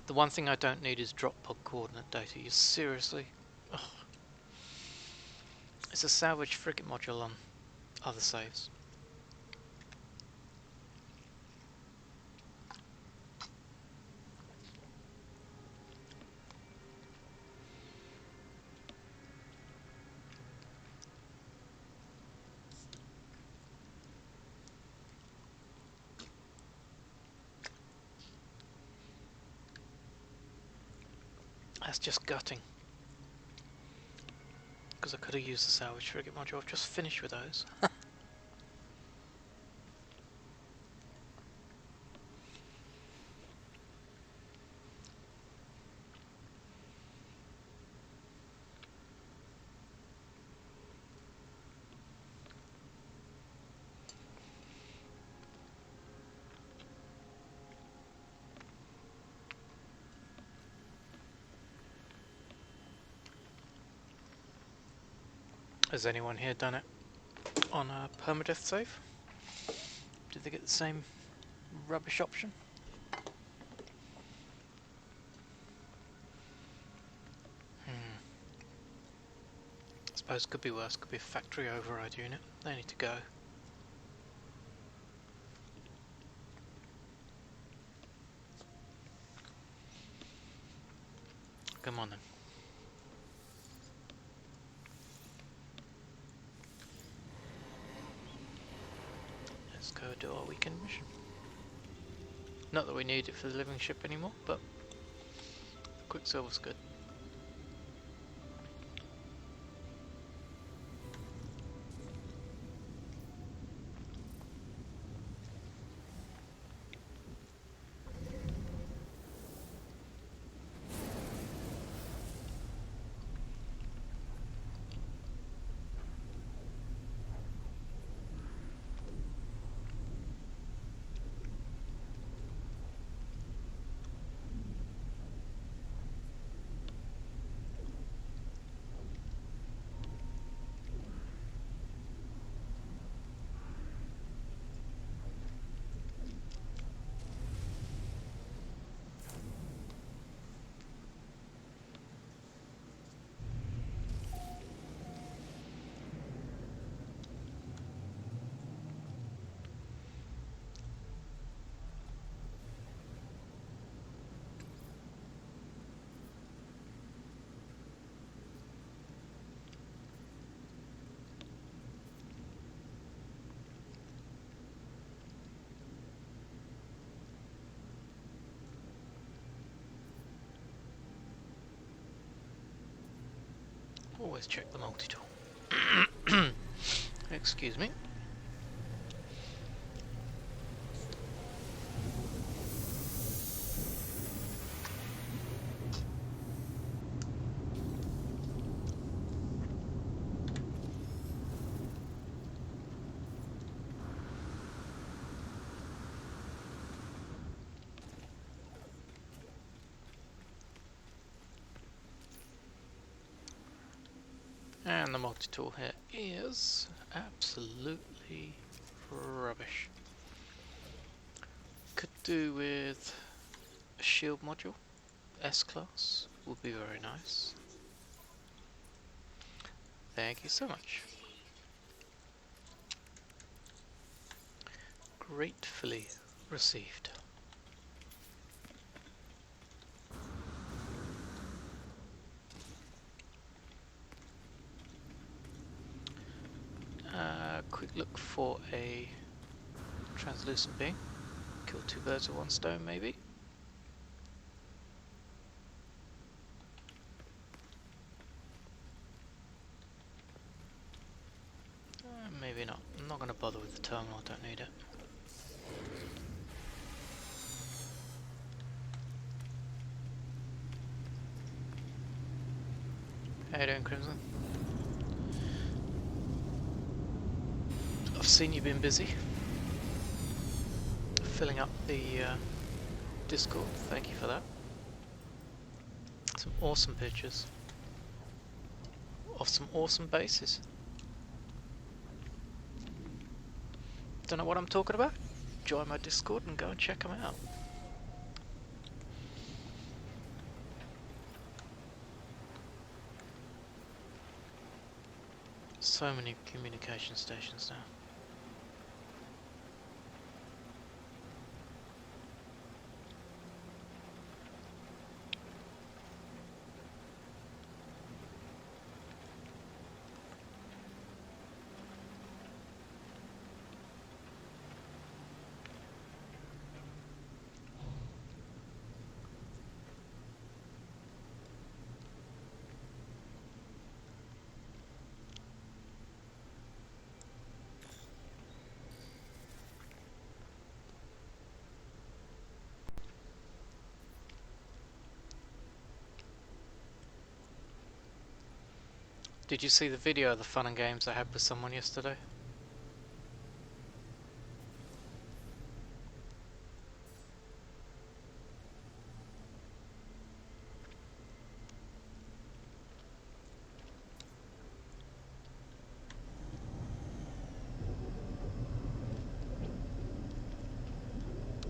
The one thing I don't need is drop pod coordinate data. You seriously? Ugh. It's a salvage frigate module on other saves. That's just gutting. Because I could have used the salvage frigate module. I've just finished with those. Has anyone here done it on a permadeath save? Did they get the same rubbish option? I suppose it could be worse, could be a factory override unit. They need to go. Come on then. Let's go do our weekend mission. Not that we need it for the living ship anymore, but Quicksilver's good. Always check the multi-tool. Excuse me. And the multi-tool here is absolutely rubbish. Could do with a shield module. S-class would be very nice. Thank you so much. Gratefully received. Quick look for a translucent being. Kill two birds with one stone, maybe. Maybe not. I'm not going to bother with the terminal, I don't need it. How you doing, Crimson? I've seen you've been busy filling up the Discord. Thank you for that. Some awesome pictures of some awesome bases. Don't know what I'm talking about? Join my Discord and go and check them out. So many communication stations now. Did you see the video of the fun and games I had with someone yesterday?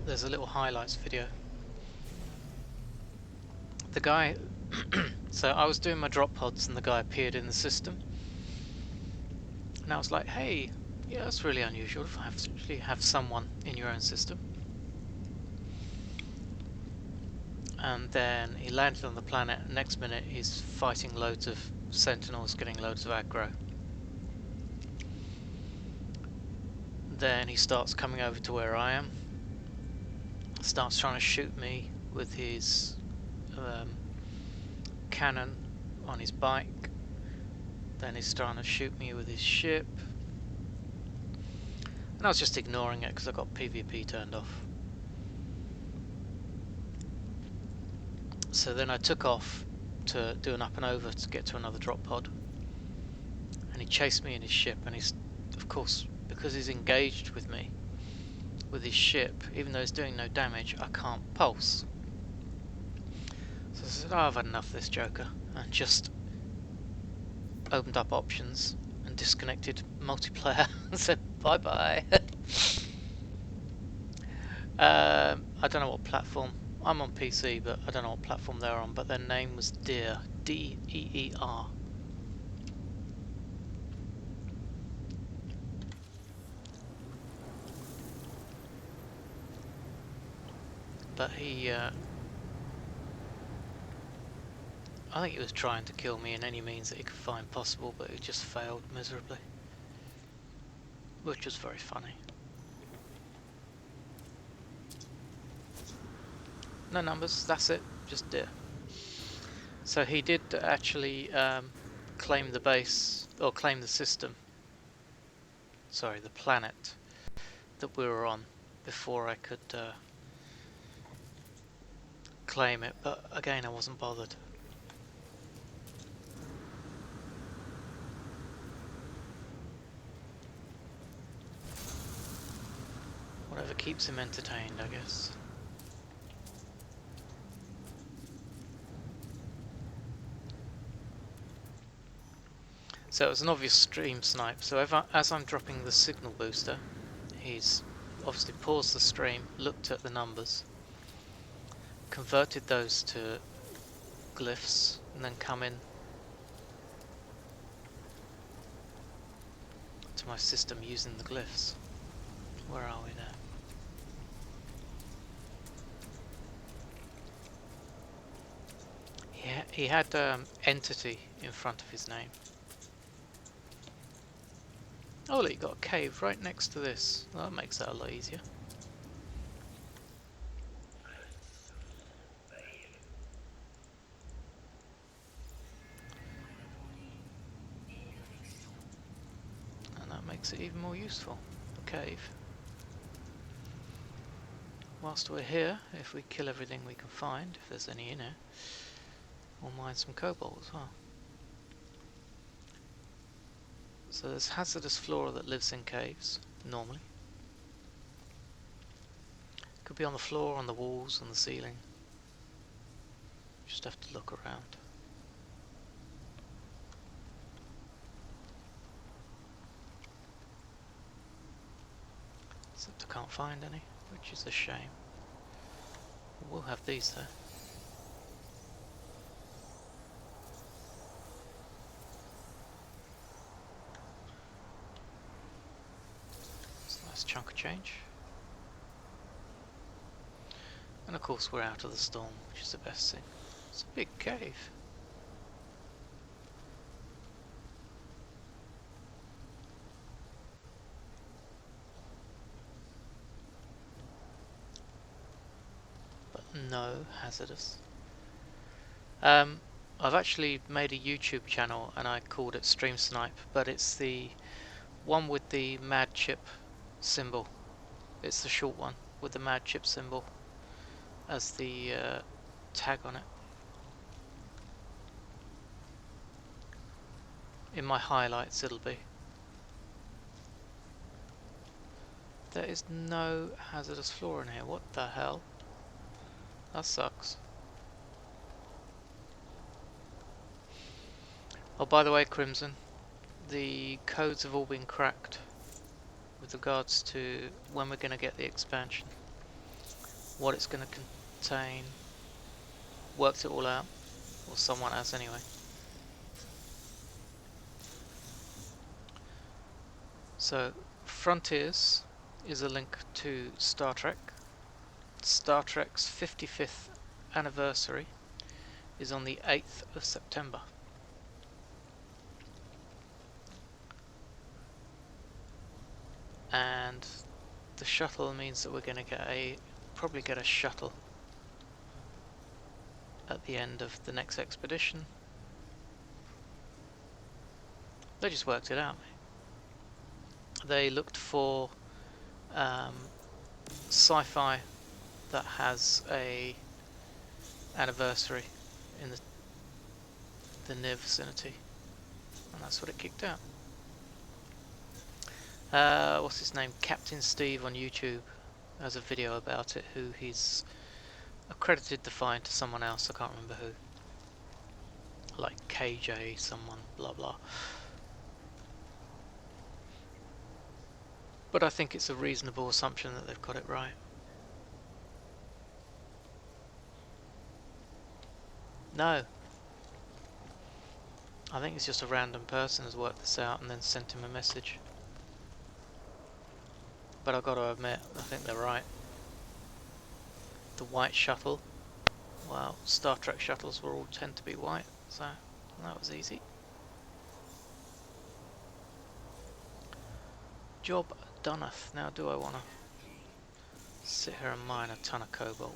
There's a little highlights video. The guy, so I was doing my drop pods and the guy appeared in the system. And I was like, hey, yeah, that's really unusual if I actually have someone in your own system. And then he landed on the planet, and next minute he's fighting loads of sentinels, getting loads of aggro. Then he starts coming over to where I am, starts trying to shoot me with his cannon on his bike. Then he's trying to shoot me with his ship. And I was just ignoring it because I got PvP turned off. So then I took off to do an up and over to get to another drop pod. And he chased me in his ship, and he's, of course, because he's engaged with me with his ship, even though he's doing no damage, I can't pulse. So I said, oh, I've had enough of this joker, and just opened up options and disconnected multiplayer and said bye bye. I don't know what platform. I'm on PC, but I don't know what platform they're on, but their name was Deer, D-E-E-R. But he, I think he was trying to kill me in any means that he could find possible, but he just failed miserably. Which was very funny. No numbers, that's it, just Deer. So he did actually claim the base, or claim the system. Sorry, the planet that we were on before I could claim it, but again I wasn't bothered. Whatever keeps him entertained, I guess. So it was an obvious stream snipe, so as I'm dropping the signal booster, he's obviously paused the stream, looked at the numbers, converted those to glyphs, and then come in to my system using the glyphs. Where are we now? He had entity in front of his name. Oh look, you got a cave right next to this. Well, that makes that a lot easier. And that makes it even more useful. The cave. Whilst we're here, if we kill everything we can find, if there's any in here, we'll mine some cobalt as well. So there's hazardous flora that lives in caves, normally. Could be on the floor, on the walls, on the ceiling. Just have to look around. Except I can't find any, which is a shame. We'll have these though. nice chunk of change. And of course we're out of the storm, which is the best thing. It's a big cave. But no hazardous. I've actually made a YouTube channel and I called it Stream Snipe, but it's the one with the mad chip symbol. It's the short one with the mad chip symbol as the tag on it. In my highlights it'll be. There is no hazardous floor in here. What the hell? That sucks. Oh, by the way, Crimson, the codes have all been cracked with regards to when we're going to get the expansion, what it's going to contain. Worked it all out, or someone has anyway. So, Frontiers is a link to Star Trek. Star Trek's 55th anniversary is on the 8th of September. And the shuttle means that we're going to probably get a shuttle at the end of the next expedition. They just worked it out. They looked for sci-fi that has a anniversary in the near vicinity, and that's what it kicked out. What's his name? Captain Steve on YouTube has a video about it, who he's accredited the find to someone else, I can't remember who. Like KJ someone, blah blah. But I think it's a reasonable assumption that they've got it right. No. I think it's just a random person has worked this out and then sent him a message. But I've got to admit, I think they're right. The white shuttle. Well, Star Trek shuttles all tend to be white, so that was easy. Job doneth. Now do I want to sit here and mine a ton of cobalt?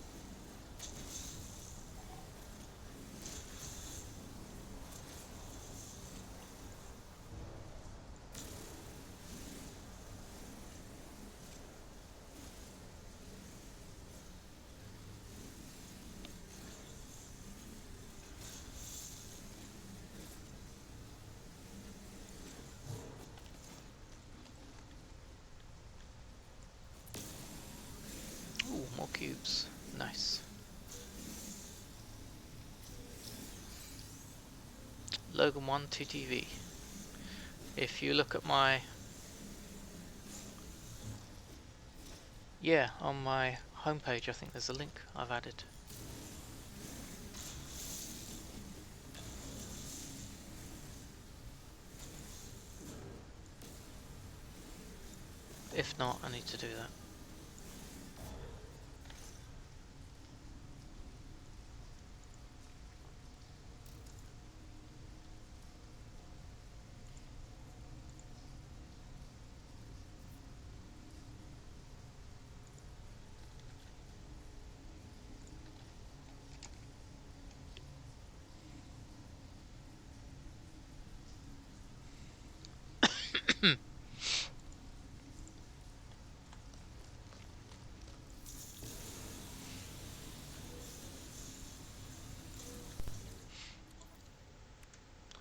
Ooh, more cubes. Nice. Logan 1 TTV. If you look at my... Yeah, on my homepage I think there's a link I've added. If not, I need to do that.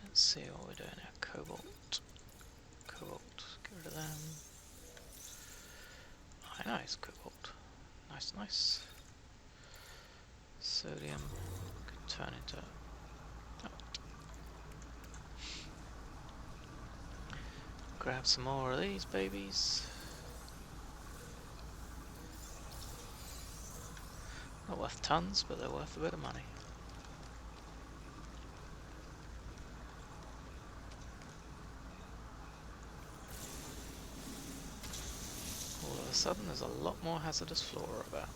Let's see what we're doing here. Cobalt. Cobalt. Get rid of them. Oh, nice cobalt. Nice, nice. Sodium could turn into... Oh. Grab some more of these babies. Not worth tons, but they're worth a bit of money. All sudden there's a lot more hazardous flora about.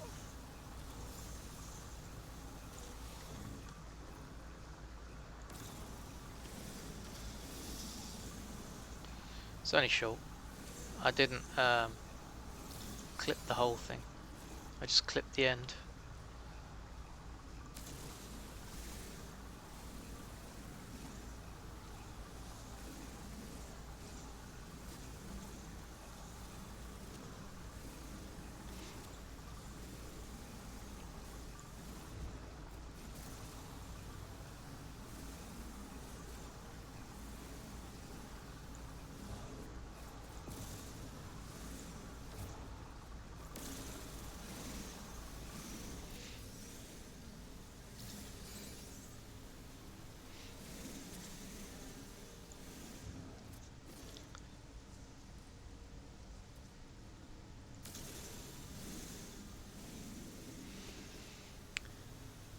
It's only short. I didn't clip the whole thing. I just clipped the end.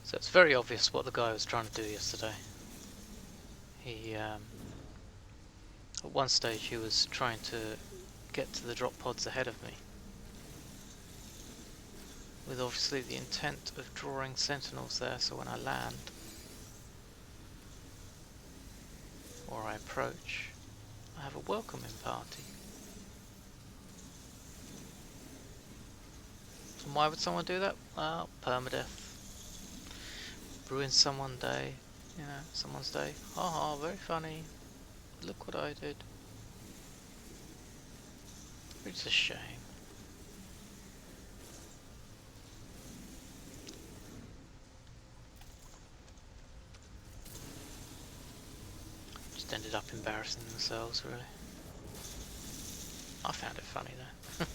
So it's very obvious what the guy was trying to do yesterday. He, at one stage he was trying to get to the drop pods ahead of me, with obviously the intent of drawing sentinels there, so when I land, or I approach, I have a welcoming party. And why would someone do that? Well, permadeath. Ruin someone's day, someone's day. Haha, very funny. Look what I did. It's a shame. Just ended up embarrassing themselves, really. I found it funny though.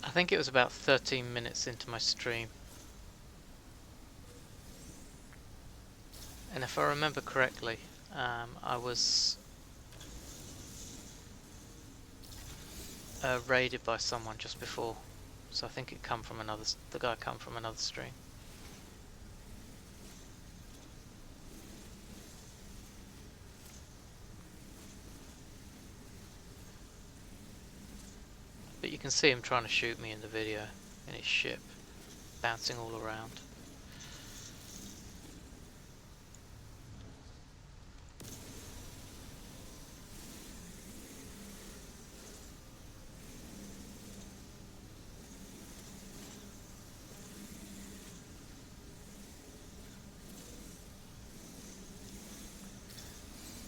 I think it was about 13 minutes into my stream, and if I remember correctly, I was raided by someone just before, so I think it come from the guy come from another stream. But you can see him trying to shoot me in the video, in his ship, bouncing all around.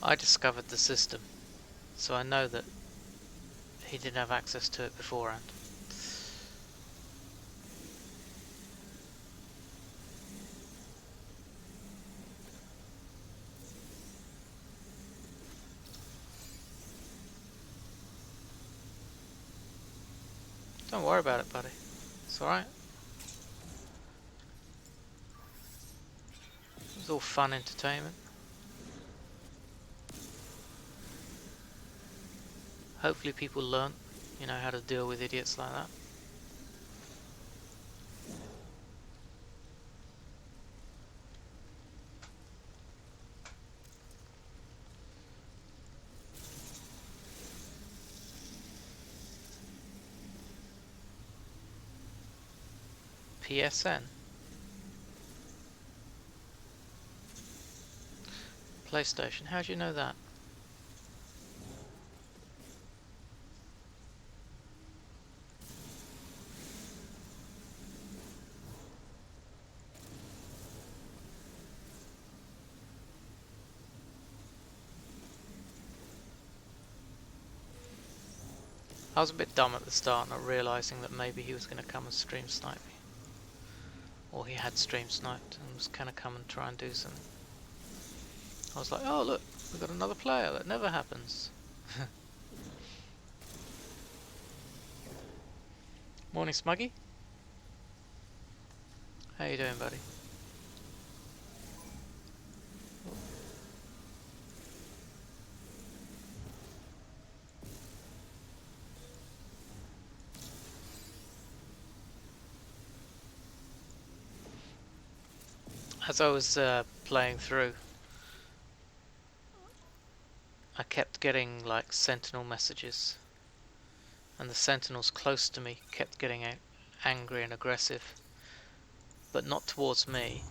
I discovered the system, so I know that he didn't have access to it beforehand. Don't worry about it, buddy. It's alright. It was all fun entertainment. Hopefully people learnt, how to deal with idiots like that. PSN. PlayStation. How do you know that? I was a bit dumb at the start, not realising that maybe he was going to come and stream snipe me. Or he had stream sniped and was going to come and try and do something. I was like, oh look, we've got another player. That never happens. Morning, Smuggy. How you doing, buddy? As I was playing through, I kept getting like sentinel messages, and the sentinels close to me kept getting angry and aggressive, but not towards me,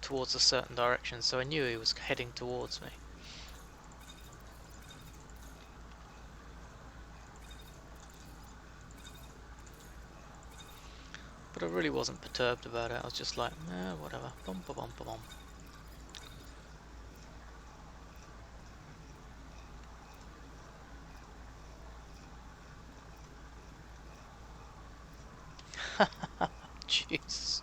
towards a certain direction, so I knew he was heading towards me. But I really wasn't perturbed about it. I was just like, whatever. Bum ba bum ba bum. Jeez.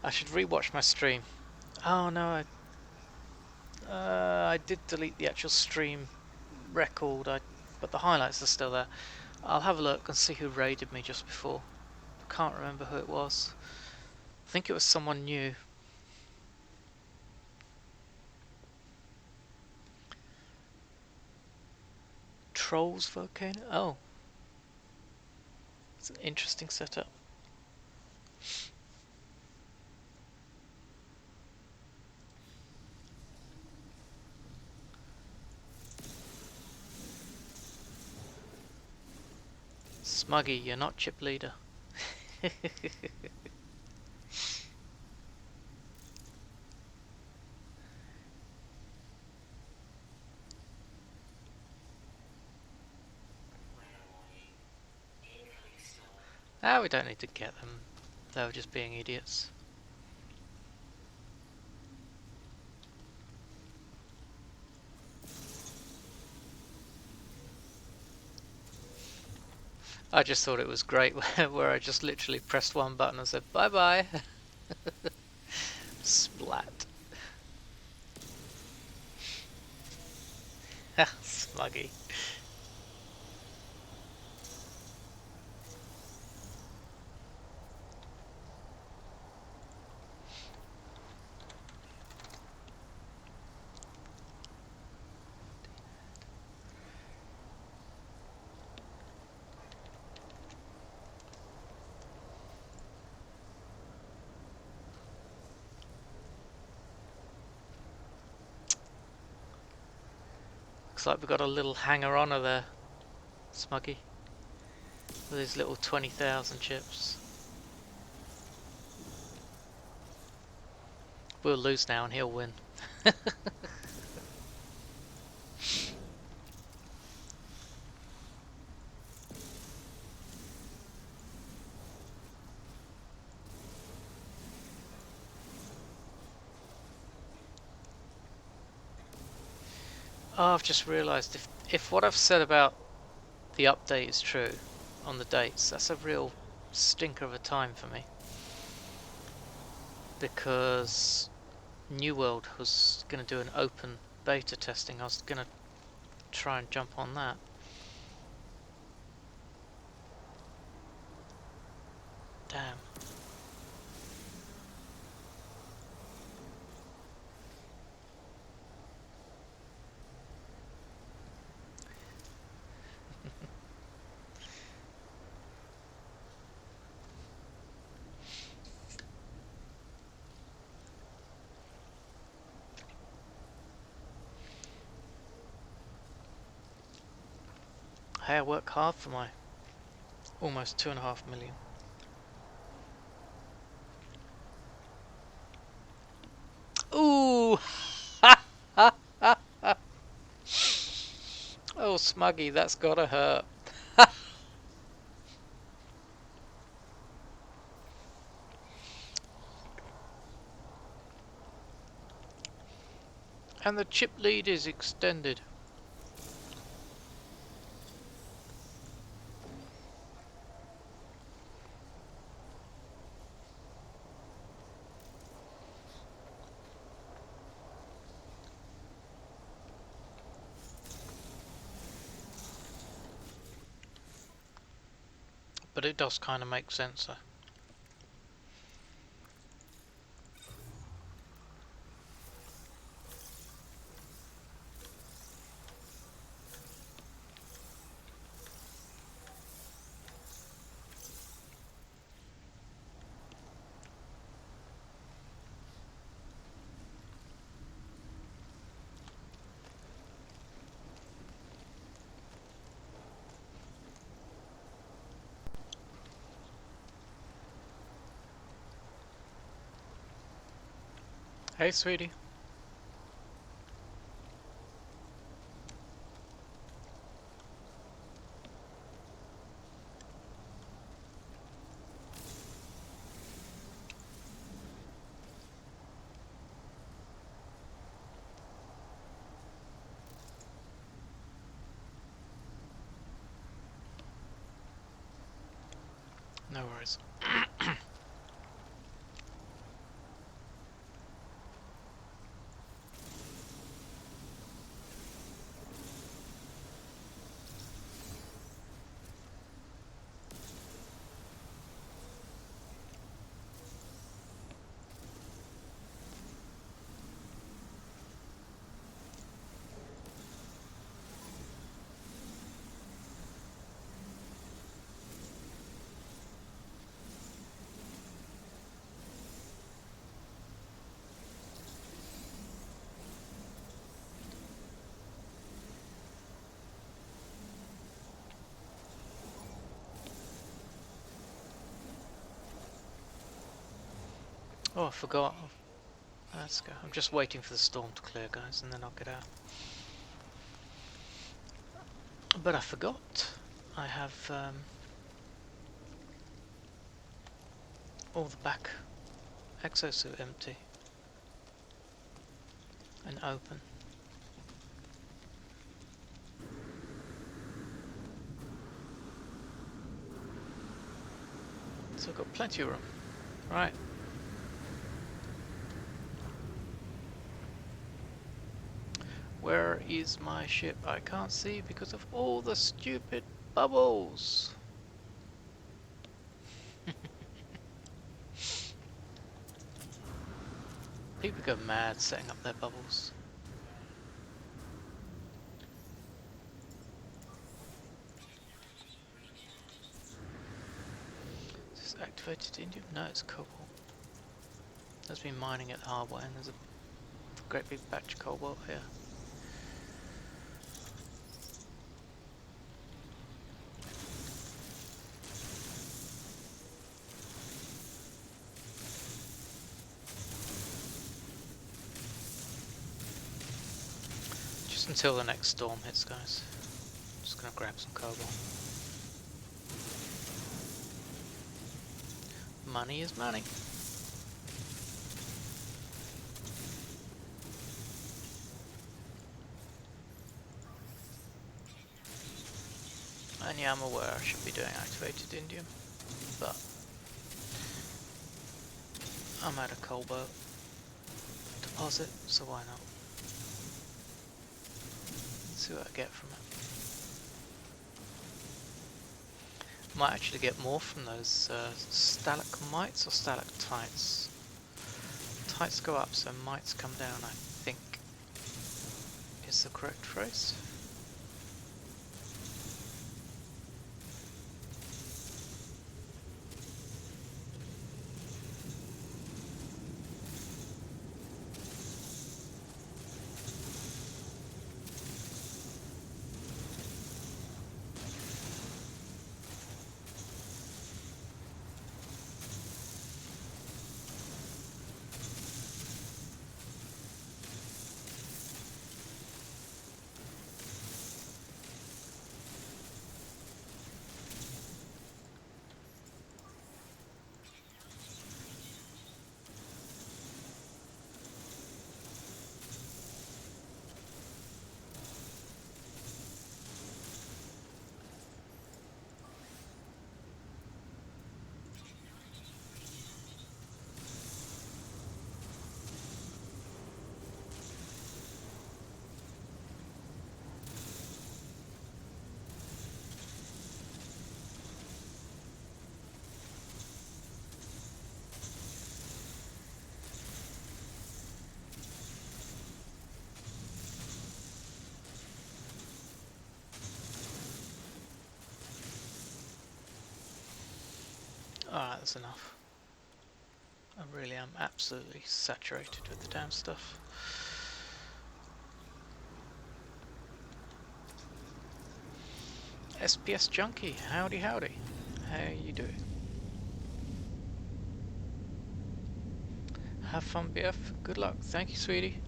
I should rewatch my stream. Oh no, I did delete the actual stream record, but the highlights are still there. I'll have a look and see who raided me just before. I can't remember who it was. I think it was someone new. Trolls Volcano? Oh. It's an interesting setup. Smuggy, you're not chip leader. Ah, we don't need to get them. They were just being idiots. I just thought it was great where I just literally pressed one button and said bye bye. Splat. Smuggy. Looks like we've got a little hanger-oner there, Smuggy, with his little 20,000 chips. We'll lose now and he'll win. Oh, I've just realised if what I've said about the update is true on the dates, that's a real stinker of a time for me. Because New World was going to do an open beta testing. I was going to try and jump on that. Damn. Hey, I work hard for my almost 2.5 million. Ooh! Oh, Smuggy, that's gotta hurt. And the chip lead is extended. But it does kind of make sense, though. Hey, sweetie. No worries. Oh, I forgot. Let's go. I'm just waiting for the storm to clear, guys, and then I'll get out. But I forgot. I have all the back exosuit empty and open. So I've got plenty of room. Right. Where is my ship? I can't see because of all the stupid bubbles. People go mad setting up their bubbles. Is this activated indium? No, it's cobalt. There's been mining at the hardware and there's a great big batch of cobalt here. Just until the next storm hits, guys. Just gonna grab some cobalt. Money is money. And yeah, I'm aware I should be doing activated indium, but I'm at a cobalt deposit, so why not? See what I get from it. Might actually get more from those stalagmites or stalactites. Tights go up, so mites come down, I think is the correct phrase. Alright, that's enough. I really am absolutely saturated with the damn stuff. SPS Junkie, howdy howdy. How you doing? Have fun, BF. Good luck. Thank you, sweetie.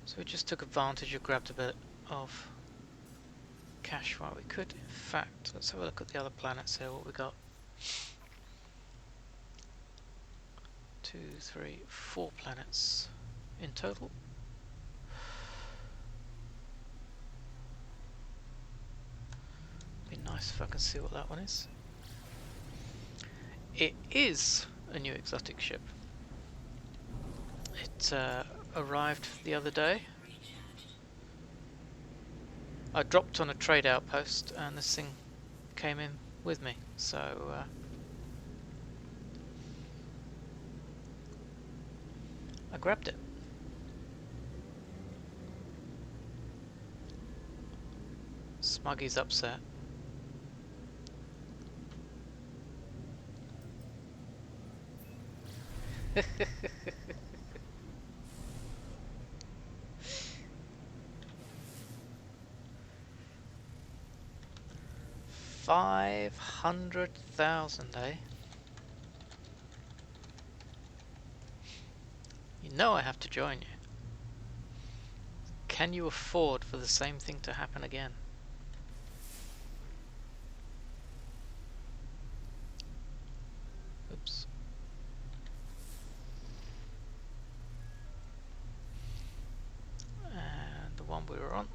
So we just took advantage of, grabbed a bit of cash while we could. In fact, let's have a look at the other planets here, what we got. 2, 3, 4 planets in total. Be nice if I can see what that one is. It is a new exotic ship. It arrived the other day. I dropped on a trade outpost and this thing came in with me, so I grabbed it. Smuggy's upset. $500,000, eh? You know I have to join you. Can you afford for the same thing to happen again? Oops. And the one we were on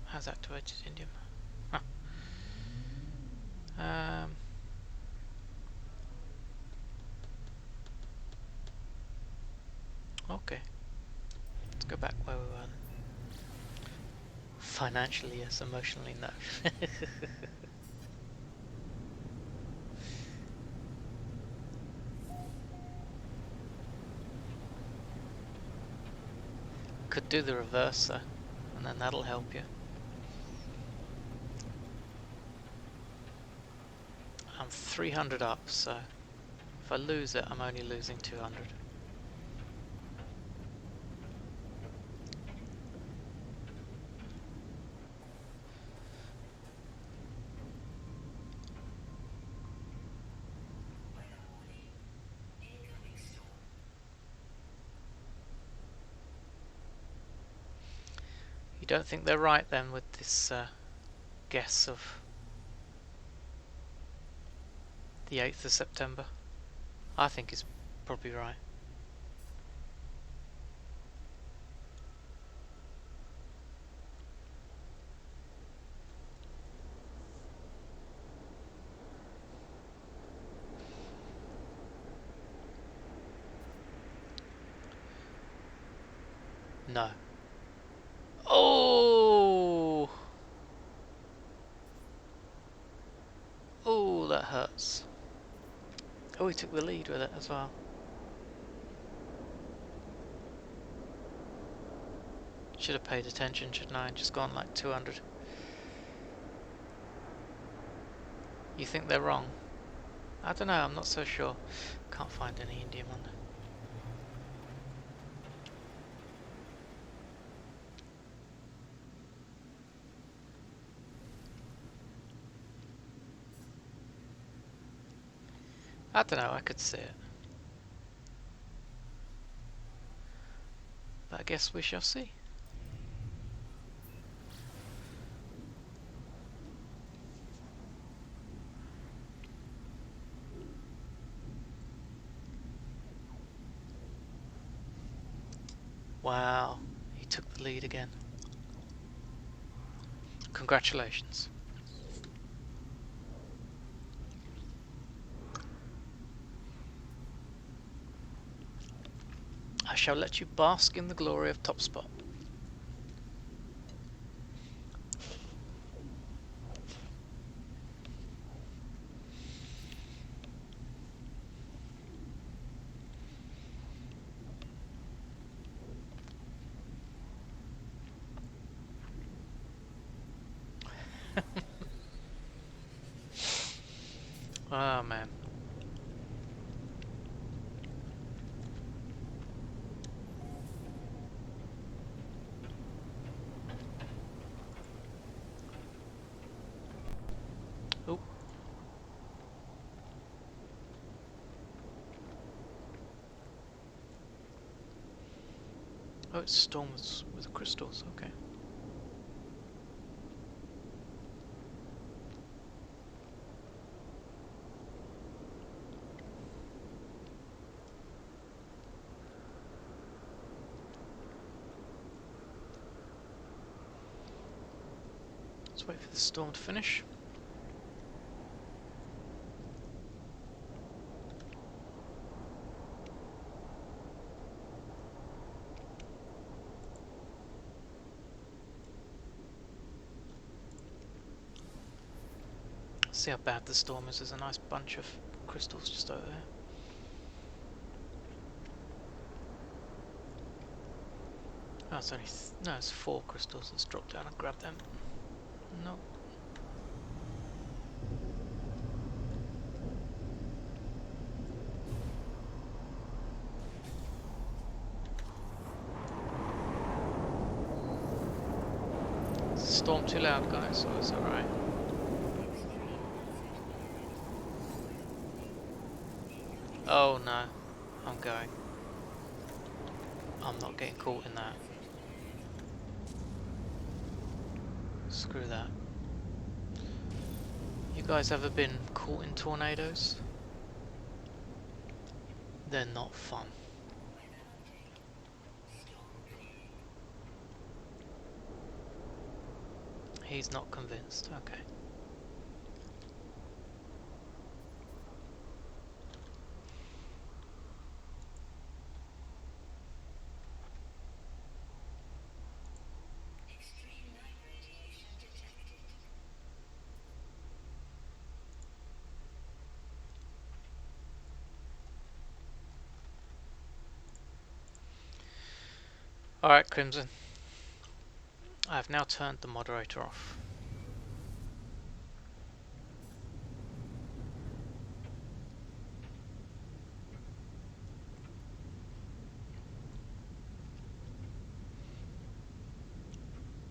has activated indium. Huh. Okay. Let's go back where we were then. Financially, yes. Emotionally, no. Could do the reverse though, and then that'll help you. I'm 300 up, so if I lose it, I'm only losing 200. don't think they're right then with this guess of the 8th of September? I think it's probably right. No. Oh! Oh, that hurts. Oh, he took the lead with it as well. Should have paid attention, shouldn't I? Just gone like 200. You think they're wrong? I don't know, I'm not so sure. Can't find any Indian one. I don't know, I could see it. But I guess we shall see. Wow, he took the lead again. Congratulations. I shall let you bask in the glory of top spot. Oh man. Oh. Oh, it's storms with crystals, okay. Let's wait for the storm to finish. See how bad the storm is. There's a nice bunch of crystals just over there. Oh, it's only no, it's 4 crystals. Let's drop down and grab them. No. Is the storm too loud, guys, or is that right? Oh no, I'm going. I'm not getting caught in that. Screw that. You guys ever been caught in tornadoes? They're not fun. He's not convinced, okay. Alright, Crimson. I have now turned the moderator off.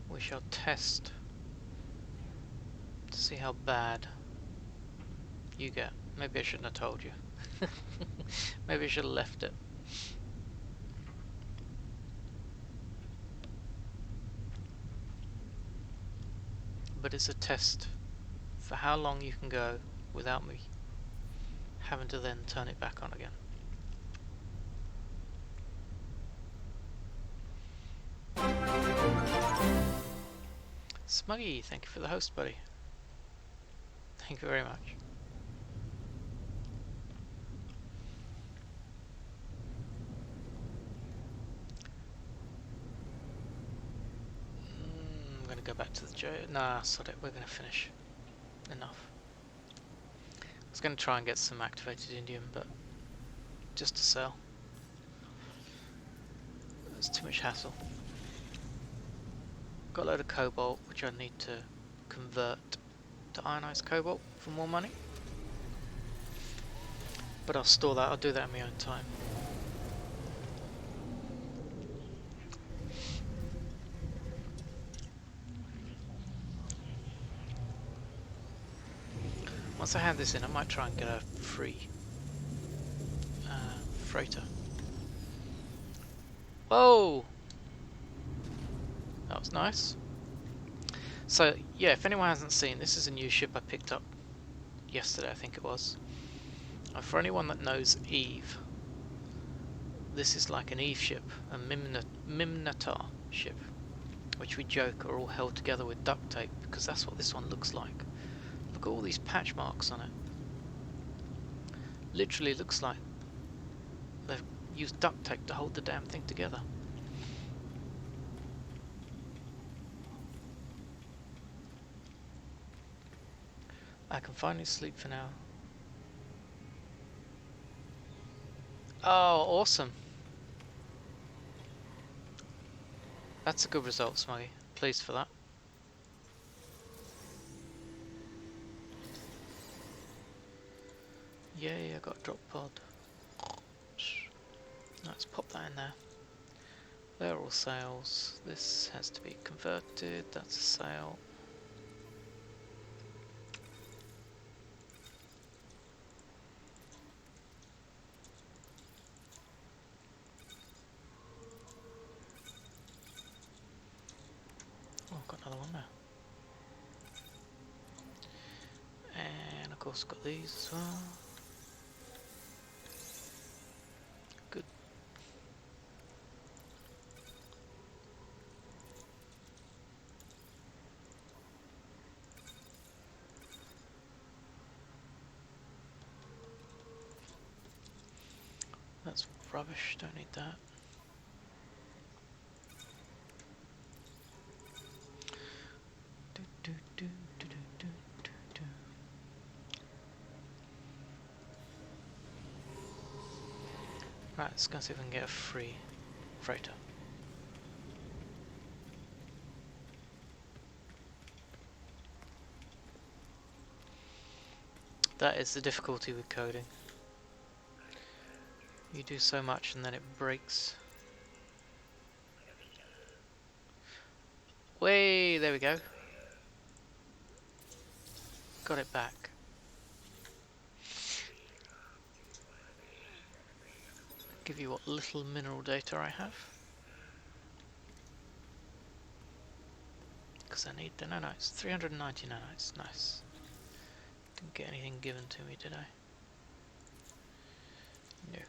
We shall test to see how bad you get. Maybe I shouldn't have told you. Maybe I should have left it. but it's a test for how long you can go without me having to then turn it back on again. Smuggy, thank you for the host, buddy. Thank you very much. I'm going to go back to the jail. Nah, sod it, we're going to finish. Enough. I was going to try and get some activated indium, but just to sell. It's too much hassle. Got a load of cobalt, which I need to convert to ionized cobalt for more money. But I'll store that, I'll do that in my own time. Once I hand this in, I might try and get a free freighter. Whoa! That was nice. So, yeah, if anyone hasn't seen, this is a new ship I picked up yesterday, I think it was. And for anyone that knows Eve, this is like an Eve ship, a Mimnatar ship, which we joke are all held together with duct tape, because that's what this one looks like. Look at all these patch marks on it. Literally looks like they've used duct tape to hold the damn thing together. I can finally sleep for now. Oh, awesome. That's a good result, Smuggy. Pleased for that. Yay, I got a drop pod. Let's pop that in there. They're all sales. This has to be converted. That's a sale. Oh, I've got another one there. And of course got these as well. Good. That's rubbish, don't need that. Right, let's go see if we can get a free freighter. That is the difficulty with coding. You do so much and then it breaks. Way, there we go. Got it back. Give you what little mineral data I have. Because I need the nanites. 390 nanites, nice. Didn't get anything given to me, did I? No.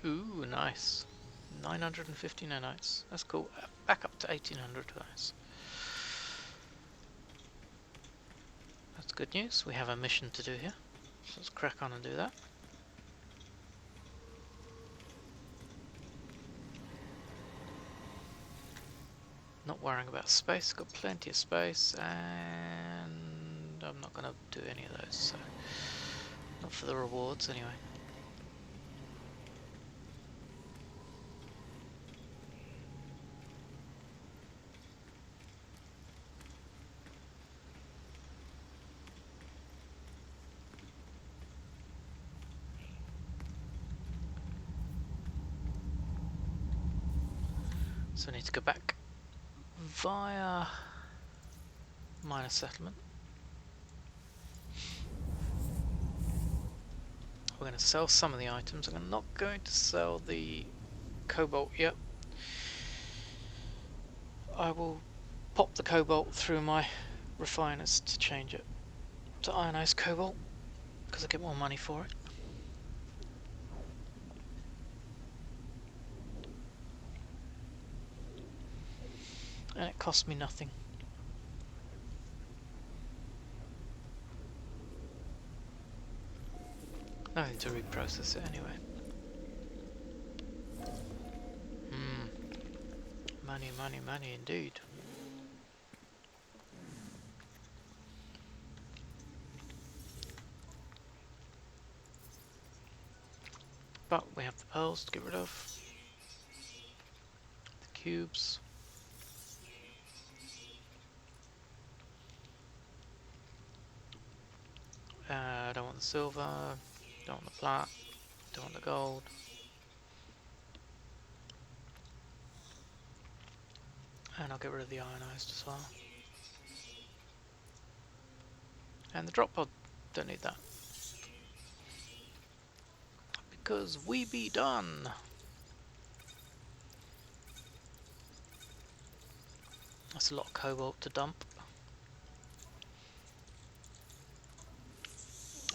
Ooh, nice. 950 nanites. That's cool. Back up to 1800 nice. That's good news. We have a mission to do here. So let's crack on and do that. Not worrying about space. Got plenty of space, and I'm not going to do any of those. So not for the rewards anyway. So I need to go back via minor settlement. We're going to sell some of the items. I'm not going to sell the cobalt yet. I will pop the cobalt through my refiners to change it to ionized cobalt because I get more money for it. And it costs me nothing. Nothing to reprocess it anyway. Money, money, money indeed. But we have the pearls to get rid of. The cubes. I don't want the silver, don't want the plat, don't want the gold. And I'll get rid of the ionized as well. And the drop pod, don't need that. Because we be done. That's a lot of cobalt to dump.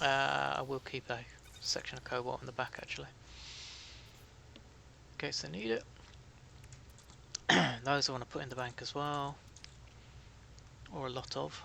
I will keep a section of cobalt in the back actually, in case I need it. Those I want to put in the bank as well, or a lot of.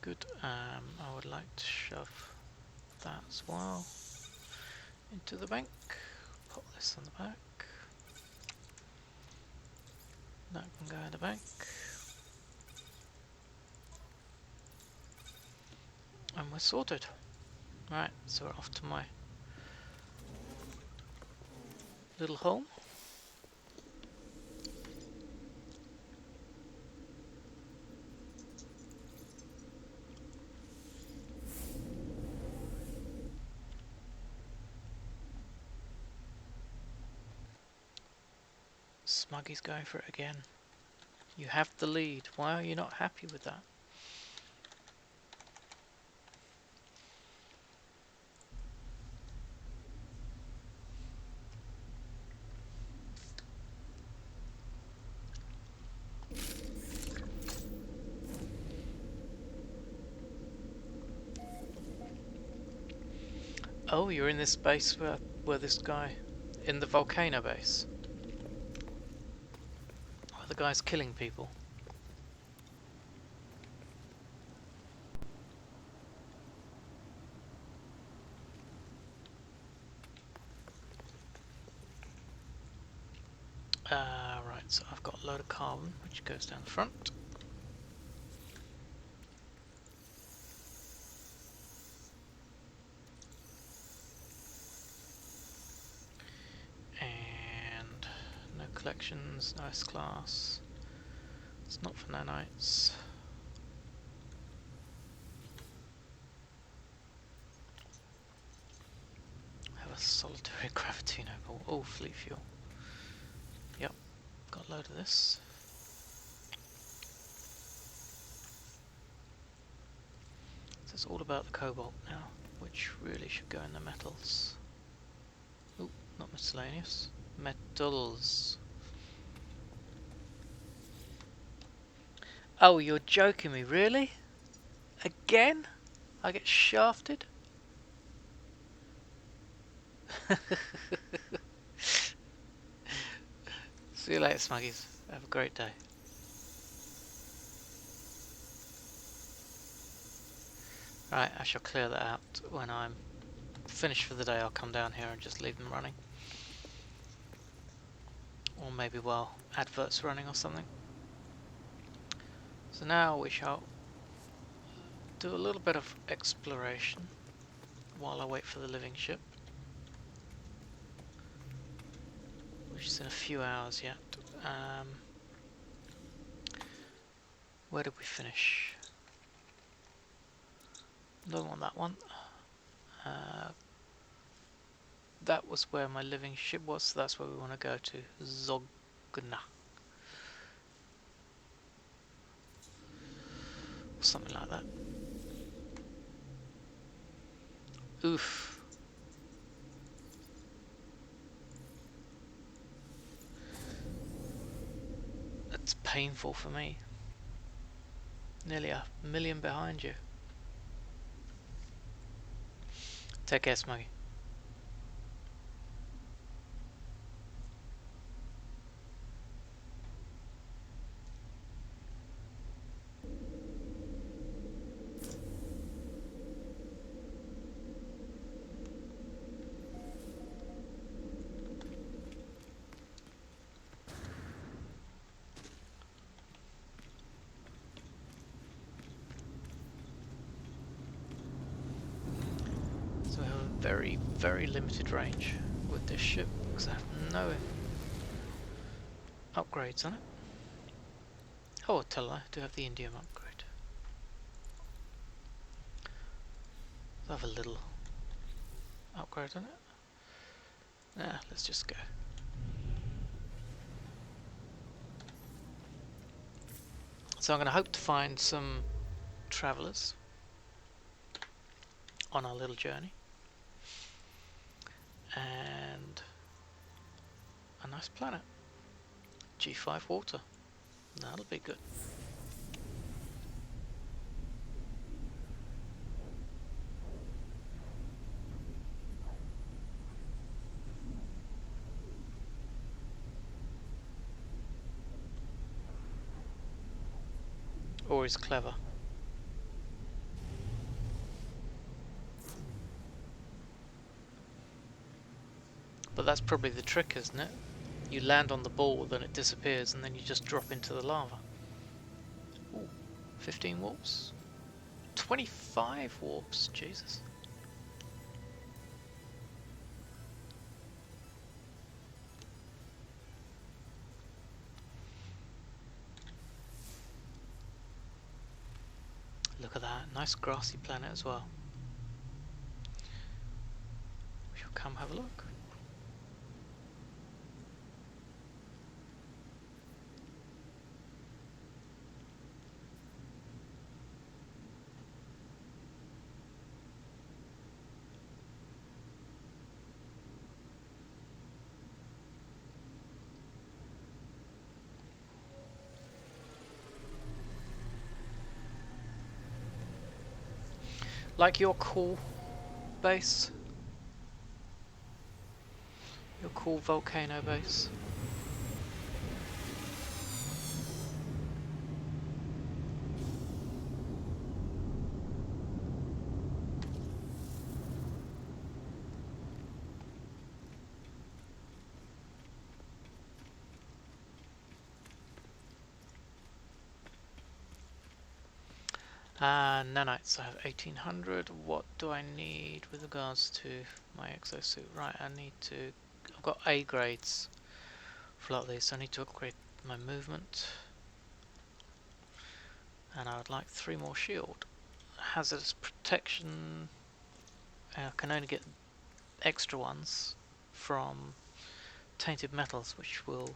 Good. I would like to shove that as well into the bank. Put this on the back. That can go in the bank. And we're sorted. Right, so we're off to my little home. Smuggy's going for it again. You have the lead. Why are you not happy with that? Oh, you're in this base where this guy... in the volcano base. Where the guy's killing people. Right, so I've got a load of carbon, which goes down the front. And no collections, no S-class. It's not for nanites. Have a solitary gravity noble. Oh, fleet fuel. Yep, got a load of this. So it's all about the cobalt now, which really should go in the metals. Oh, not miscellaneous. Metals. Oh, you're joking me, really? Again? I get shafted? See you later, Smuggies. Have a great day. Right, I shall clear that out when I'm finished for the day. I'll come down here and just leave them running. Or maybe while adverts running or something. So now we shall do a little bit of exploration while I wait for the living ship. which is in a few hours yet. Where did we finish? Don't want that one. That was where my living ship was, so that's where we want to go to. Zogna. Something like that. Oof. That's painful for me. Nearly 1,000,000 behind you. Take care, Smuggy. So we have a very, very limited range with this ship because I have no upgrades on it. Oh, I'll tell you, I do have the indium upgrade. I have a little upgrade on it. Nah, let's just go. So I'm going to hope to find some travellers on our little journey. And a nice planet. G5 water. That'll be good. Or is clever. But that's probably the trick, isn't it? You land on the ball, then it disappears, and then you just drop into the lava. Ooh, 15 warps? 25 warps, Jesus. Look at that, nice grassy planet as well. We shall come have a look. Like your cool base? Your cool volcano base? Nanites, I have 1800. What do I need with regards to my exosuit? Right, I've got A grades for a lot of these, so I need to upgrade my movement. And I would like 3 more shield. Hazardous protection, I can only get extra ones from tainted metals, which we'll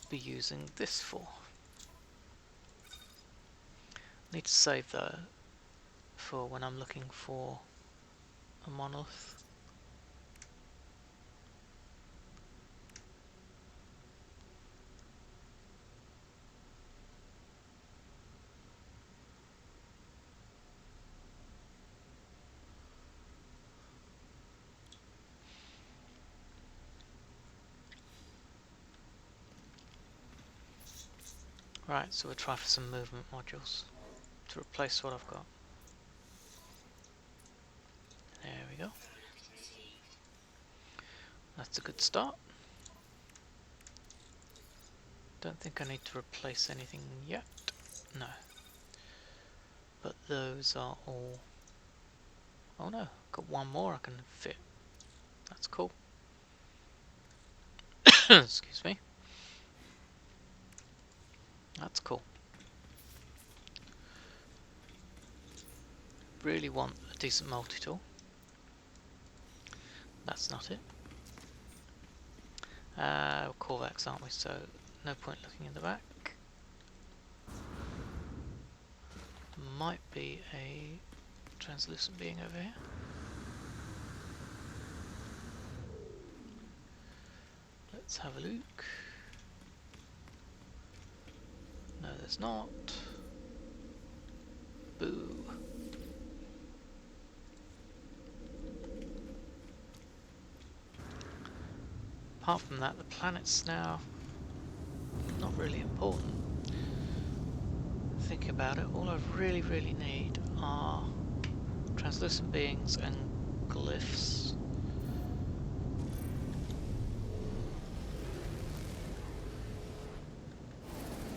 be using this for. Need to save though for when I'm looking for a monolith. Right, so we'll try for some movement modules to replace what I've got. There we go. That's a good start. Don't think I need to replace anything yet. No. But those are all... Oh no, got one more I can fit. That's cool. Excuse me. That's cool. Really want a decent multi-tool. That's not it. We're Corvax, aren't we? So no point looking in the back. Might be a translucent being over here. Let's have a look. No, there's not. Boo. Apart from that, the planet's now not really important. Think about it, all I really need are translucent beings and glyphs.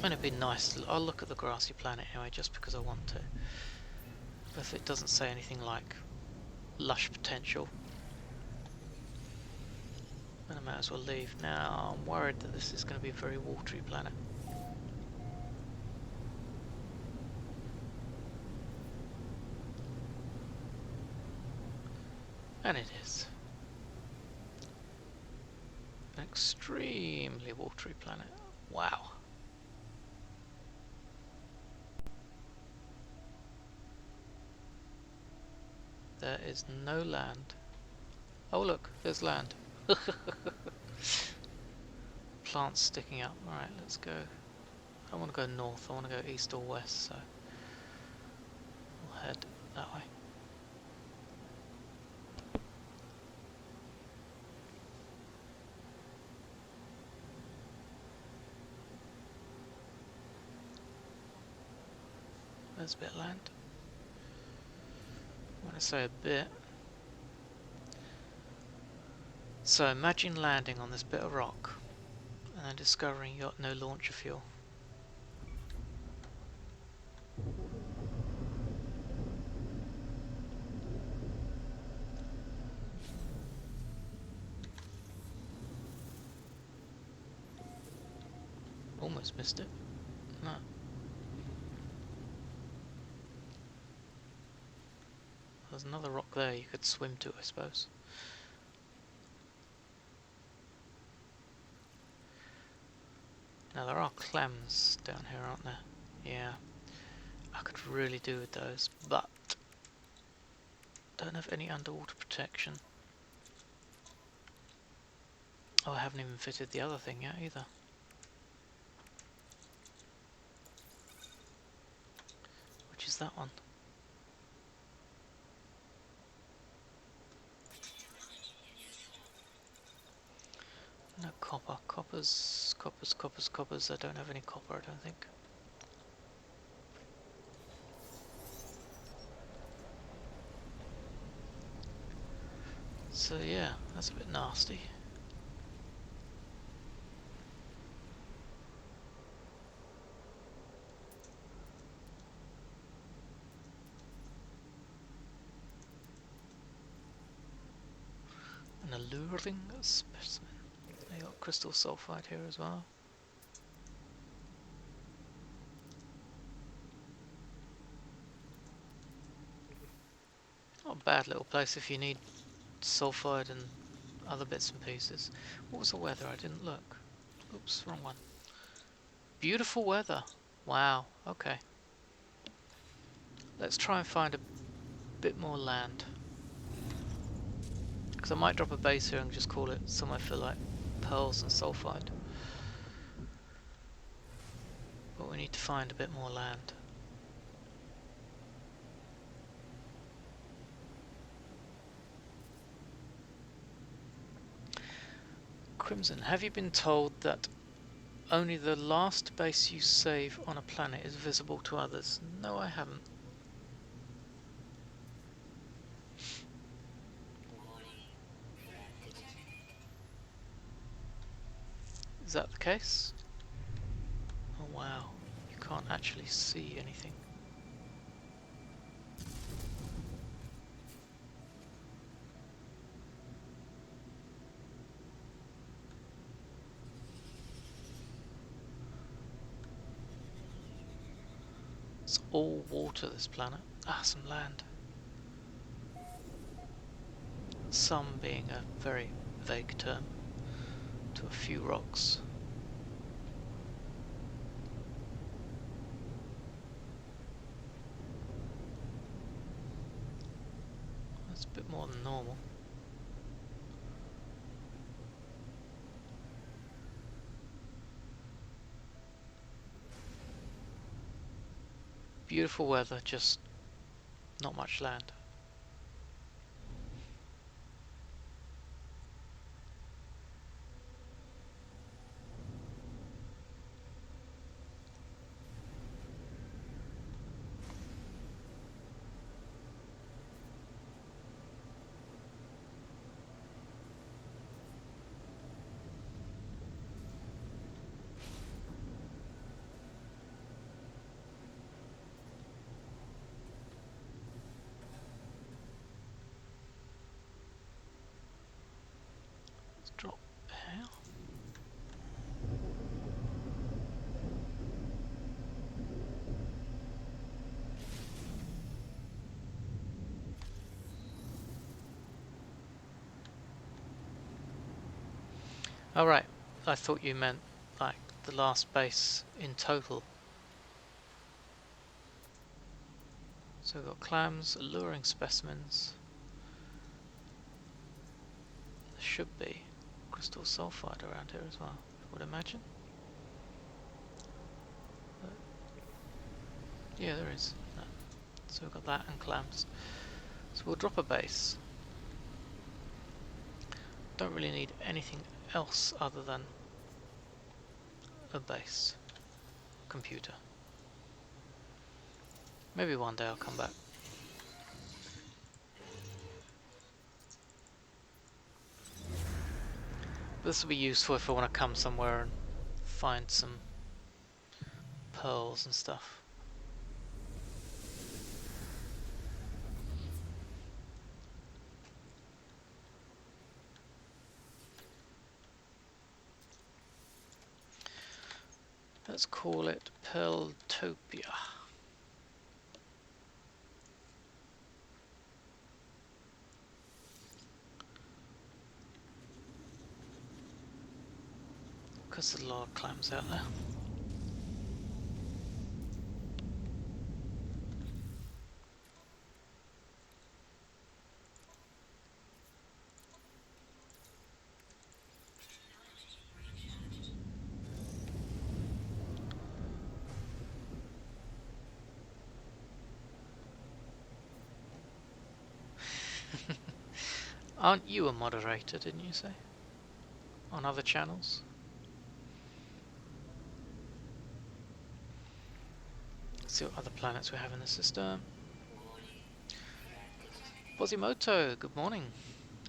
And it'd be nice, I'll look at the grassy planet anyway, just because I want to. But if it doesn't say anything like lush potential, then I might as well leave. Now, I'm worried that this is going to be a very watery planet. And it is. An extremely watery planet. Wow. There is no land. Oh look, there's land. Plants sticking up. Alright, let's go. I want to go north, I want to go east or west, so we'll head that way. There's a bit of land. When I say a bit, so imagine landing on this bit of rock and then discovering you got no launcher fuel. Almost missed it. No. There's another rock there you could swim to, I suppose. Now there are clams down here, aren't there? Yeah. I could really do with those, but don't have any underwater protection. Oh, I haven't even fitted the other thing yet either. Which is that one? No copper. Coppers. I don't have any copper, I don't think. So yeah, that's a bit nasty. An alluring specimen. They got crystal sulfide here as well. Not a bad little place if you need sulfide and other bits and pieces. What was the weather? I didn't look. Oops, wrong one. Beautiful weather. Wow, okay. Let's try and find a bit more land. Because I might drop a base here and just call it somewhere for like pearls and sulfide. But we need to find a bit more land. Crimson, have you been told that only the last base you save on a planet is visible to others? No, I haven't. Is that the case? Oh wow, you can't actually see anything. all water, this planet. Ah, some land. Some being a very vague term to a few rocks. That's a bit more than normal. Beautiful weather, just not much land. Let's drop here. Oh right, I thought you meant like the last base in total. So we've got clams, alluring specimens. There should be crystal sulfide around here as well, I would imagine. But yeah, there is. No. So we've got that and clams. So we'll drop a base. Don't really need anything else other than a base computer. Maybe one day I'll come back. This will be useful if I want to come somewhere and find some pearls and stuff. Let's call it Pearltopia. Because there's a lot of clams out there. Aren't you a moderator, didn't you say? On other channels? Let's see what other planets we have in the system. Bozimoto, good morning.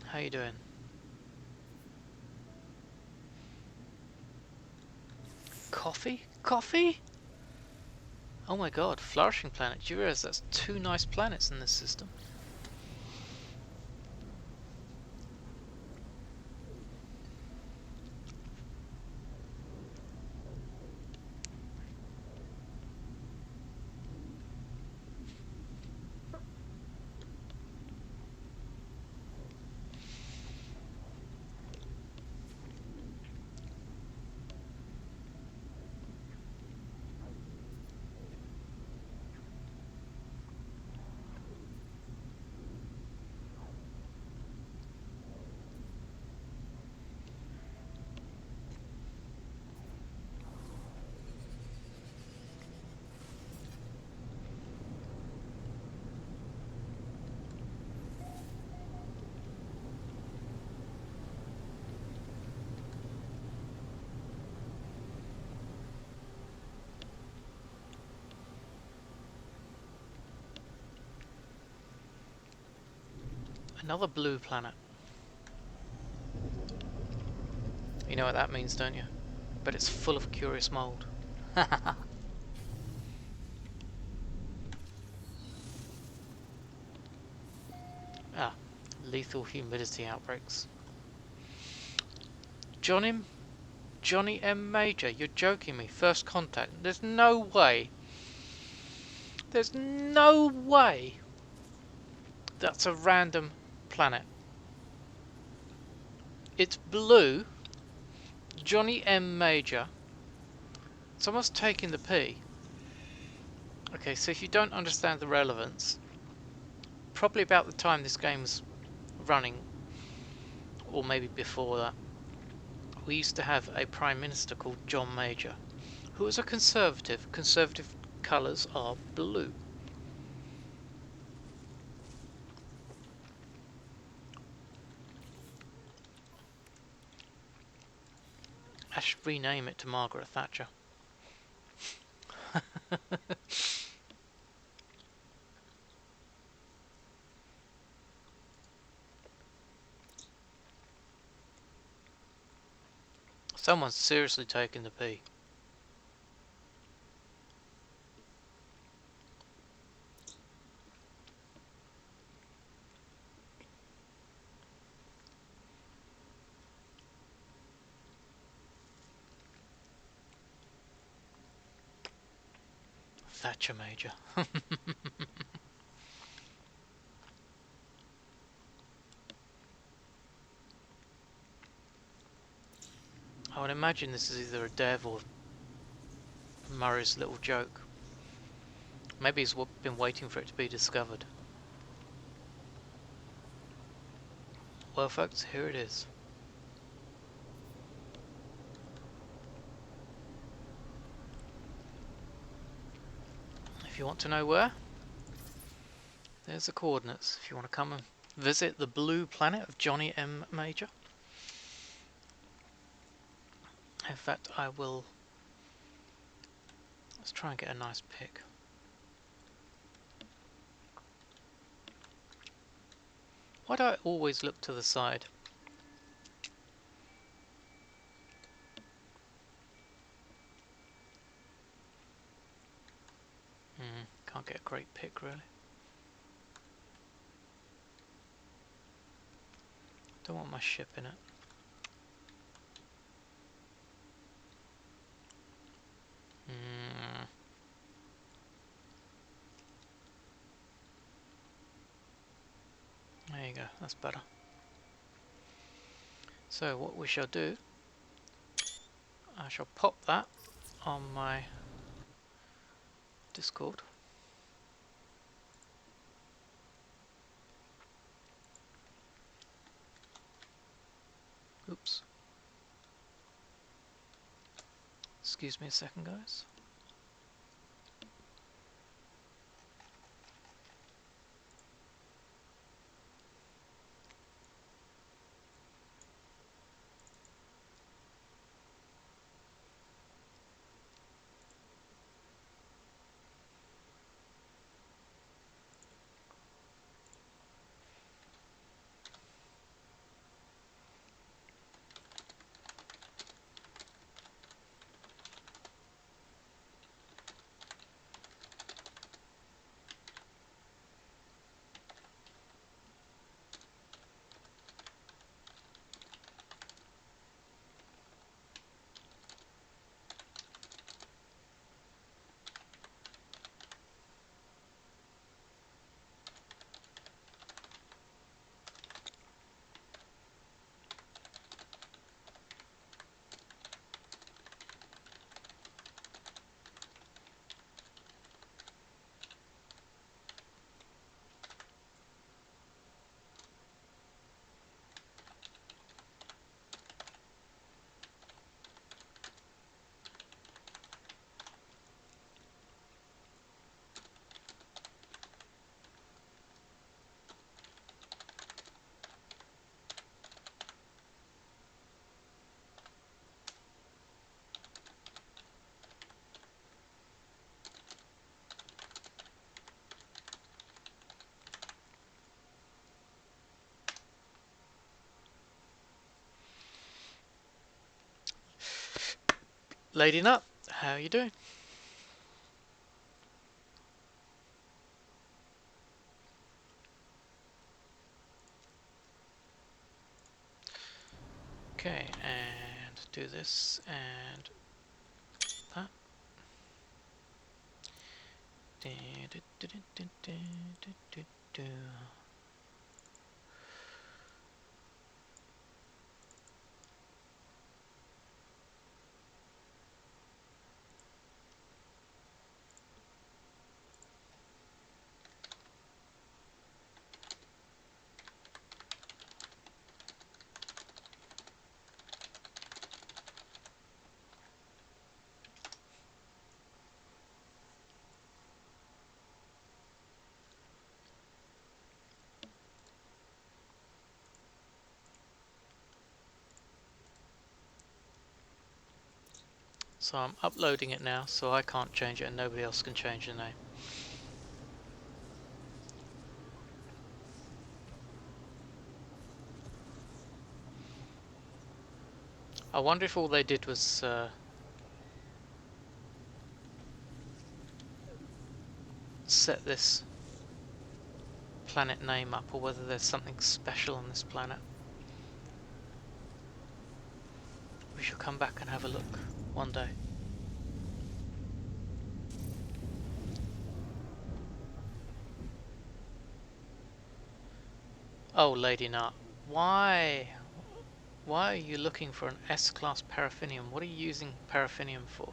How you doing? Coffee? Coffee? Oh my god, flourishing planet. Do you realize that's 2 nice planets in this system? Another blue planet. You know what that means, don't you? But it's full of curious mold. Ah, lethal humidity outbreaks. Johnny M. Major, you're joking me. First contact. There's no way. There's no way that's a random planet. It's blue, Johnny M Major. Someone's taking the P. Okay, so if you don't understand the relevance, probably about the time this game's running, or maybe before that, we used to have a Prime Minister called John Major, who was a Conservative. Conservative colours are blue. I should rename it to Margaret Thatcher. Someone's seriously taking the P. Thatcher Major. I would imagine this is either a dev or Murray's little joke. Maybe he's been waiting for it to be discovered. Well folks, here it is. If you want to know where, there's the coordinates. If you want to come and visit the blue planet of Johnny M Major. In fact, I will... Let's try and get a nice pic. Why do I always look to the side? Can't get a great pic really. Don't want my ship in it. There you go, that's better. So what we shall do, I shall pop that on my Discord. Oops. Excuse me a second, guys. Lady Nut, how are you doing? Okay, and do this and that. So I'm uploading it now, so I can't change it and nobody else can change the name. I wonder if all they did was set this planet name up, or whether there's something special on this planet. We shall come back and have a look one day. Oh, Lady Nut, why are you looking for an S-class paraffinium? What are you using paraffinium for?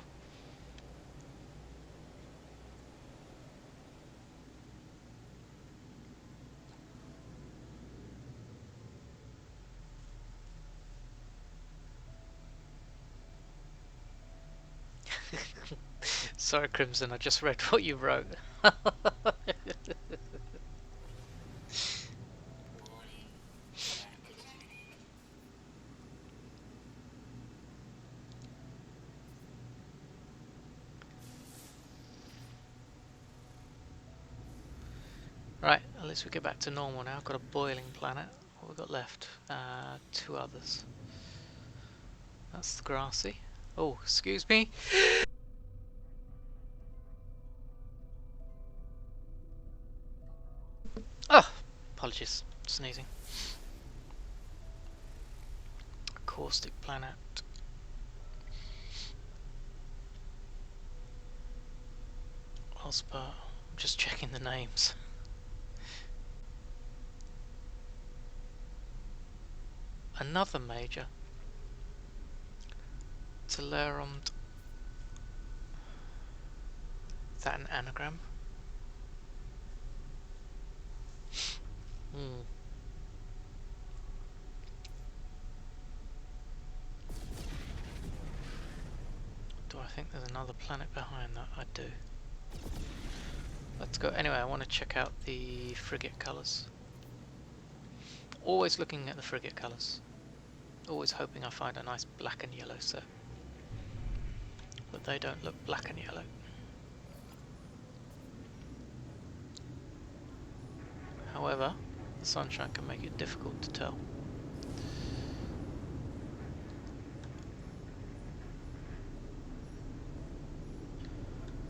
Sorry, Crimson, I just read what you wrote. Right, at least we get back to normal now. I've got a boiling planet. What have we got left? 2 others. That's the grassy. Oh, excuse me. Oh, apologies. Sneezing. Caustic planet. Osper. I'm just checking the names. Another major. Teleromed. Is that an anagram? Hmm. Do I think there's another planet behind that? I do. Let's go. Anyway, I want to check out the frigate colours. Always looking at the frigate colours. Always hoping I find a nice black and yellow set. But they don't look black and yellow. However, the sunshine can make it difficult to tell.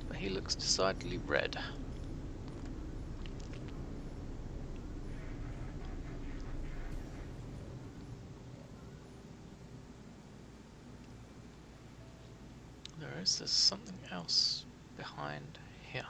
But he looks decidedly red. There's something else behind here.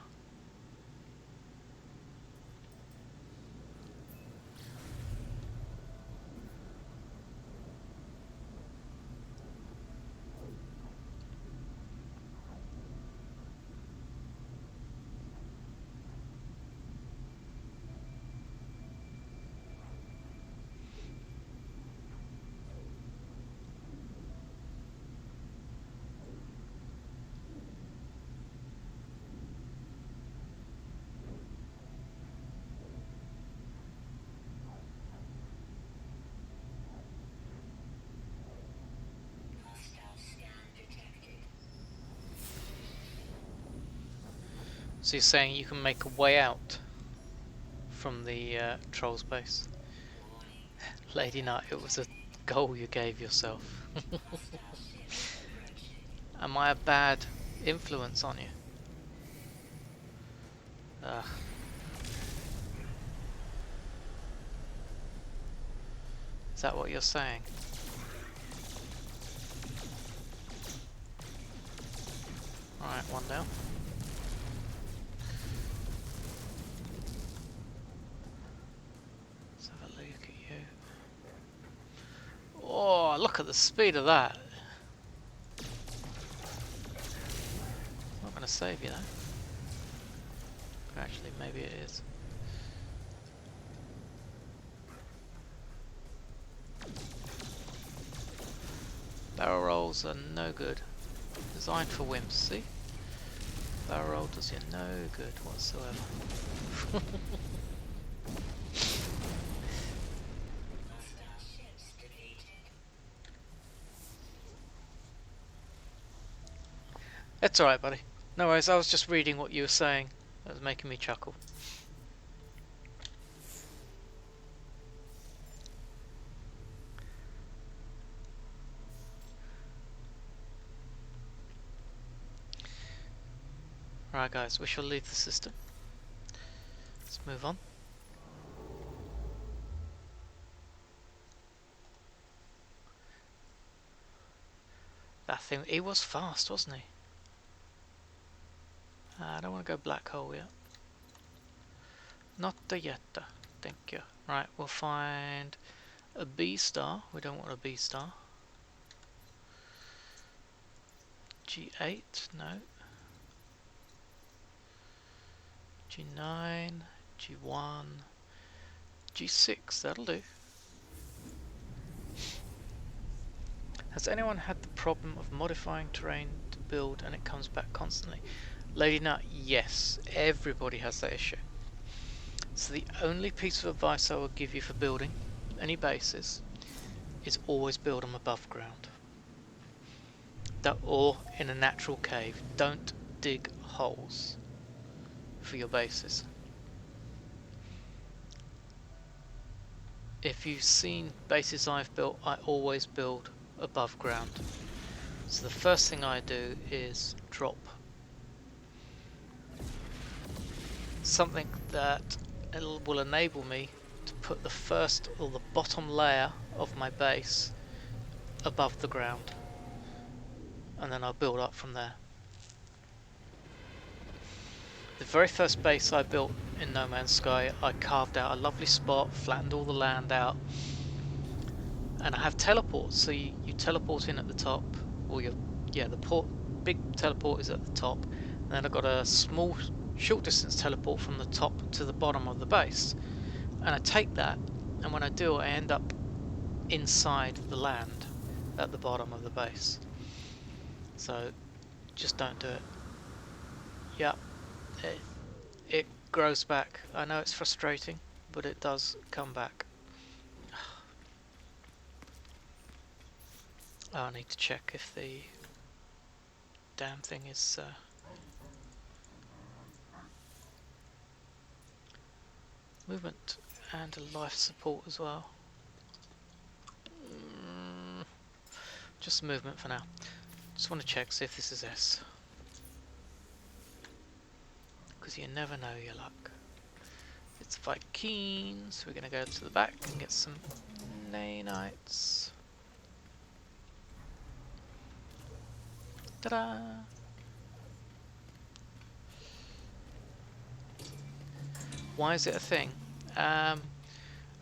So you're saying you can make a way out from the troll's base? Lady Nut, it was a goal you gave yourself. Am I a bad influence on you? Is that what you're saying? Alright, one down. Look at the speed of that. It's not going to save you though. Actually, maybe it is. Barrel rolls are no good. Designed for wimps, see? Barrel roll does you no good whatsoever. It's alright, buddy. No worries, I was just reading what you were saying. That was making me chuckle. Alright guys, we shall leave the system. Let's move on. That thing, he was fast, wasn't he? I don't want to go black hole yet. Not yet, thank you. Right, we'll find a B star. We don't want a B star. G8, no. G9, G1, G6, that'll do. Has anyone had the problem of modifying terrain to build and it comes back constantly? Lady Nut, yes, everybody has that issue. So the only piece of advice I will give you for building any bases is always build them above ground. Or in a natural cave. Don't dig holes for your bases. If you've seen bases I've built, I always build above ground. So the first thing I do is drop something that will enable me to put the first or the bottom layer of my base above the ground, and then I'll build up from there. The very first base I built in No Man's Sky, I carved out a lovely spot, flattened all the land out, and I have teleports, so you teleport in at the top, or the big teleport is at the top, and then I've got a small short distance teleport from the top to the bottom of the base, and I take that, and when I do, I end up inside the land at the bottom of the base. So just don't do it. Yeah, it grows back. I know it's frustrating, but it does come back. Oh, I need to check if the damn thing is movement and life support as well. Just movement for now. Just want to check, see if this is S. Because you never know your luck. It's Vikings. We're going to go to the back and get some nanites. Ta-da! Why is it a thing? I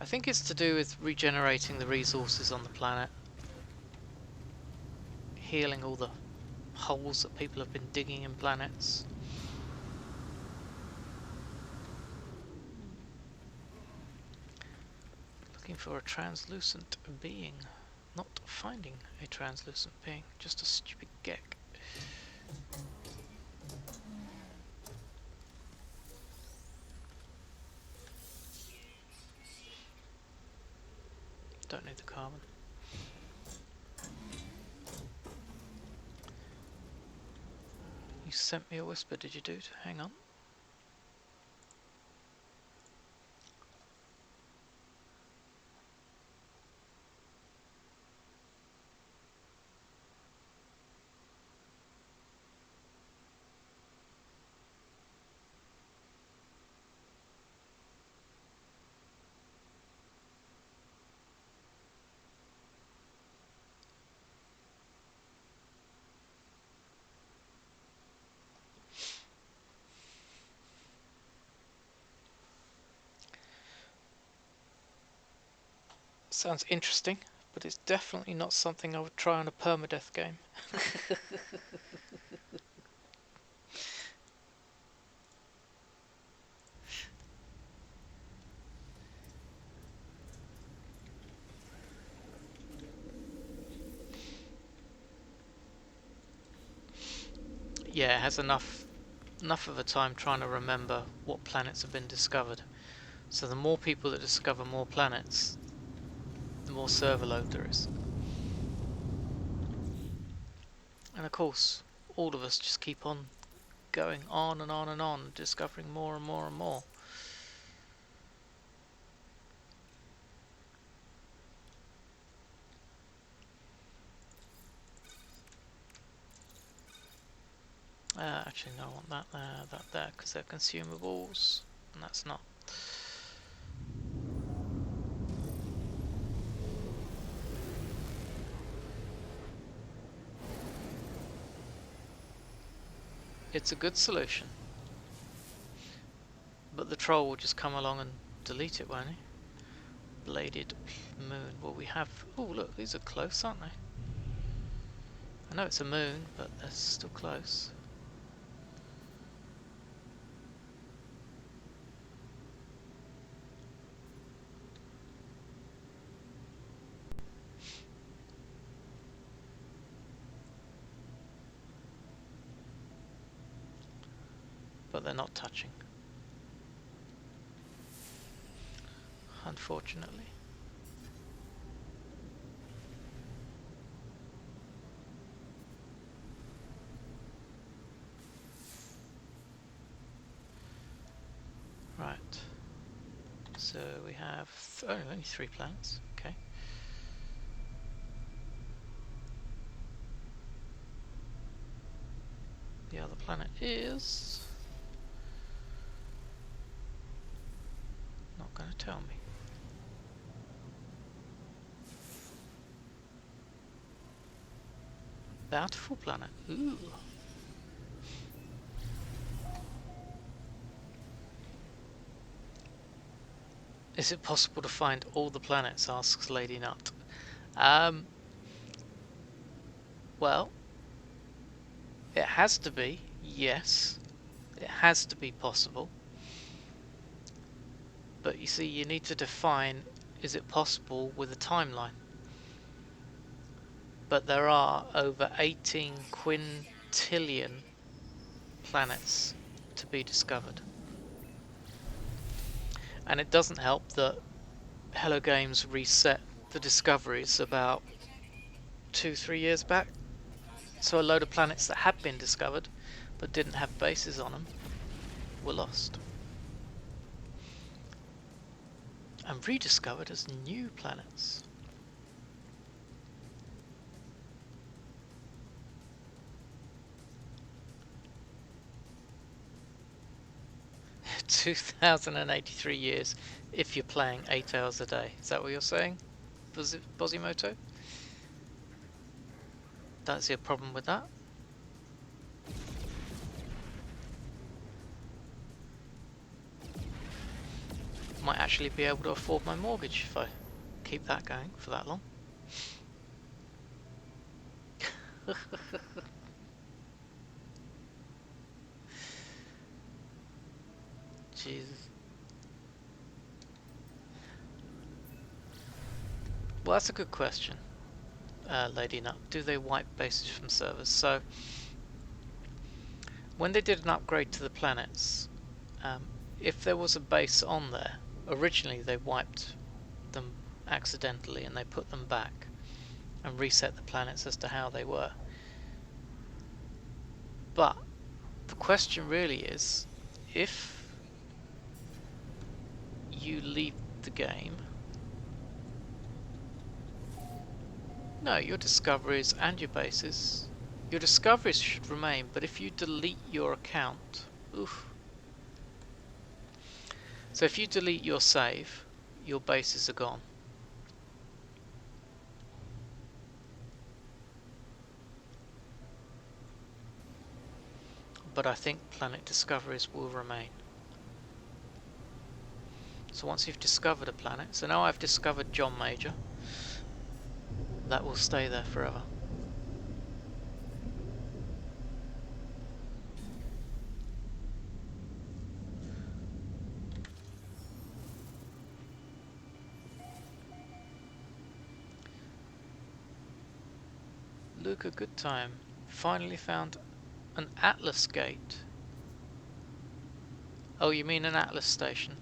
think it's to do with regenerating the resources on the planet. Healing all the holes that people have been digging in planets. Looking for a translucent being. Not finding a translucent being. Just a stupid geck. Don't need the carbon. You sent me a whisper, did you, dude? Hang on. Sounds interesting, but it's definitely not something I would try on a permadeath game. Yeah, it has enough of a time trying to remember what planets have been discovered. So the more people that discover more planets, the more server load there is. And of course, all of us just keep on going on and on and on, discovering more and more and more. Actually, no, I want that there, because they're consumables, and that's not. It's a good solution, but the troll will just come along and delete it, won't he? Bladed moon. Well, we have. Oh, look, these are close, aren't they? I know it's a moon, but they're still close. But they're not touching, unfortunately. Right. So we have only 3 planets. Okay. The other planet is not going to tell me. Bountiful planet. Ooh. Is it possible to find all the planets? Asks Lady Nut. Well, it has to be. Yes, it has to be possible. But you see, you need to define, is it possible with a timeline? But there are over 18 quintillion planets to be discovered. And it doesn't help that Hello Games reset the discoveries about 2-3 years back. So a load of planets that had been discovered but didn't have bases on them were lost. And rediscovered as new planets. (2083 years if you're playing 8 hours a day. Is that what you're saying, Bozimoto? Don't see a problem with that. Might actually be able to afford my mortgage if I keep that going for that long. Jesus. Well, that's a good question, Lady Nut. Do they wipe bases from servers? So, when they did an upgrade to the planets, if there was a base on there, originally they wiped them accidentally and they put them back and reset the planets as to how they were. But the question really is, if you leave the game, no, your discoveries and your bases, your discoveries should remain, but if you delete your account, oof. So if you delete your save, your bases are gone. But I think planet discoveries will remain. So once you've discovered a planet, so now I've discovered John Major, that will stay there forever. Luca, good time. Finally found an Atlas gate. Oh, you mean an Atlas station?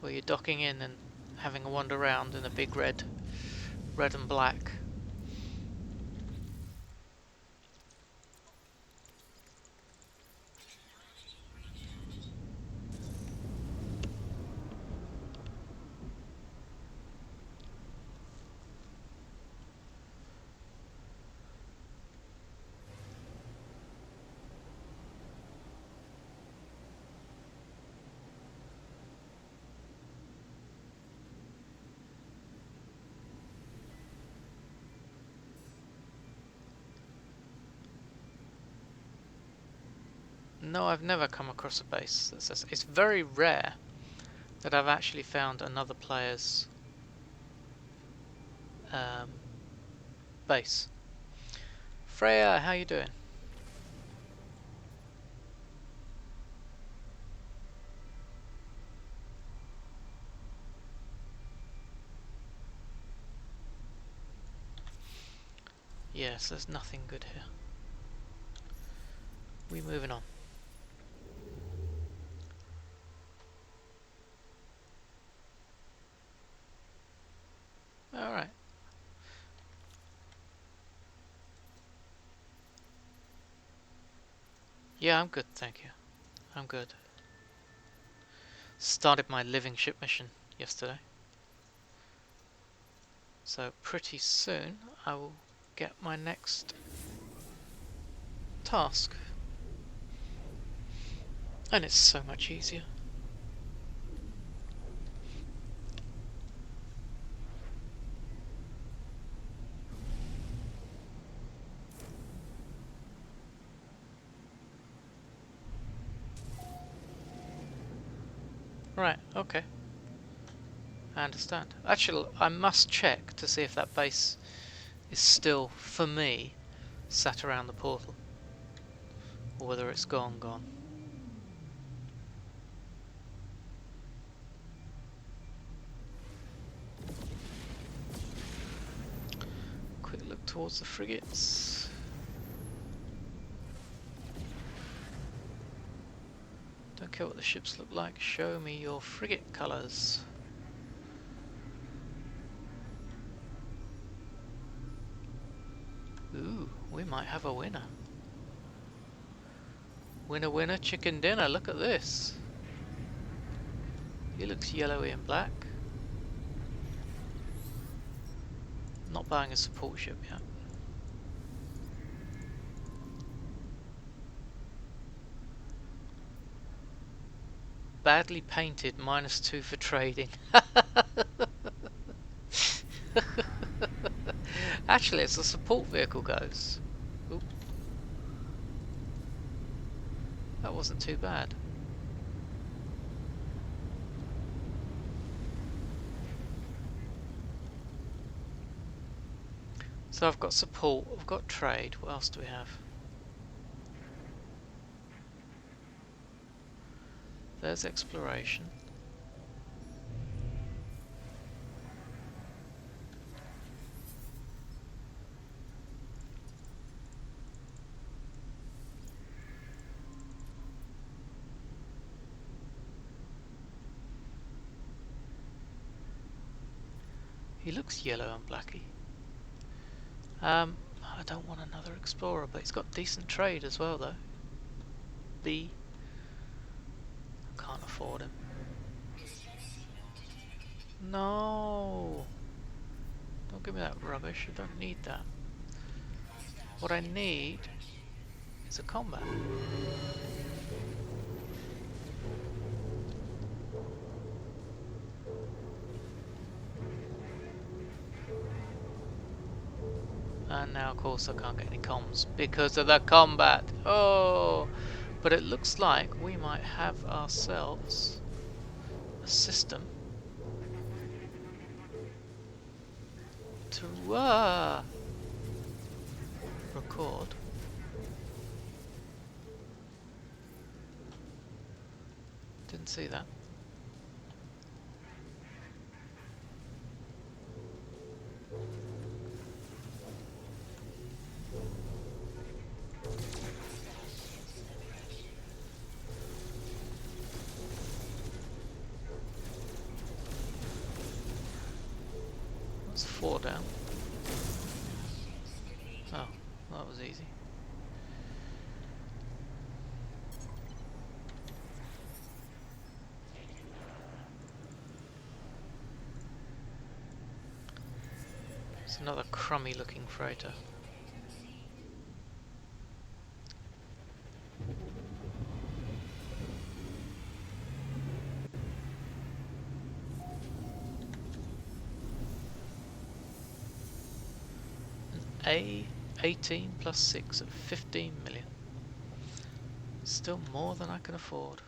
Where you're docking in and having a wander around in a big red and black. No, I've never come across a base that says. It's very rare that I've actually found another player's um, base. Freya, how you doing? Yes, there's nothing good here. We moving on. Alright. Yeah, I'm good, thank you. I'm good. Started my living ship mission yesterday. So pretty soon I will get my next task. And it's so much easier. Right, okay. I understand. Actually, I must check to see if that base is still, for me, sat around the portal. Or whether it's gone. Quick look towards the frigates. Don't care what the ships look like, show me your frigate colours. Ooh, we might have a winner. Winner, winner, chicken dinner, look at this. He looks yellowy and black. Not buying a support ship yet. Badly painted, -2 for trading. Actually, as the support vehicle goes, oop, that wasn't too bad. So I've got support, I've got trade, what else do we have? There's exploration. He looks yellow and blacky. I don't want another explorer, but he's got decent trade as well though. B. Can't afford him. No! Don't give me that rubbish, I don't need that. What I need is a combat. And now of course I can't get any comms because of the combat. Oh! But it looks like we might have ourselves a system to record. Didn't see that. That's 4 down. Oh, that was easy. It's another crummy looking freighter. A18 plus 6 at 15 million. Still more than I can afford.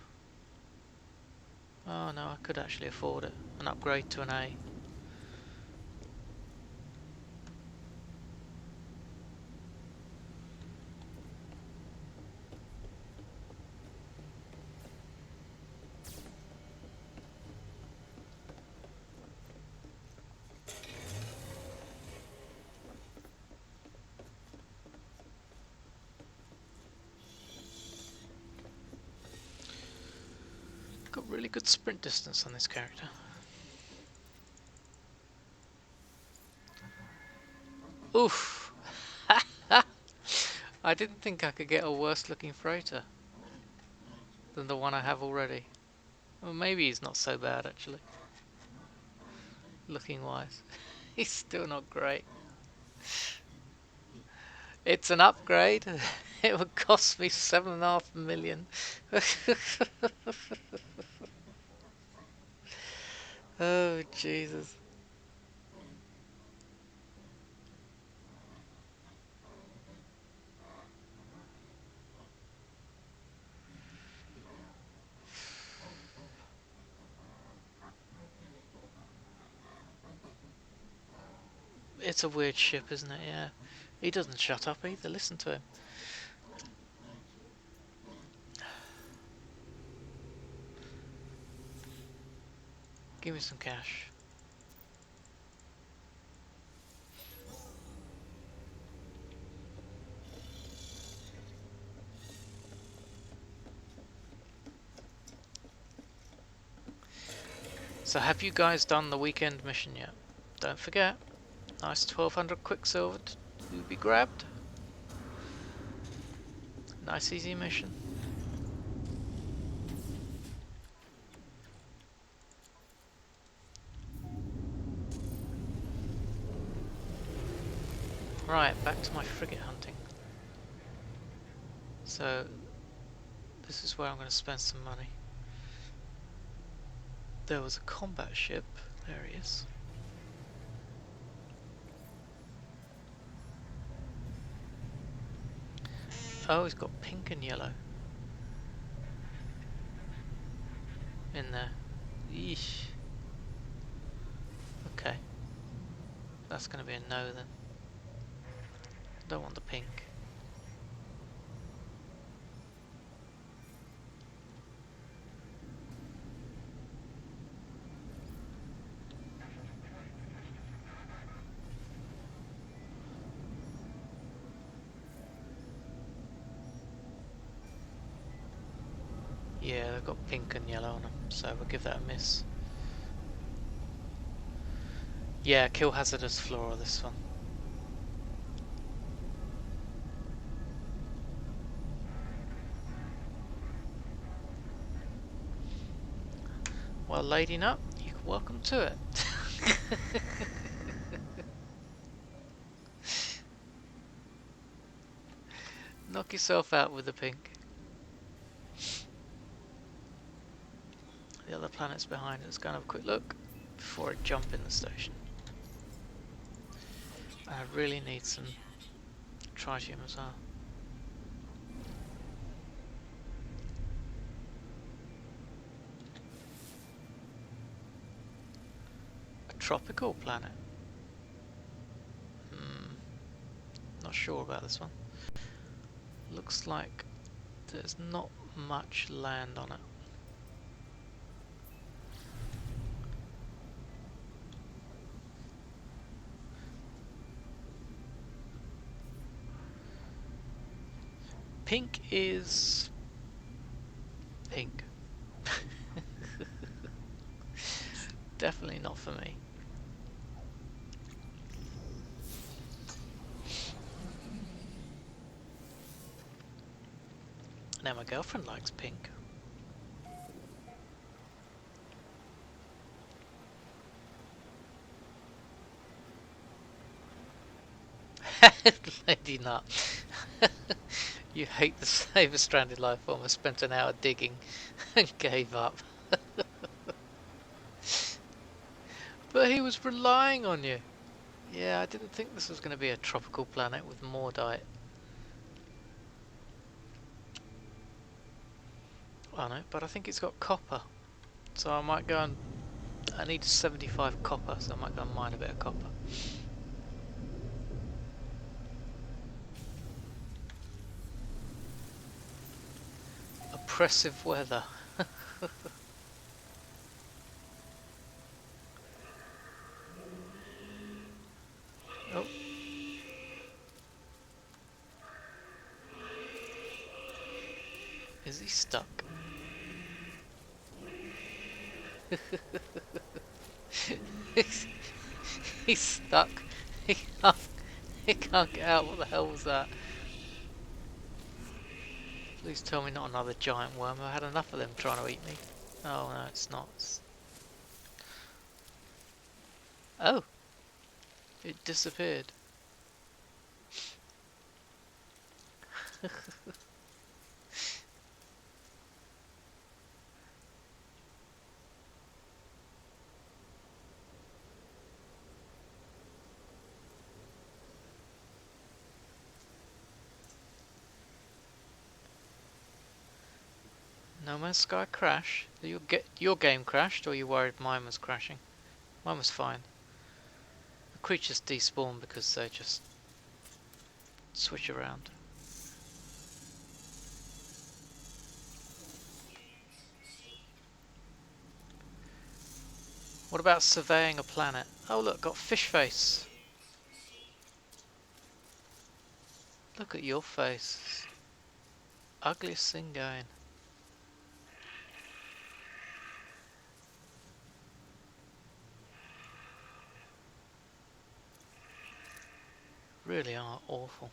Oh no, I could actually afford it. An upgrade to an A. Got really good sprint distance on this character. Oof! I didn't think I could get a worse looking freighter than the one I have already. Well, maybe he's not so bad actually, looking wise. He's still not great. It's an upgrade. It would cost me 7.5 million. Oh Jesus. It's a weird ship, isn't it? Yeah. He doesn't shut up either, listen to him. Give me some cash. So have you guys done the weekend mission yet? Don't forget, nice 1200 quicksilver to be grabbed. Nice easy mission. Right, back to my frigate hunting. So this is where I'm going to spend some money. There was a combat ship. There he is. Oh, he's got pink and yellow in there. Yeesh. Okay. That's going to be a no then. Don't want the pink. Yeah, they've got pink and yellow on them, so we'll give that a miss. Yeah, kill hazardous flora this one. Well, Lady Nut, you're welcome to it. Knock yourself out with the pink. The other planet's behind us. Go and have a quick look before I jump in the station. I really need some tritium as well. A tropical planet. Not sure about this one. Looks like there's not much land on it. Pink is pink. Definitely not for me. Now my girlfriend likes pink. Lady Nut. You hate the save a stranded life form. I spent an hour digging and gave up. But he was relying on you. Yeah, I didn't think this was going to be a tropical planet with more diet. I know, but I think it's got copper. So I might go and... I need 75 copper, so I might go and mine a bit of copper. Oppressive weather. Oh. Is he stuck? He's stuck. He can't get out. What the hell was that? Please tell me not another giant worm. I had enough of them trying to eat me. Oh no, it's not. Oh, it disappeared. No Man's Sky crash? Your game crashed, or you worried mine was crashing? Mine was fine. The creatures despawn because they just switch around. What about surveying a planet? Oh look, got fish face. Look at your face. Ugliest thing going. Really are awful.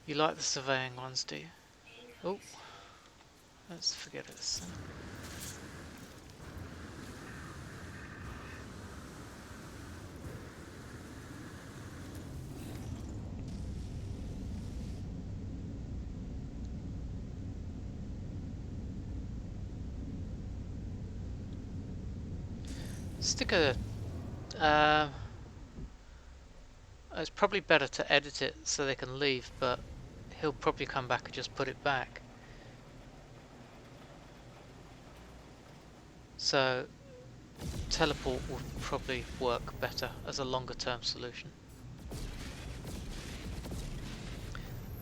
You like the surveying ones, do you? Oh, let's forget this. Stick a... it's probably better to edit it so they can leave, but he'll probably come back and just put it back. So teleport will probably work better as a longer term solution.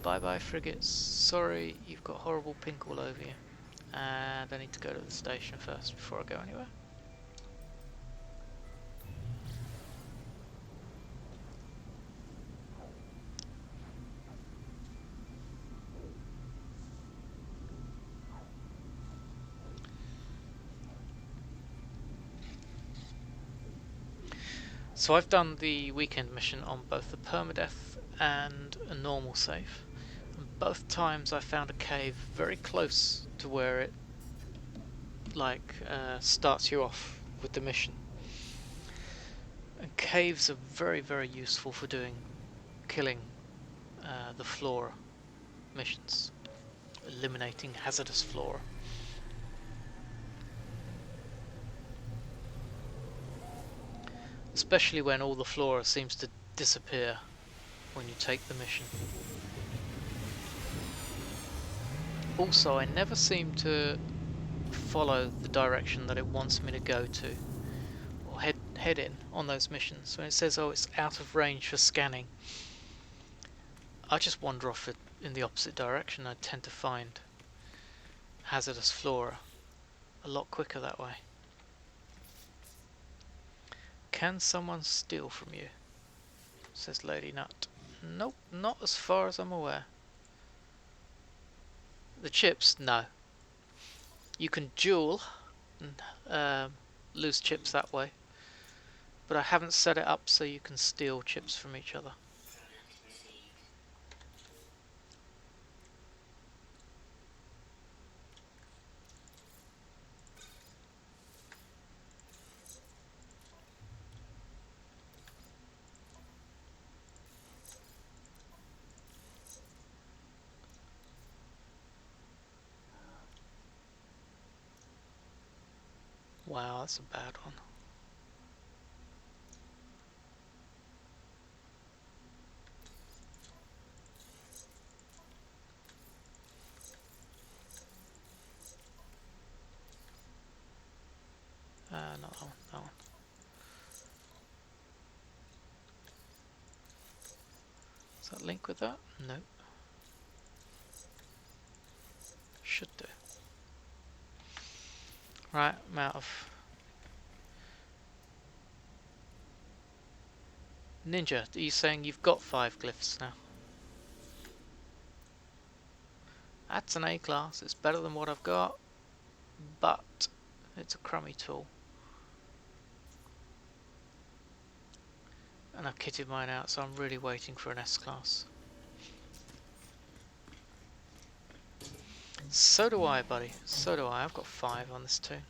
Bye bye frigates. Sorry you've got horrible pink all over you. And I need to go to the station first before I go anywhere. So I've done the weekend mission on both the permadeath and a normal save. And both times I found a cave very close to where it starts you off with the mission. And caves are very, very useful for killing the flora missions, eliminating hazardous flora. Especially when all the flora seems to disappear when you take the mission. Also, I never seem to follow the direction that it wants me to go to or head in on those missions. When it says, oh, it's out of range for scanning, I just wander off in the opposite direction. I tend to find hazardous flora a lot quicker that way. Can someone steal from you? Says Lady Nut. Nope, not as far as I'm aware. The chips, no. You can duel and lose chips that way, but I haven't set it up so you can steal chips from each other. Wow, that's a bad one. Not that one, that one. Does that link with that? No. Should do. Right, I'm out of... Ninja, are you saying you've got 5 glyphs now? That's an A class, it's better than what I've got, but it's a crummy tool. And I've kitted mine out, so I'm really waiting for an S class. So do I, buddy. So do I. I've got 5 on this tune.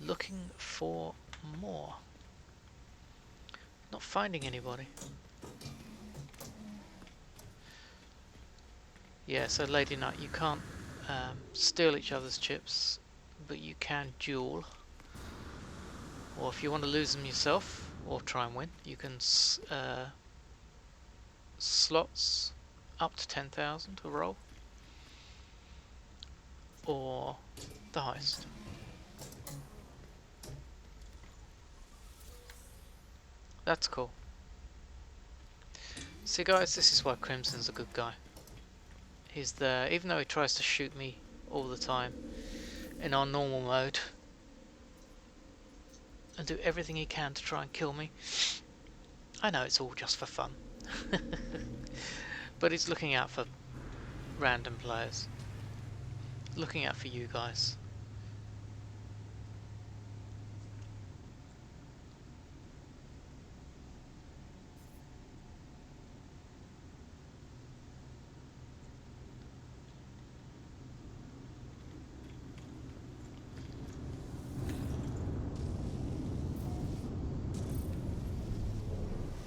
Looking for more. Not finding anybody. Yeah, so Lady Knight, you can't steal each other's chips, but you can duel. Or if you want to lose them yourself, or try and win, you can slots up to 10,000 a roll, or the heist. That's cool. See guys, this is why Crimson's a good guy. He's there, even though he tries to shoot me all the time in our normal mode and do everything he can to try and kill me. I know it's all just for fun. But he's looking out for random players. Looking out for you guys.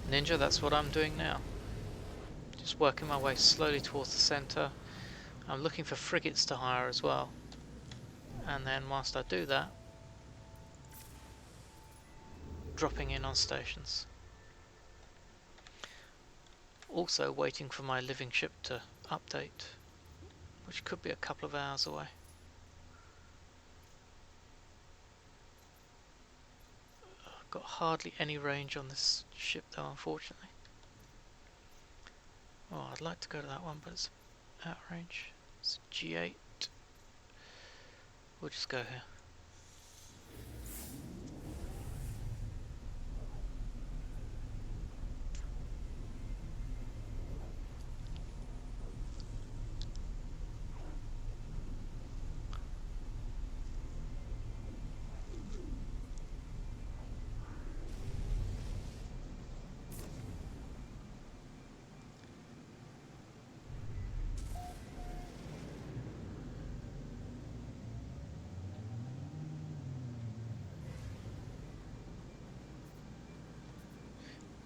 Ninja, that's what I'm doing now. Just working my way slowly towards the centre. I'm looking for frigates to hire as well. And then whilst I do that, dropping in on stations. Also waiting for my living ship to update, which could be a couple of hours away. I've got hardly any range on this ship though, unfortunately. Oh, I'd like to go to that one, but it's out of range. It's G8. We'll just go here.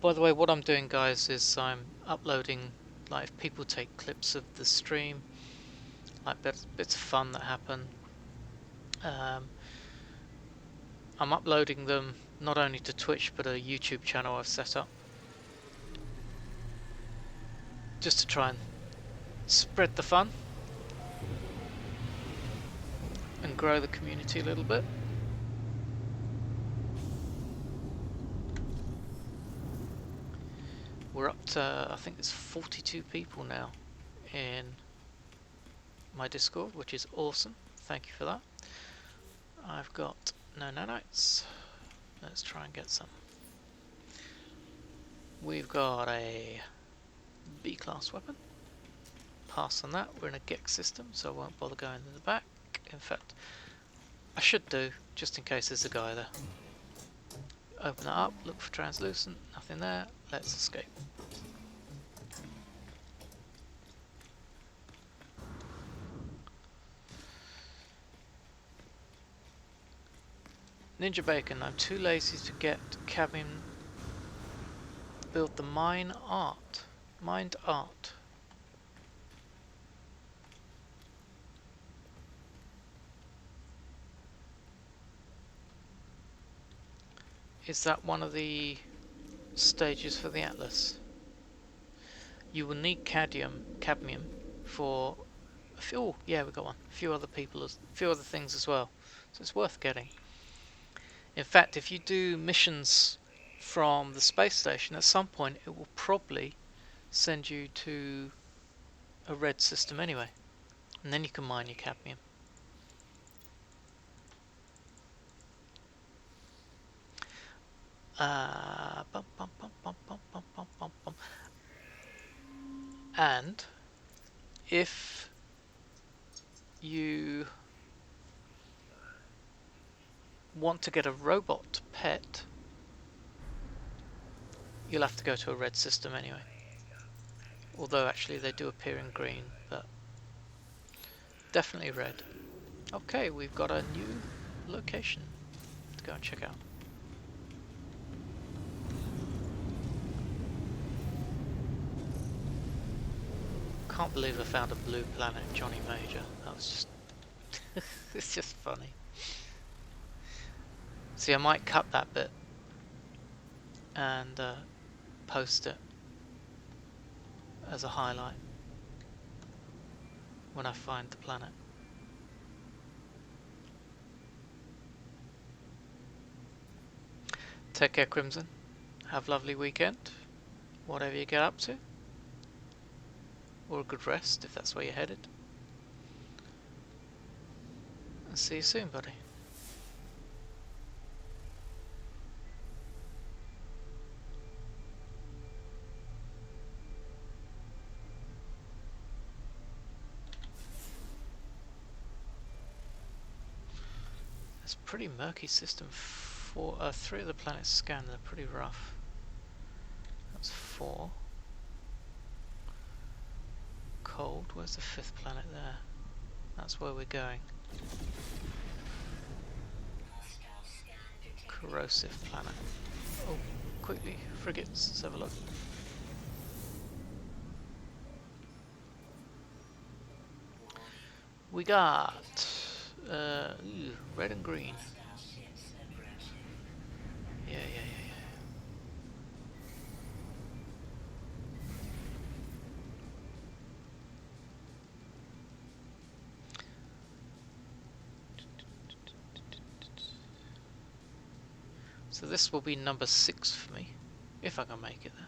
By the way, what I'm doing, guys, is I'm uploading, like, if people take clips of the stream, like bits of fun that happen. I'm uploading them not only to Twitch, but a YouTube channel I've set up, just to try and spread the fun and grow the community a little bit. We're up to, I think it's 42 people now in my Discord, which is awesome. Thank you for that. I've got no nanites. Let's try and get some. We've got a B-class weapon. Pass on that. We're in a Gex system, so I won't bother going in the back. In fact, I should do, just in case there's a guy there. Open that up, look for translucent, nothing there. Let's escape. Ninja Bacon, I'm too lazy to get cabin build the mind art. Is that one of the stages for the Atlas? You will need cadmium for a few, oh, yeah, we got one. A few other things as well. So it's worth getting. In fact, if you do missions from the space station, at some point it will probably send you to a red system anyway. And then you can mine your cadmium. And if you want to get a robot pet, you'll have to go to a red system anyway. Although actually they do appear in green, but definitely red. Okay, we've got a new location to go and check out. Can't believe I found a blue planet, Johnny Major. That was just it's just funny. See, I might cut that bit and post it as a highlight when I find the planet. Take care, Crimson. Have a lovely weekend, whatever you get up to. Or a good rest if that's where you're headed. And see you soon, buddy. It's a pretty murky system. 3 of the planets scanned, they're pretty rough. That's 4. Cold, where's the 5th planet there? That's where we're going. Corrosive planet. Oh, quickly, frigates, let's have a look. We got red and green. Yeah. So this will be number 6 for me, if I can make it there.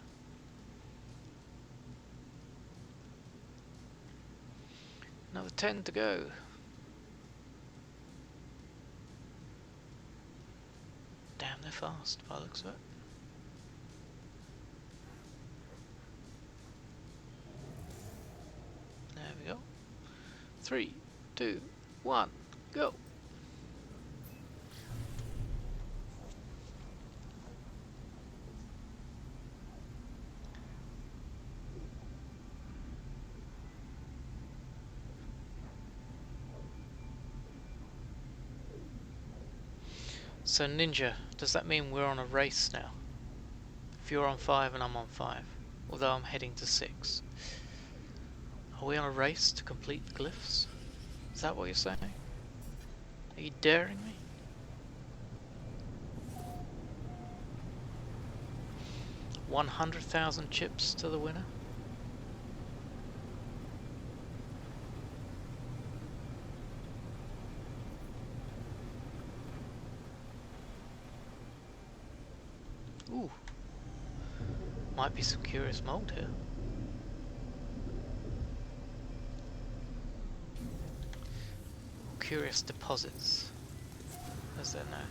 Another 10 to go. Damn, they're fast by the looks of it. There we go. 3, 2, 1, go! So Ninja, does that mean we're on a race now? If you're on 5 and I'm on 5, although I'm heading to 6. Are we on a race to complete the glyphs? Is that what you're saying? Are you daring me? $100,000 chips to the winner? Ooh, might be some curious mould here. Curious deposits, as they're known.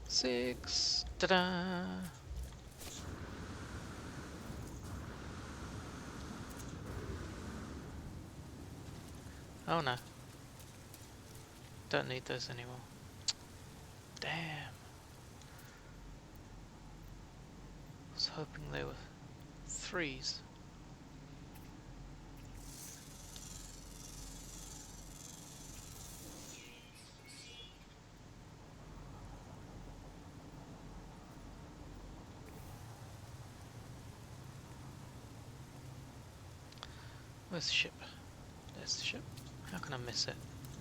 Six. Ta-da! Oh no. Don't need those anymore. Damn. I was hoping they were threes. Where's the ship? There's the ship. How can I miss it?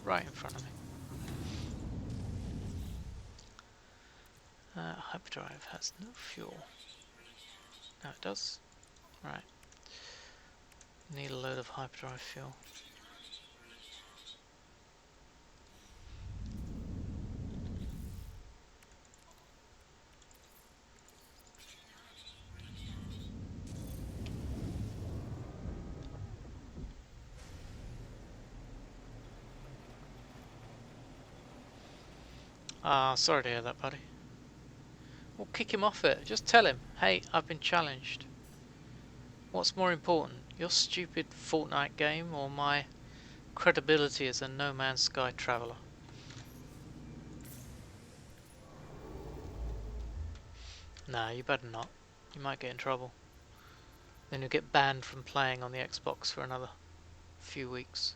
Right in front of me. Hyperdrive has no fuel. No, it does. Right. Need a load of hyperdrive fuel. Ah, sorry to hear that, buddy. Well, kick him off it. Just tell him, hey, I've been challenged. What's more important, your stupid Fortnite game or my credibility as a No Man's Sky traveller? Nah, you better not. You might get in trouble. Then you'll get banned from playing on the Xbox for another few weeks.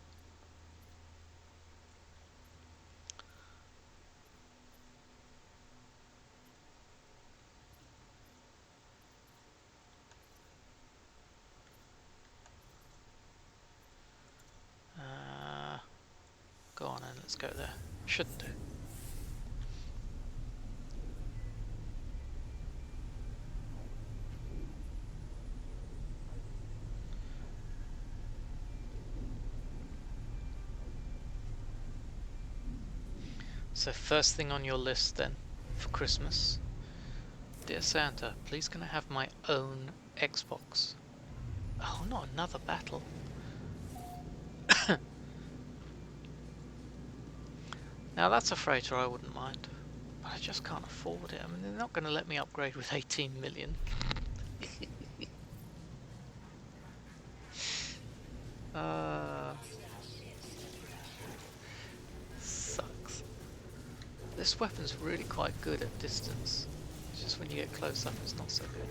Go on then, let's go there. Shouldn't do. So first thing on your list then, for Christmas. Dear Santa, please can I have my own Xbox? Oh, not another battle. Now that's a freighter I wouldn't mind, but I just can't afford it. I mean, they're not going to let me upgrade with 18 million. Sucks. This weapon's really quite good at distance. It's just when you get close up it's not so good.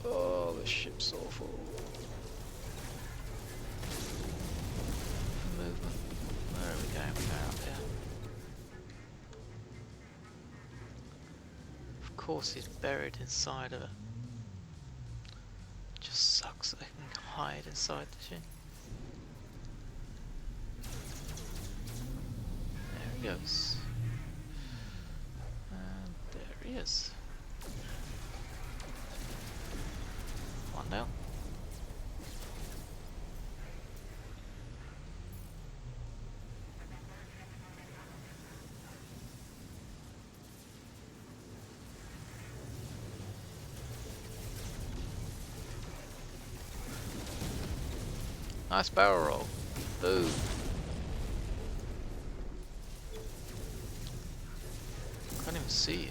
Oh, the ship's awful. Movement. Where are we going? We're going up here. Of course he's buried inside of it. Just sucks that I can hide inside the ship. There he goes. And there he is. One down. Nice barrel roll. Boom. Can't even see you.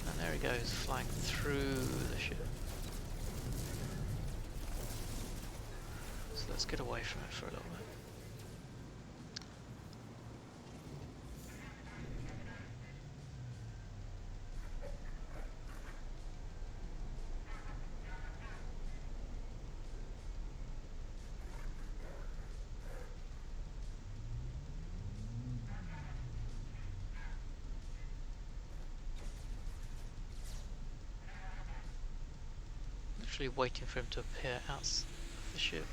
And there he goes, flying through the ship. So let's get away from it for a little bit. Literally waiting for him to appear out of the ship.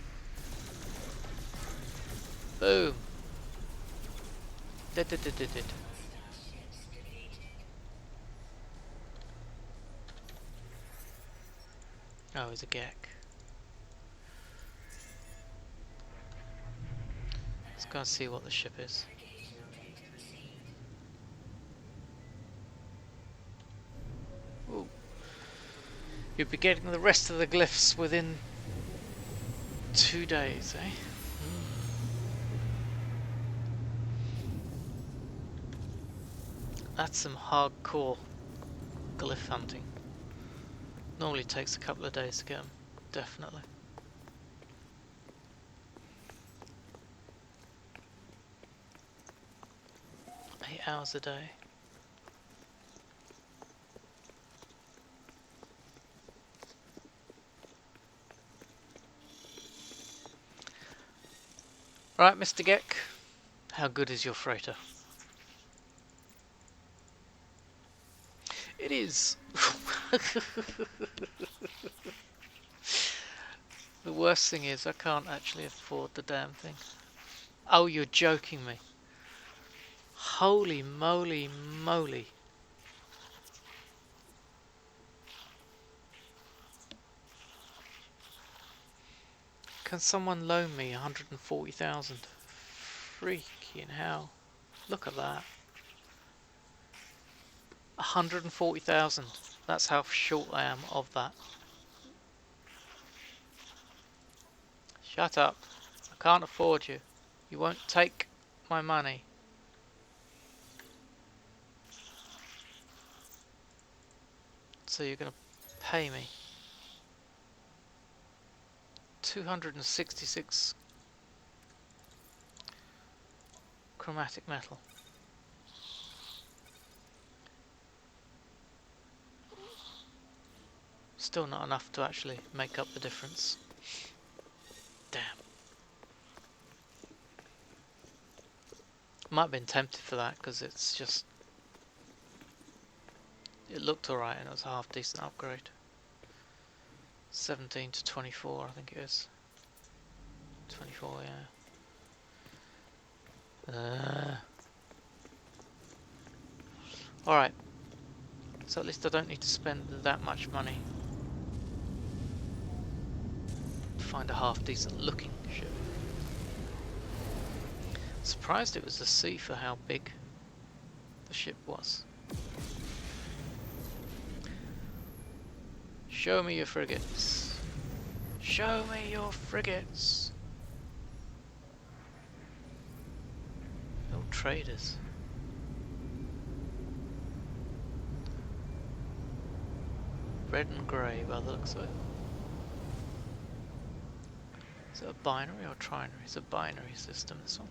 Boom! Did. Oh, he's a Gek. Let's go and see what the ship is. Ooh. You'll be getting the rest of the glyphs within 2 days, eh? That's some hardcore glyph hunting. Normally takes a couple of days to get them, definitely. 8 hours a day. Right, Mr. Gek, how good is your freighter? It is. The worst thing is I can't actually afford the damn thing. Oh, you're joking me. Holy moly moly. Can someone loan me 140,000? Freaking hell. Look at that. 140,000. That's how short I am of that. Shut up. I can't afford you. You won't take my money. So you're going to pay me 266 chromatic metal. Still not enough to actually make up the difference. Damn. Might have been tempted for that because it's just... It looked alright and it was a half decent upgrade. 17 to 24 I think it is. 24, yeah. Alright. So at least I don't need to spend that much money to find a half decent looking ship. Surprised it was the sea for how big the ship was. Show me your frigates. Show me your frigates. Little traders. Red and grey by the looks of it. Is it a binary or trinary? It's a binary system, this one.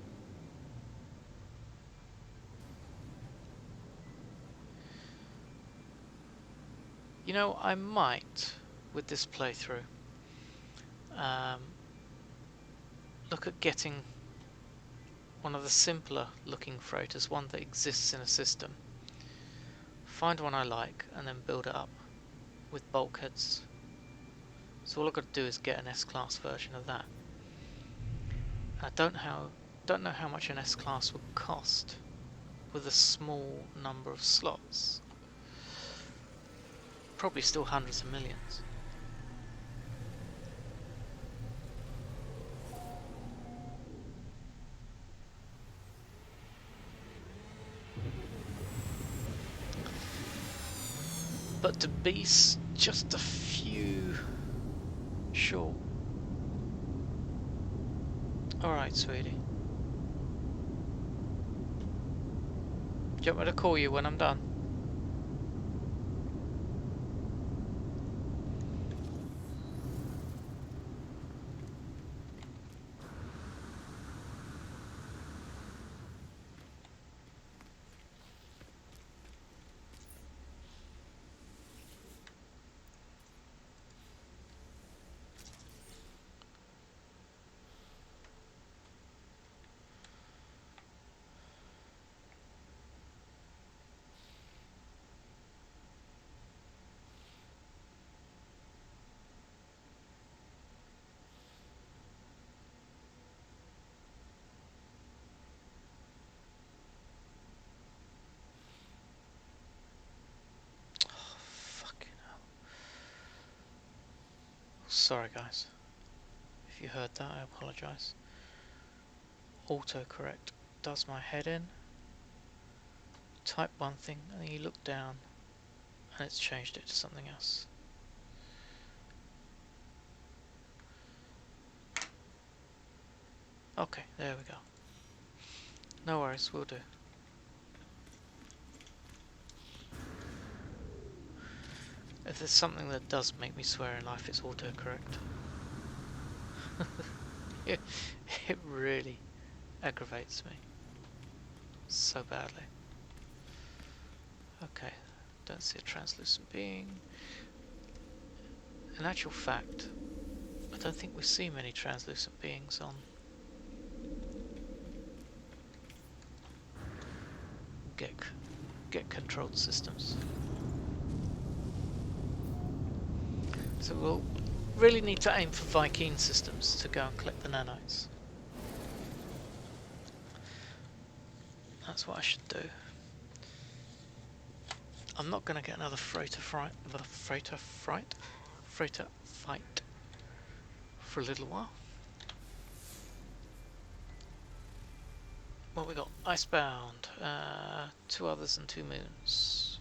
You know, I might, with this playthrough, look at getting one of the simpler looking freighters, one that exists in a system. Find one I like and then build it up with bulkheads. So all I've got to do is get an S-Class version of that. I don't know how much an S-Class would cost with a small number of slots. Probably still hundreds of millions. But to be just a few short. Alright, sweetie. Do you want me to call you when I'm done? Sorry guys, if you heard that, I apologise. Autocorrect does my head in. Type one thing and then you look down and it's changed it to something else. Okay, there we go. No worries, we'll do. If there's something that does make me swear in life, it's autocorrect. it really aggravates me so badly. Okay, don't see a translucent being. In actual fact, I don't think we see many translucent beings on get controlled systems. So we'll really need to aim for Viking systems to go and collect the nanites. That's what I should do. I'm not going to get another freighter fight for a little while. What we got? Icebound, 2 others and 2 moons.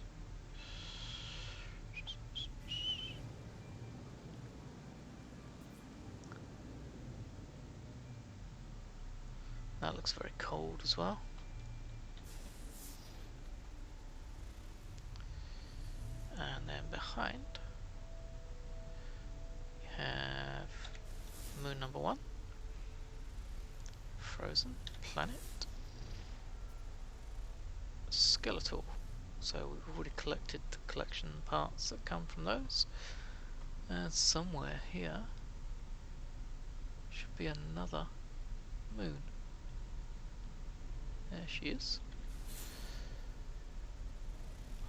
That looks very cold as well. And then behind we have moon number 1, frozen planet, skeletal. So we've already collected the collection parts that come from those. And somewhere here should be another moon. There she is.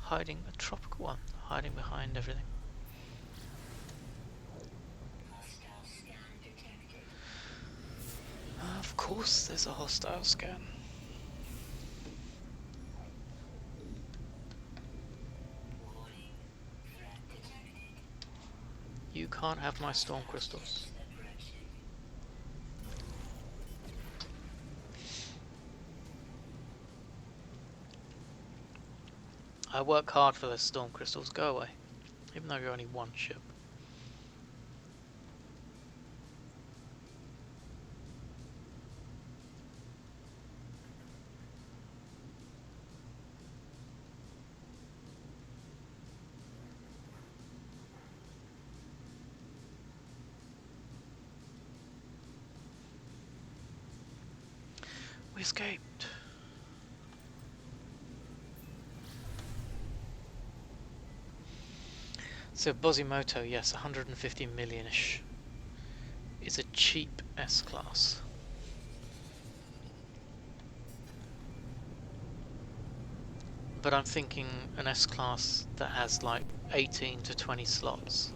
Hiding, a tropical one, hiding behind everything. Of course there's a hostile scan. You can't have my storm crystals. I work hard for those storm crystals, go away. Even though you're only 1 ship. We escaped. So Bozimoto, yes, 150 million-ish. Is a cheap S-class. But I'm thinking an S-class that has like 18 to 20 slots.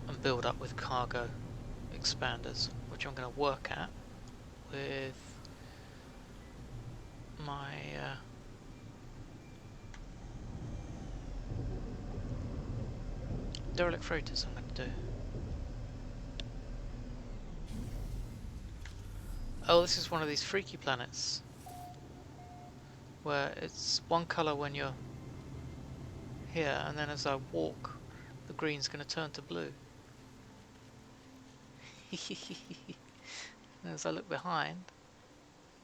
And build up with cargo expanders, which I'm going to work at with my derelict freighters. I'm going to do. Oh, this is one of these freaky planets where it's one colour when you're here, and then as I walk, the green's going to turn to blue. And as I look behind,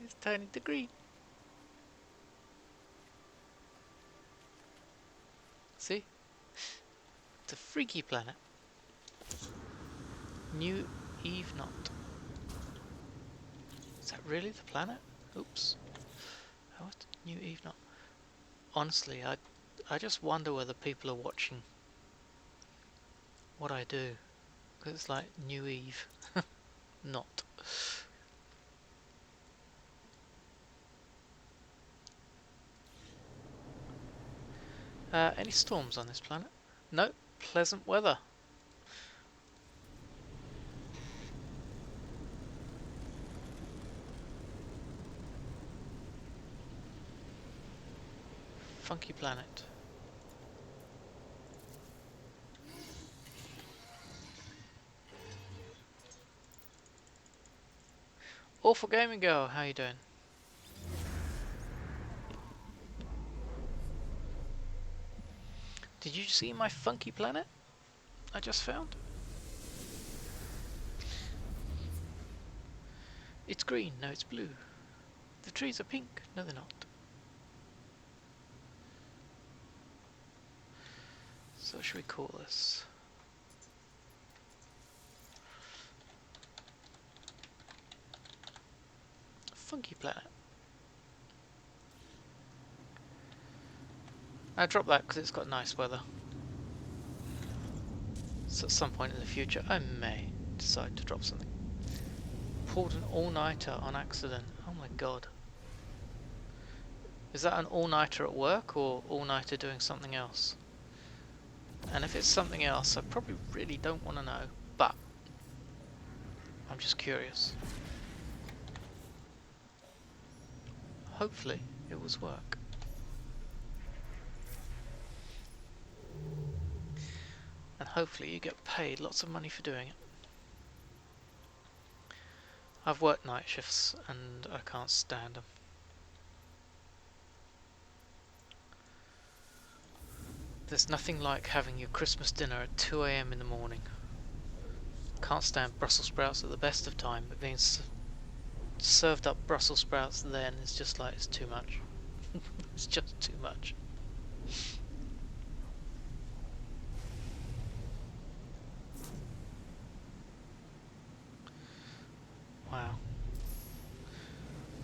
it's turning to green. See? It's a freaky planet. New Eve Knot. Is that really the planet? Oops. What? New Eve Knot. Honestly, I just wonder whether people are watching what I do. Because it's like New Eve. Not. Any storms on this planet? No. Pleasant weather. Funky planet. Awful Gaming Girl, how you doing? Did you see my funky planet I just found? It's green, no it's blue. The trees are pink, no they're not. So what should we call this? Funky planet. I dropped that because it's got nice weather. So at some point in the future I may decide to drop something. Pulled an all-nighter on accident. Oh my god. Is that an all-nighter at work or all-nighter doing something else? And if it's something else, I probably really don't want to know, but I'm just curious. Hopefully it was work. And hopefully you get paid lots of money for doing it. I've worked night shifts and I can't stand them. There's nothing like having your Christmas dinner at 2 AM in the morning. Can't stand Brussels sprouts at the best of time, but being served up Brussels sprouts then is just like, it's too much. It's just too much. Wow.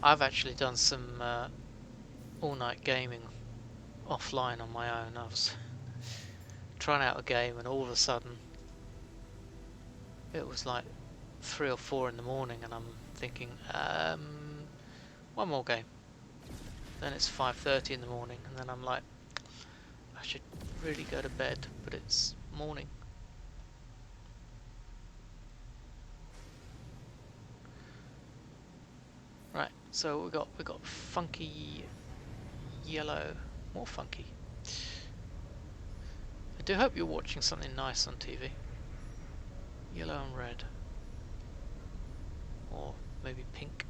I've actually done some all-night gaming offline on my own. I was trying out a game and all of a sudden it was like 3 or 4 in the morning and I'm thinking, one more game. Then it's 5:30 in the morning and then I'm like, I should really go to bed, but it's morning. Right, so we got funky yellow, more funky. I do hope you're watching something nice on TV. Yellow and red. Or maybe pink.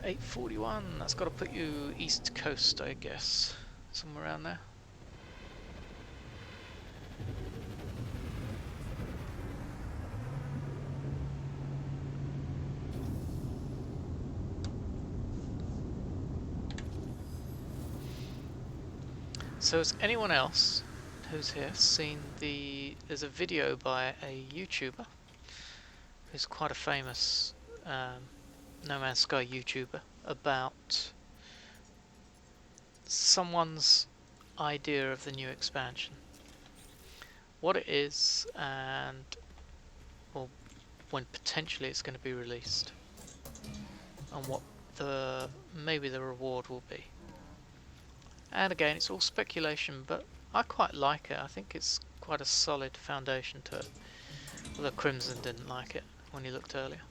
$8.41, that's got to put you East Coast, I guess. Somewhere around there. So has anyone else who's here seen there's a video by a YouTuber who's quite a famous No Man's Sky YouTuber about someone's idea of the new expansion, what it is, and or when potentially it's going to be released, and what maybe the reward will be. And again, it's all speculation, but I quite like it. I think it's quite a solid foundation to it. Although Crimson didn't like it when he looked earlier.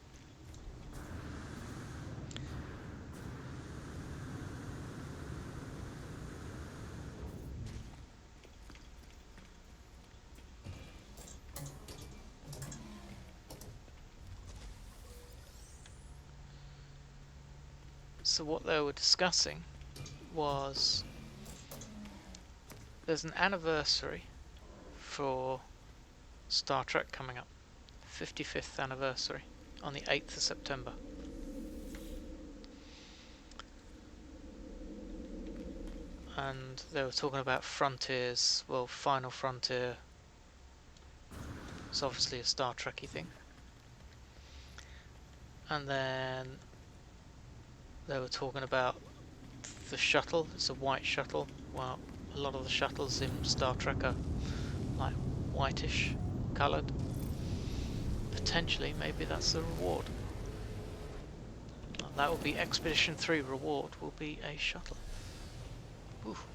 So what they were discussing was there's an anniversary for Star Trek coming up, 55th anniversary on the 8th of September. And they were talking about Frontiers, well, Final Frontier. It's obviously a Star Trek-y thing. And then they were talking about the shuttle. It's a white shuttle. Well, a lot of the shuttles in Star Trek are like whitish coloured. Potentially, maybe that's the reward. That will be Expedition 3 reward, will be a shuttle. Oof.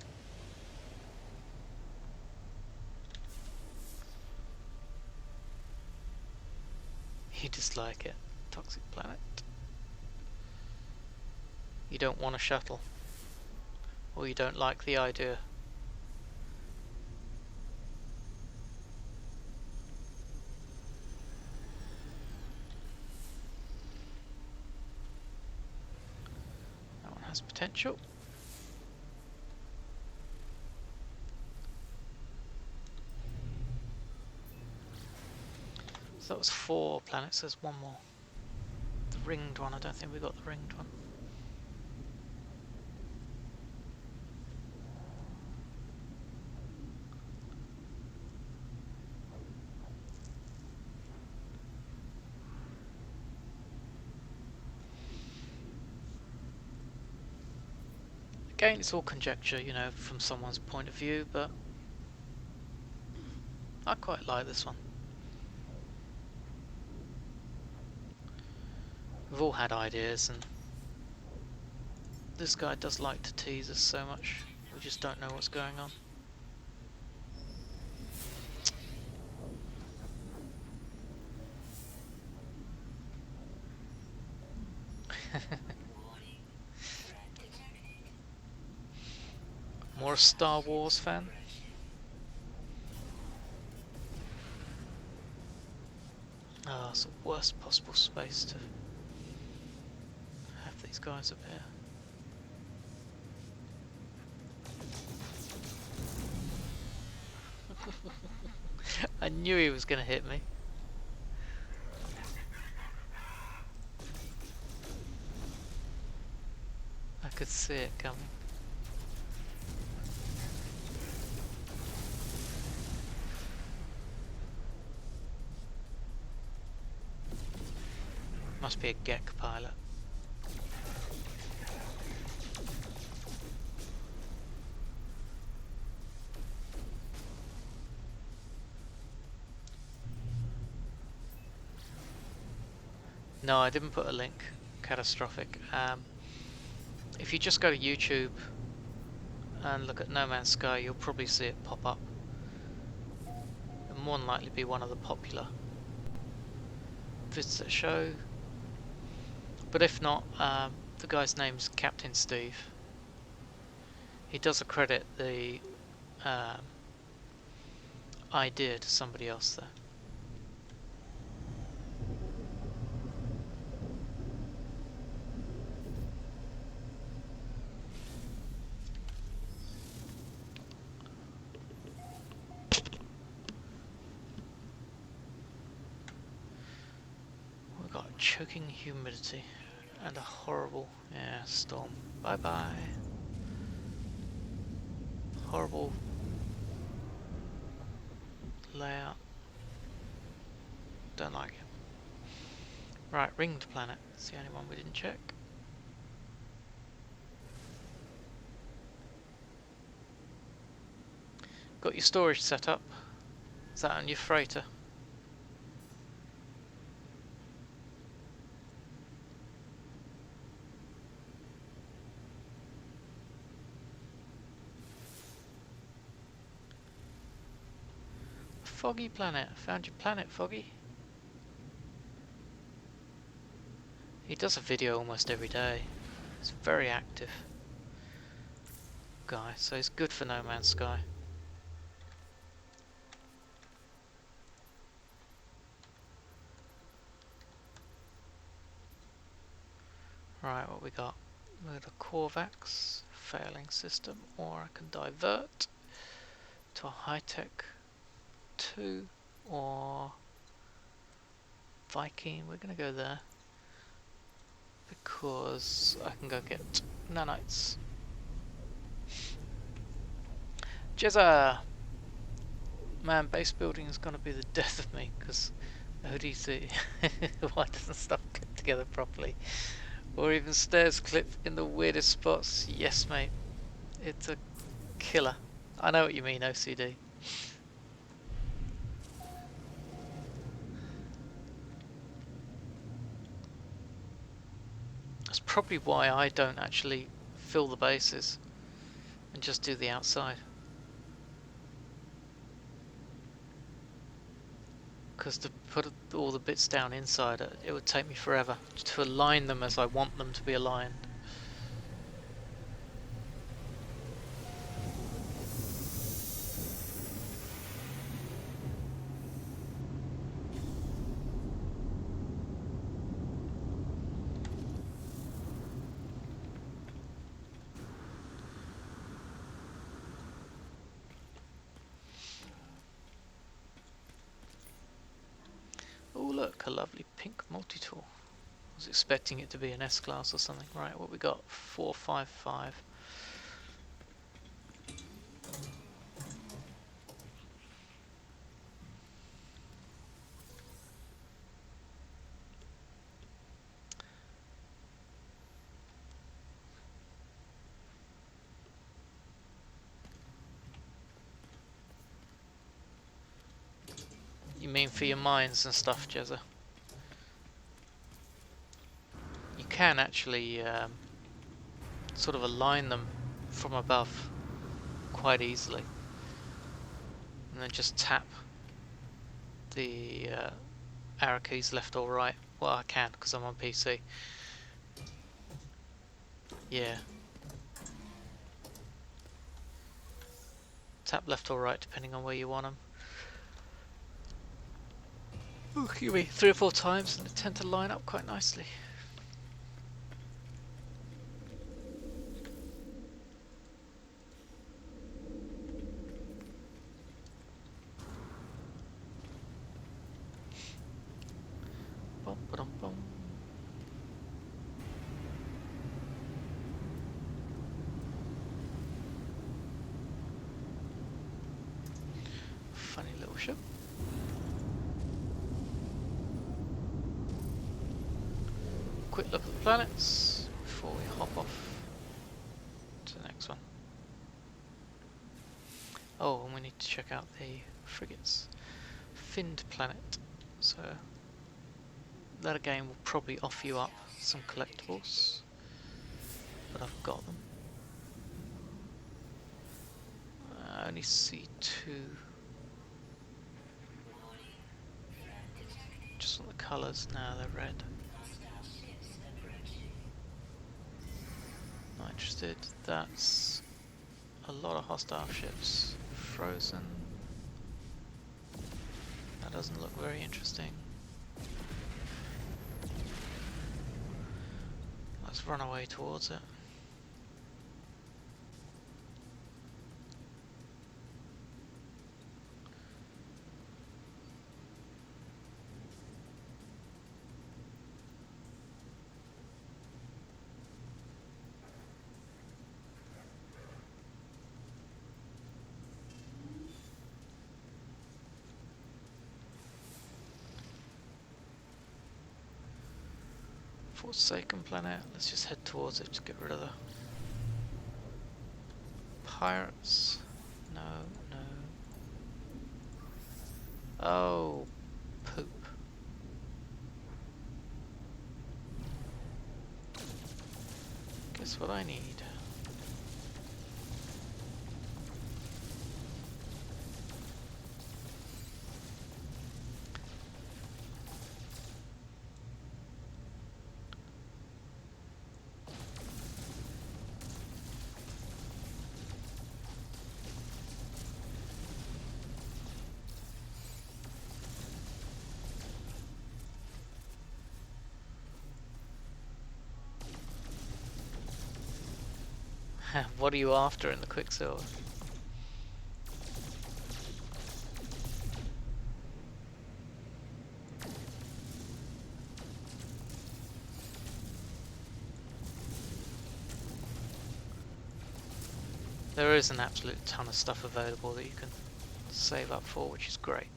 You dislike it. Toxic planet. You don't want a shuttle. Or you don't like the idea. That one has potential. So that was 4 planets, there's one more. The ringed one, I don't think we got the ringed one. Again, it's all conjecture, you know, from someone's point of view, but I quite like this one. We've all had ideas, and this guy does like to tease us so much. We just don't know what's going on. More a Star Wars fan? Ah, it's the worst possible space to have these guys appear. I knew he was going to hit me. I could see it coming. Must be a Gek pilot. No, I didn't put a link. Catastrophic. If you just go to YouTube and look at No Man's Sky, you'll probably see it pop up. It'll more than likely be one of the popular vids that show. But if not, the guy's name's Captain Steve. He does accredit the idea to somebody else there. We've got choking humidity and a horrible, storm. Bye bye. Horrible layout. Don't like it. Right, ringed planet. It's the only one we didn't check. Got your storage set up. Is that on your freighter? Foggy planet. Found your planet, Foggy. He does a video almost every day. He's a very active guy, so he's good for No Man's Sky. Right, what we got? We got a Corvax failing system, or I can divert to a high-tech 2 or Viking. We're gonna go there because I can go get nanites. Jezza! Man, base building is gonna be the death of me because ODC. Why doesn't stuff clip together properly? Or even stairs clip in the weirdest spots. Yes, mate. It's a killer. I know what you mean, OCD. That's probably why I don't actually fill the bases and just do the outside. because to put all the bits down inside it would take me forever to align them as I want them to be aligned. Oh look, a lovely pink multi-tool. I was expecting it to be an S-Class or something. Right, what we got? 455. You mean for your mines and stuff, Jezza? You can actually sort of align them from above quite easily. And then just tap the arrow keys left or right. Well, I can because I'm on PC. Yeah. Tap left or right depending on where you want them. Ooh, excuse me, 3 or 4 times and they tend to line up quite nicely. Bum, ba-dum, bum. Funny little ship. Quick look at the planets before we hop off to the next one. Oh, and we need to check out the frigates. Finned planet. So that again will probably offer you up some collectibles, but I've got them. I only see 2. Just on the colours. Now they're red. Not interested. That's a lot of hostile ships. Frozen. That doesn't look very interesting. Let's run away towards it. Forsaken planet. Let's just head towards it to get rid of the pirates. No, no. Oh, poop. Guess what I need? What are you after in the Quicksilver? There is an absolute ton of stuff available that you can save up for, which is great.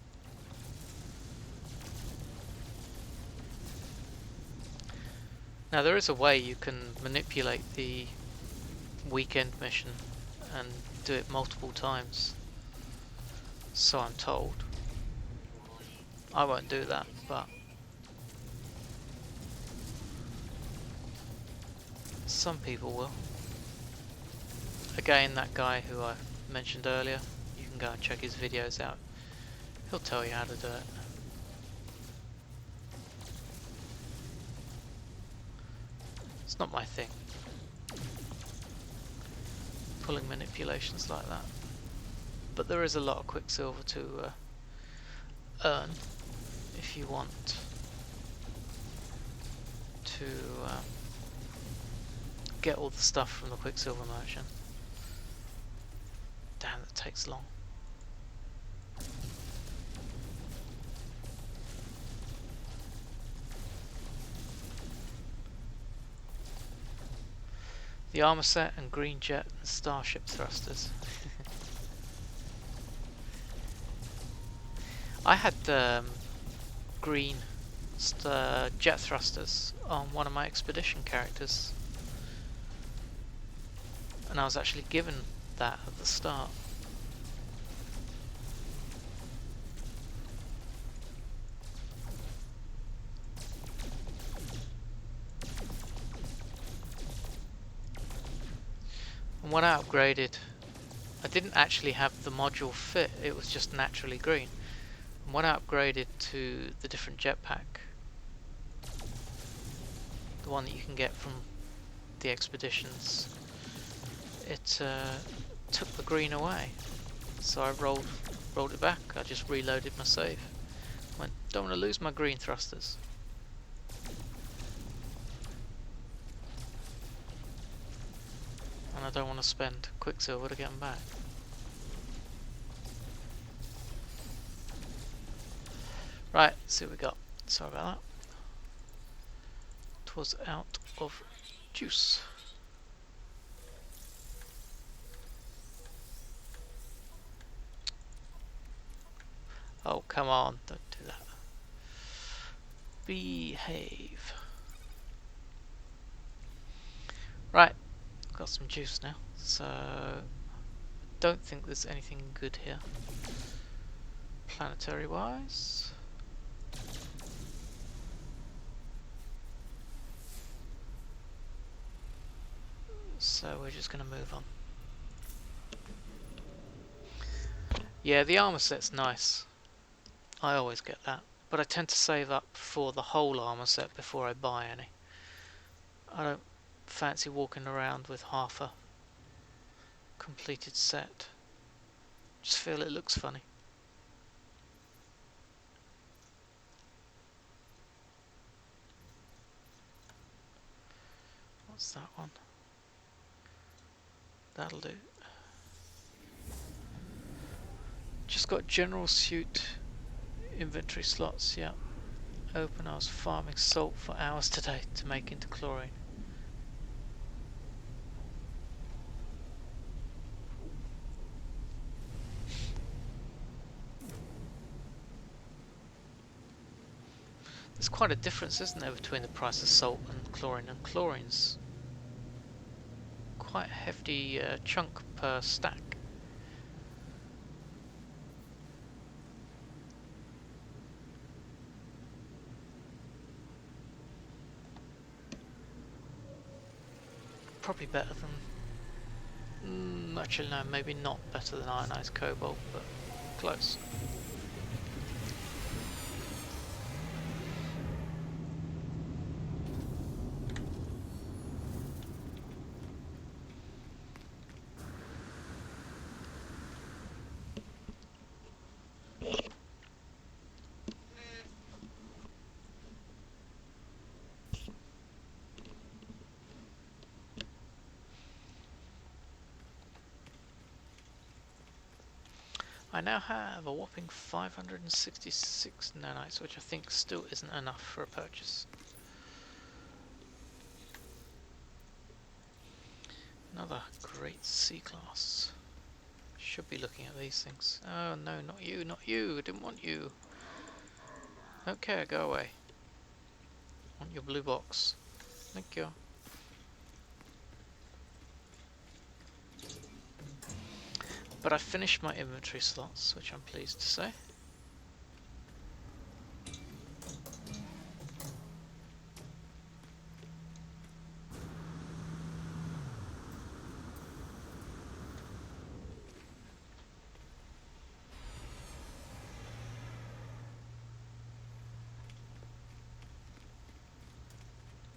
Now there is a way you can manipulate the weekend mission and do it multiple times, so I'm told. I won't do that, but some people will. Again, that guy who I mentioned earlier, you can go and check his videos out. He'll tell you how to do it. It's not my thing. Pulling manipulations like that. But there is a lot of quicksilver to earn if you want to get all the stuff from the quicksilver merchant. Damn, that takes long. The armor set and green jet and starship thrusters. I had green jet thrusters on one of my expedition characters, and I was actually given that at the start. And when I upgraded, I didn't actually have the module fit, it was just naturally green. And when I upgraded to the different jetpack, the one that you can get from the expeditions, it took the green away. So I rolled it back. I just reloaded my save. Went, don't want to lose my green thrusters. And I don't want to spend quicksilver to get them back. Right, let's see what we got. Sorry about that. It was out of juice. Oh, come on, don't do that. Behave. Right, got some juice now, so don't think there's anything good here. Planetary wise. So we're just going to move on. Yeah, the armor set's nice. I always get that. But I tend to save up for the whole armor set before I buy any. I don't fancy walking around with half a completed set. Just feel it looks funny. What's that one? That'll do. Just got general suit inventory slots, yeah. Open. I was farming salt for hours today to make into chlorine. There's quite a difference, isn't there, between the price of salt and chlorine's quite a hefty chunk per stack. Probably better than... actually no, maybe not better than ionized cobalt, but close. I now have a whopping 566 nanites, which I think still isn't enough for a purchase. Another great C-class. Should be looking at these things. Oh no, not you, not you, I didn't want you. Okay, go away. I want your blue box. Thank you. But I finished my inventory slots, which I'm pleased to say.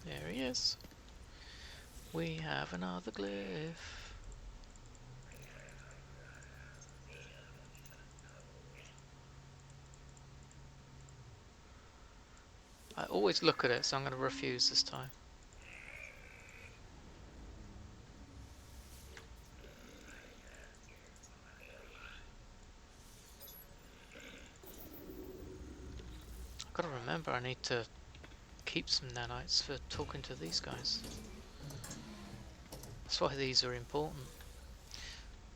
There he is. We have another glyph. I always look at it, so I'm going to refuse this time. I've got to remember I need to keep some nanites for talking to these guys. That's why these are important.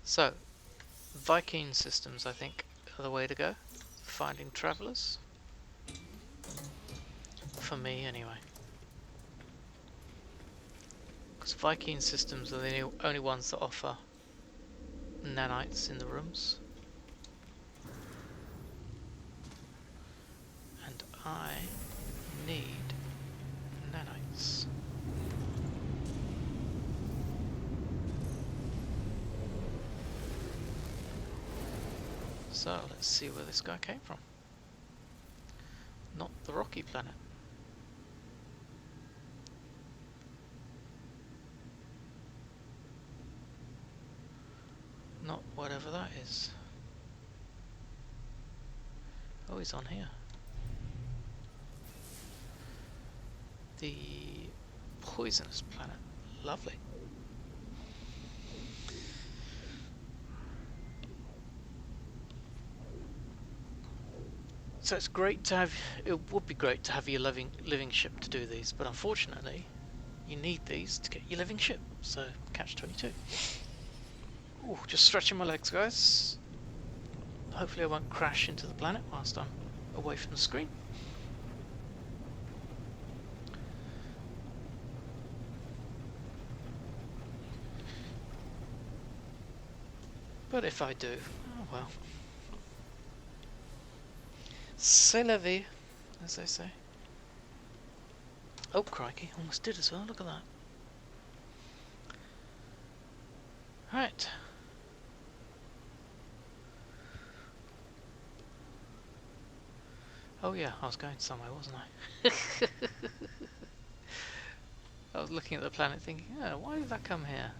So, Viking systems, I think, are the way to go. Finding travellers. For me, anyway. Because Viking systems are the only ones that offer nanites in the rooms. And I need nanites. So let's see where this guy came from. Not the rocky planet. Not whatever that is. Oh, he's on here. The poisonous planet. Lovely. So it's great to have. It would be great to have your living ship to do these, but unfortunately, you need these to get your living ship. So catch-22. Ooh, just stretching my legs, guys. Hopefully, I won't crash into the planet whilst I'm away from the screen. But if I do, oh well. C'est la vie, as they say. Oh crikey, almost did as well, look at that. Right. Oh yeah, I was going somewhere, wasn't I? I was looking at the planet thinking, oh, why did that come here?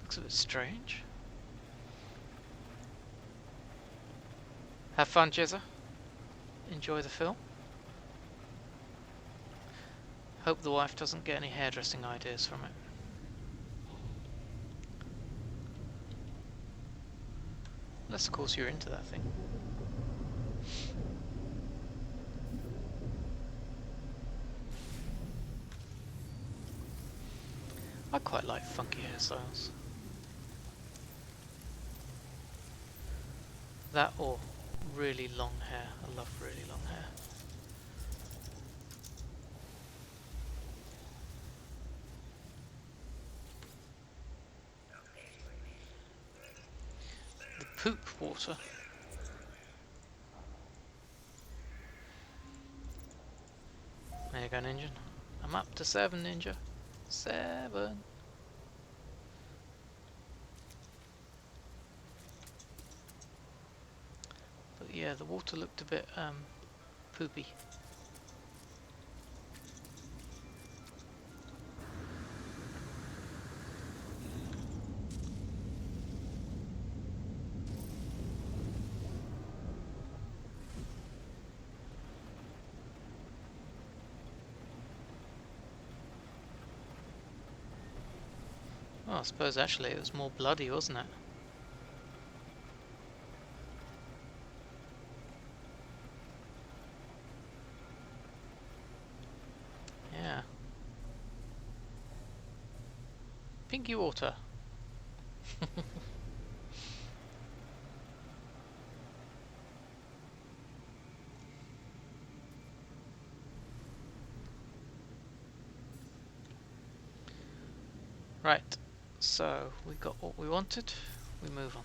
Looks a bit strange. Have fun, Jezza. Enjoy the film. Hope the wife doesn't get any hairdressing ideas from it. Unless, of course, you're into that thing. I quite like funky hairstyles. That or really long hair. I love really long hair. The poop water. There you go, Ninja. I'm up to 7, Ninja. 7. But yeah, the water looked a bit poopy. Well, I suppose actually it was more bloody, wasn't it? Yeah. Pinky water. Right. So, we got what we wanted. We move on.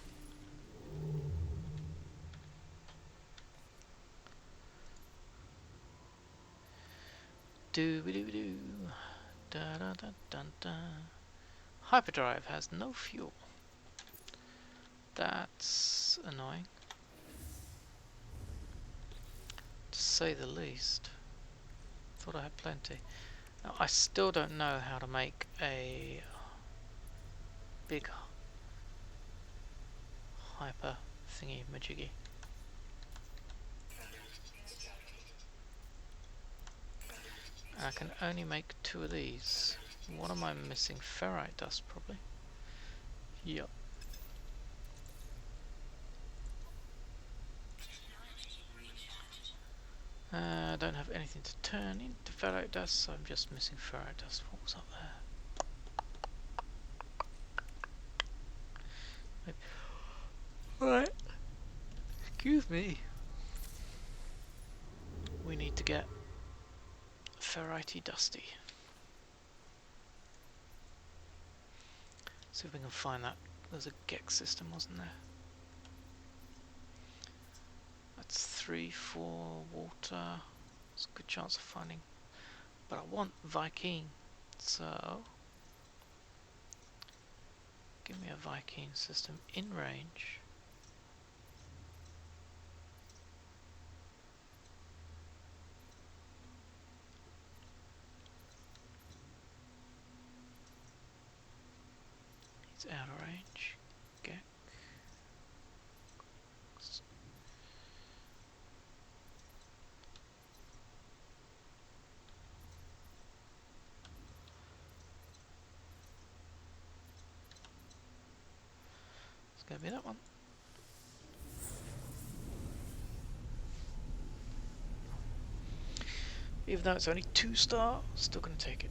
Doo-ba-doo-ba-doo. Da-da-da-da-da. Hyperdrive has no fuel. That's annoying, to say the least. Thought I had plenty. Now, I still don't know how to make a big hyper thingy majiggy. I can only make 2 of these. What am I missing? Ferrite dust, probably. Yep. I don't have anything to turn into ferrite dust, so I'm just missing ferrite dust. What was up there? Right. Excuse me. We need to get ferrite dusty. See if we can find that. There's a gex system, wasn't there? That's 3, 4 water. There's a good chance of finding. But I want Viking, so give me a Viking system in range. It's out of range. Okay. It's going to be that one. Even though it's only 2-star, still going to take it.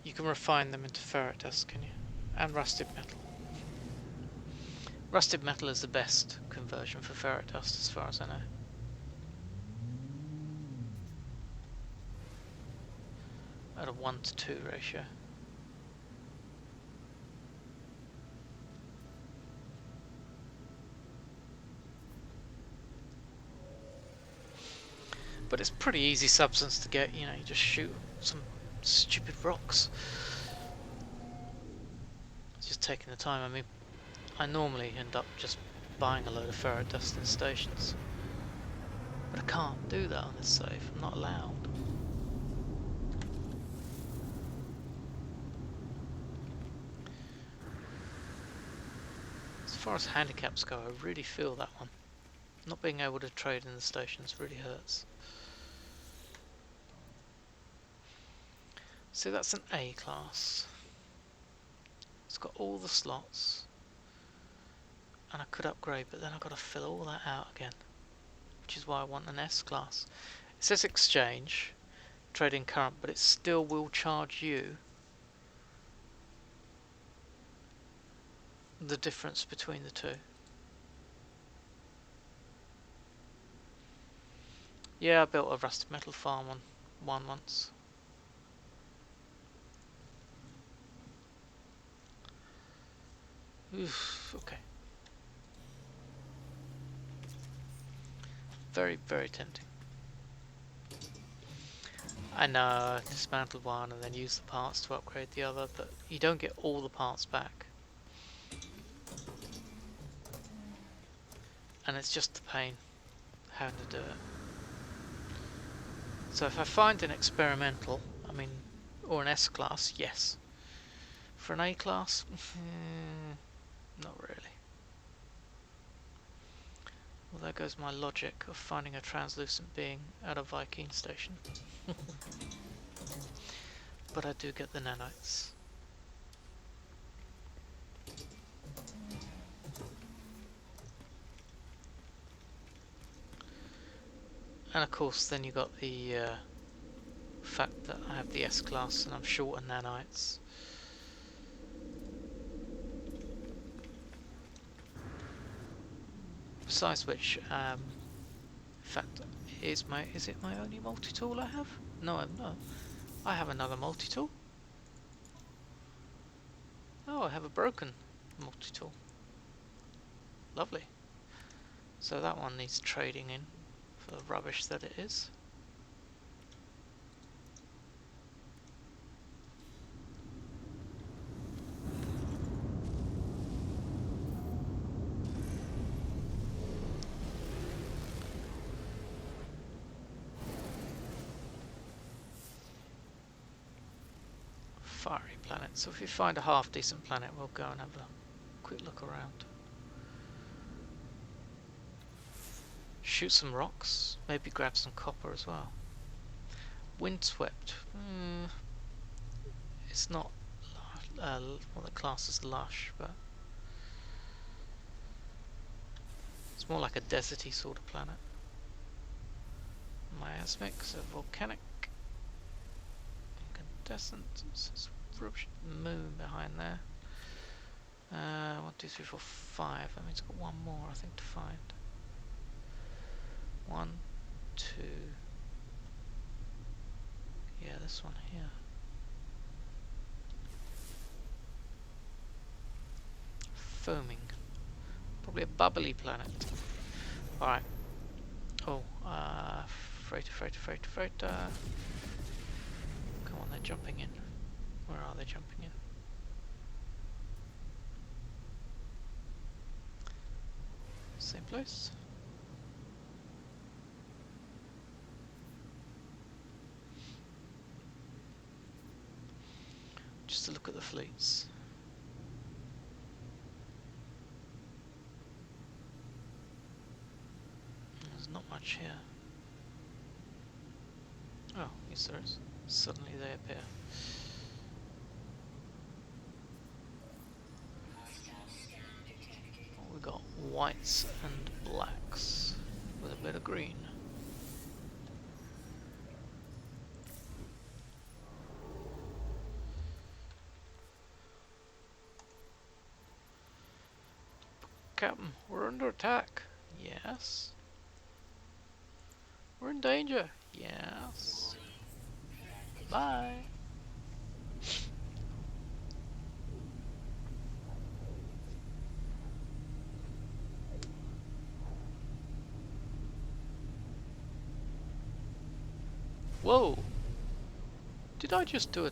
You can refine them into ferrite dust, can you? And rusted metal. Rusted metal is the best conversion for ferrite dust, as far as I know. At a 1:2 ratio. But it's pretty easy substance to get, you know, you just shoot some stupid rocks. It's just taking the time. I mean, I normally end up just buying a load of ferrite dust in stations. But I can't do that on this save, I'm not allowed. As far as handicaps go, I really feel that one. Not being able to trade in the stations really hurts. So that's an A class. It's got all the slots. And I could upgrade, but then I've got to fill all that out again. Which is why I want an S class. It says exchange, trading current, but it still will charge you the difference between the two. Yeah, I built a rusted metal farm on one once. Oof, okay. Very, very tempting. I know, dismantle one and then use the parts to upgrade the other, but you don't get all the parts back. And it's just the pain having to do it. So if I find an experimental, I mean, or an S class, yes. For an A class, not really. Well, there goes my logic of finding a translucent being at a Viking station. But I do get the nanites. And of course then you got the fact that I have the S class and I'm short on nanites. Besides which, in fact, is it my only multi-tool I have? No, I'm not. I have another multi-tool. Oh, I have a broken multi-tool. Lovely. So that one needs trading in for the rubbish that it is. fiery planet. So if we find a half decent planet, we'll go and have a quick look around. Shoot some rocks, maybe grab some copper as well. Windswept. It's not what the class is lush, but it's more like a deserty sort of planet. Miasmic, so volcanic. Incandescent, it's rubbish moon behind there. 1, 2, 3, 4, 5. That means I've got one more, I think, to find. 1, 2. Yeah, this one here. Foaming. Probably a bubbly planet. Alright. Oh, freighter. Come on, they're jumping in. Where are they jumping in? Same place. Just to look at the fleets. There's not much here. Oh, yes there is. Suddenly they appear. We got whites and blacks with a bit of green. Captain, we're under attack. Yes. We're in danger. Yes. Bye. Whoa! Did I just do a...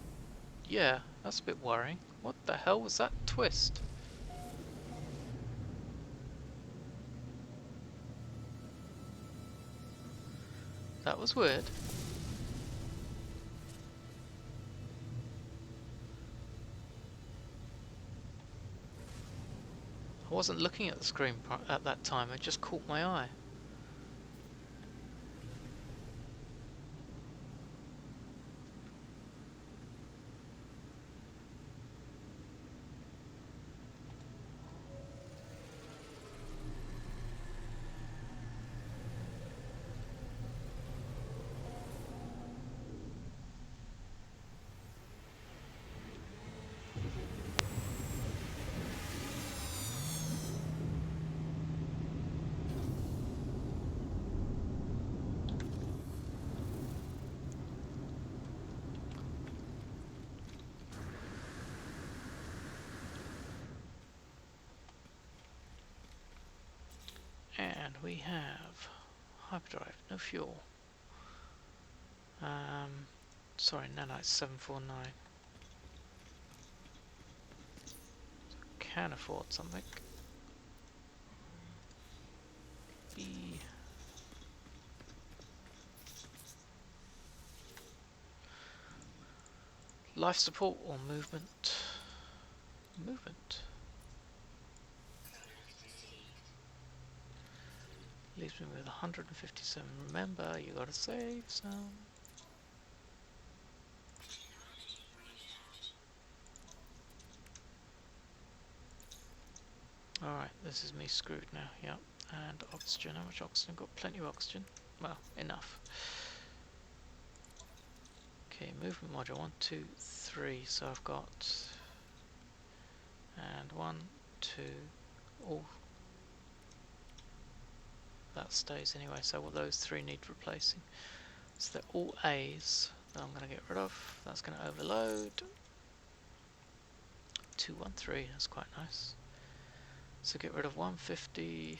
Yeah, that's a bit worrying. What the hell was that twist? That was weird. I wasn't looking at the screen at that time, it just caught my eye. And we have hyperdrive, no fuel. Sorry, nanite 749. Can afford something. B. Life support or movement? Movement. Leaves me with 157. Remember, you gotta save some. Alright, this is me screwed now, yeah. And oxygen, how much oxygen? Got plenty of oxygen. Well, enough. Okay, movement module 1, 2, 3. So I've got... And 1, 2, all... That stays anyway, so what those 3 need replacing. So they're all A's that I'm going to get rid of. That's going to overload. 213, that's quite nice. So get rid of 150,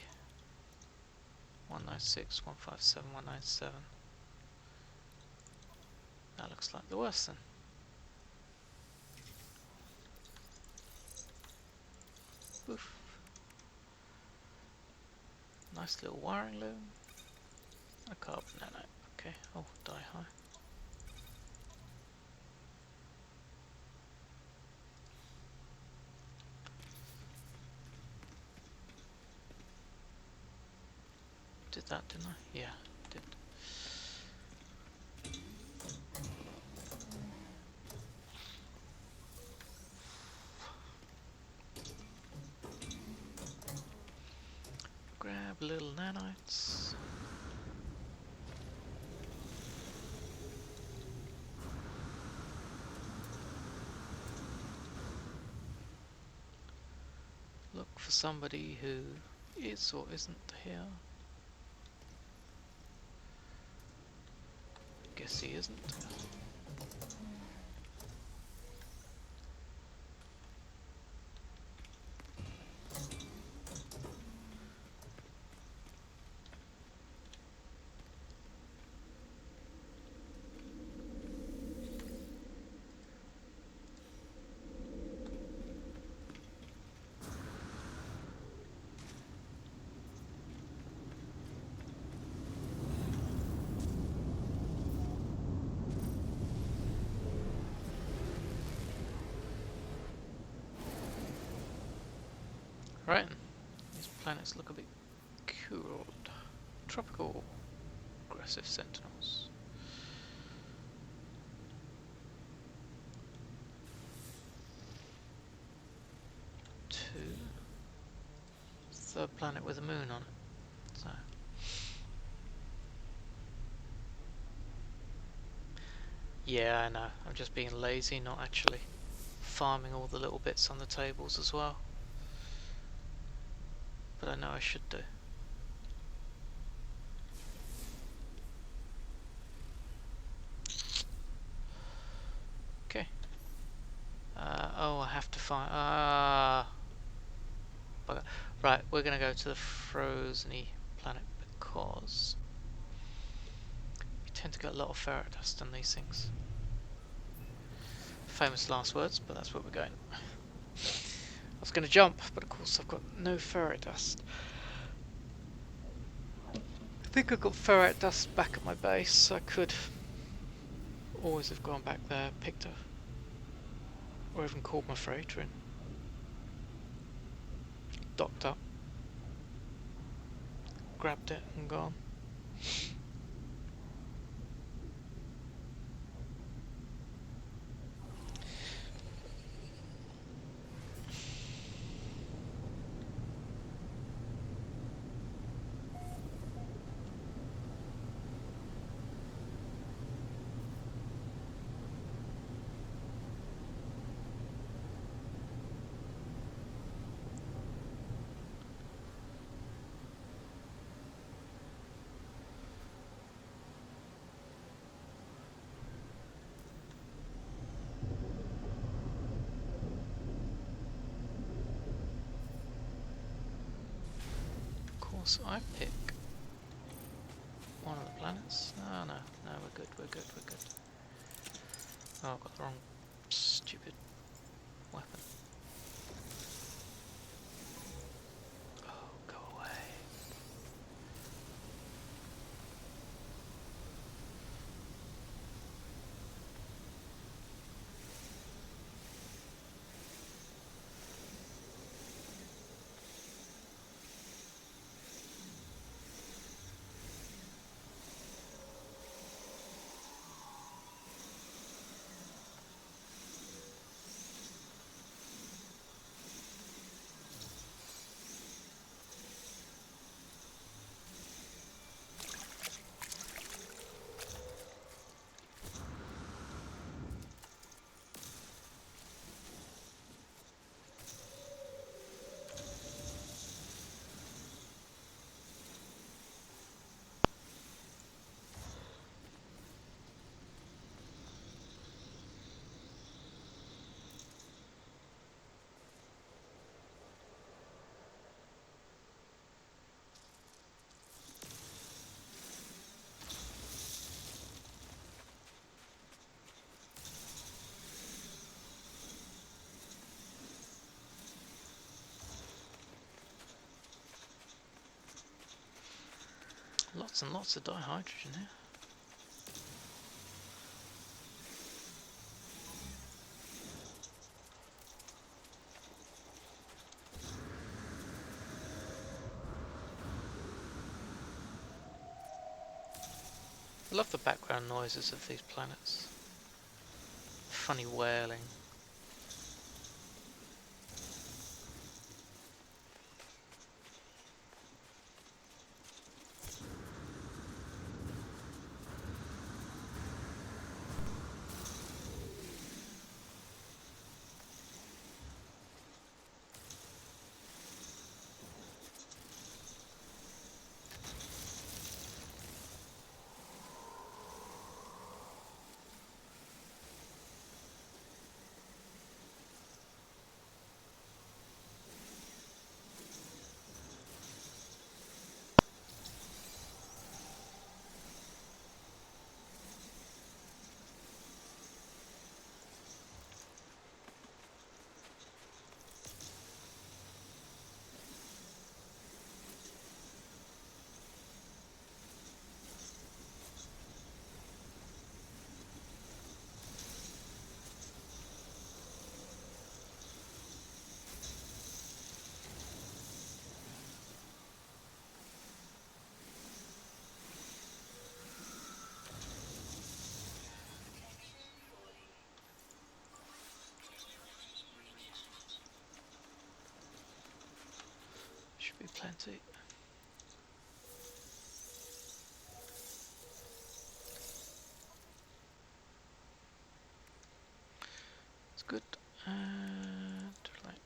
196, 157, 197. That looks like the worst then. Oof. Nice little wiring loom. A carbon nano. Okay, oh, die high. did that, didn't I? Yeah, did. Grab little nanites. Look for somebody who is or isn't here. Guess he isn't. Right, these planets look a bit cool. Tropical aggressive sentinels. Two. Third planet with a moon on it. So. Yeah, I know. I'm just being lazy, not actually farming all the little bits on the tables as well. But I know I should do. Okay. Oh, I have to find... bugger. Right, we're going to go to the frozen-y planet because we tend to get a lot of ferret dust on these things. Famous last words, but that's where we're going. I was going to jump, but of course I've got no ferret dust. I think I've got ferret dust back at my base. I could always have gone back there, picked up, or even called my freighter in. Docked up, grabbed it and gone. Of course I pick one of the planets. No, we're good, we're good, we're good. Oh, I've got the wrong stupid weapon. Oh, go away. Lots and lots of dihydrogen here. I love the background noises of these planets. Funny wailing. Should be plenty. It's good. And right.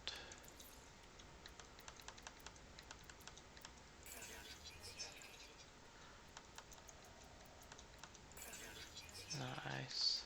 Nice.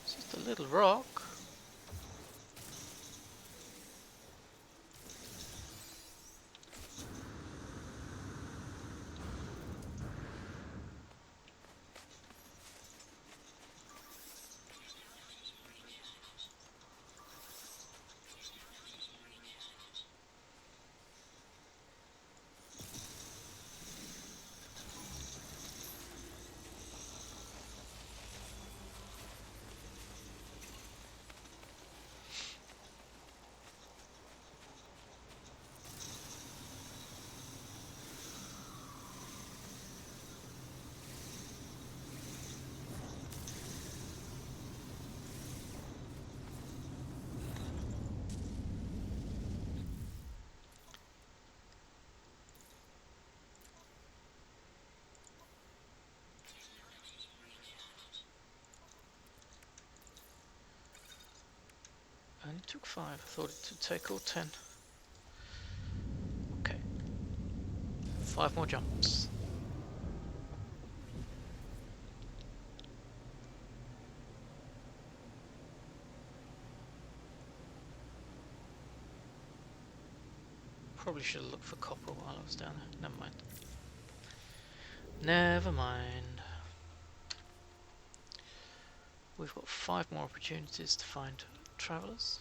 It's just a little rock. Only took 5. I thought it would take all 10. Okay. 5 more jumps. Probably should have looked for copper while I was down there. Never mind. Never mind. We've got 5 more opportunities to find travellers.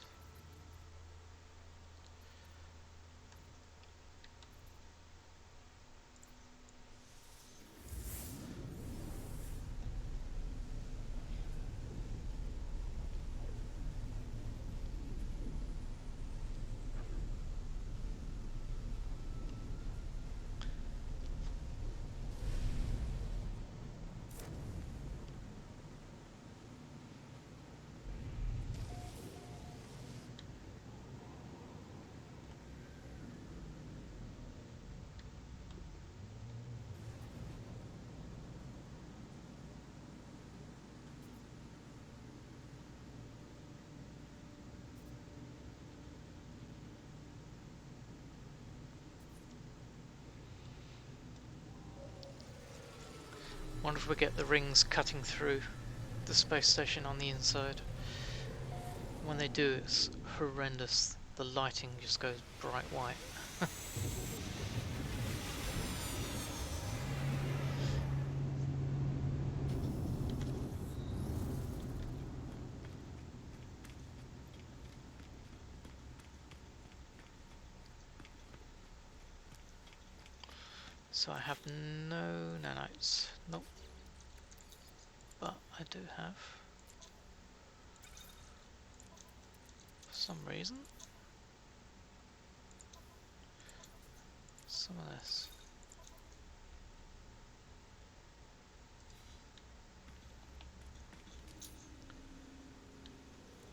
Wonder if we get the rings cutting through the space station on the inside. When they do, it's horrendous. The lighting just goes bright white. So I have no nanites. Nope. But I do have, for some reason, some of this.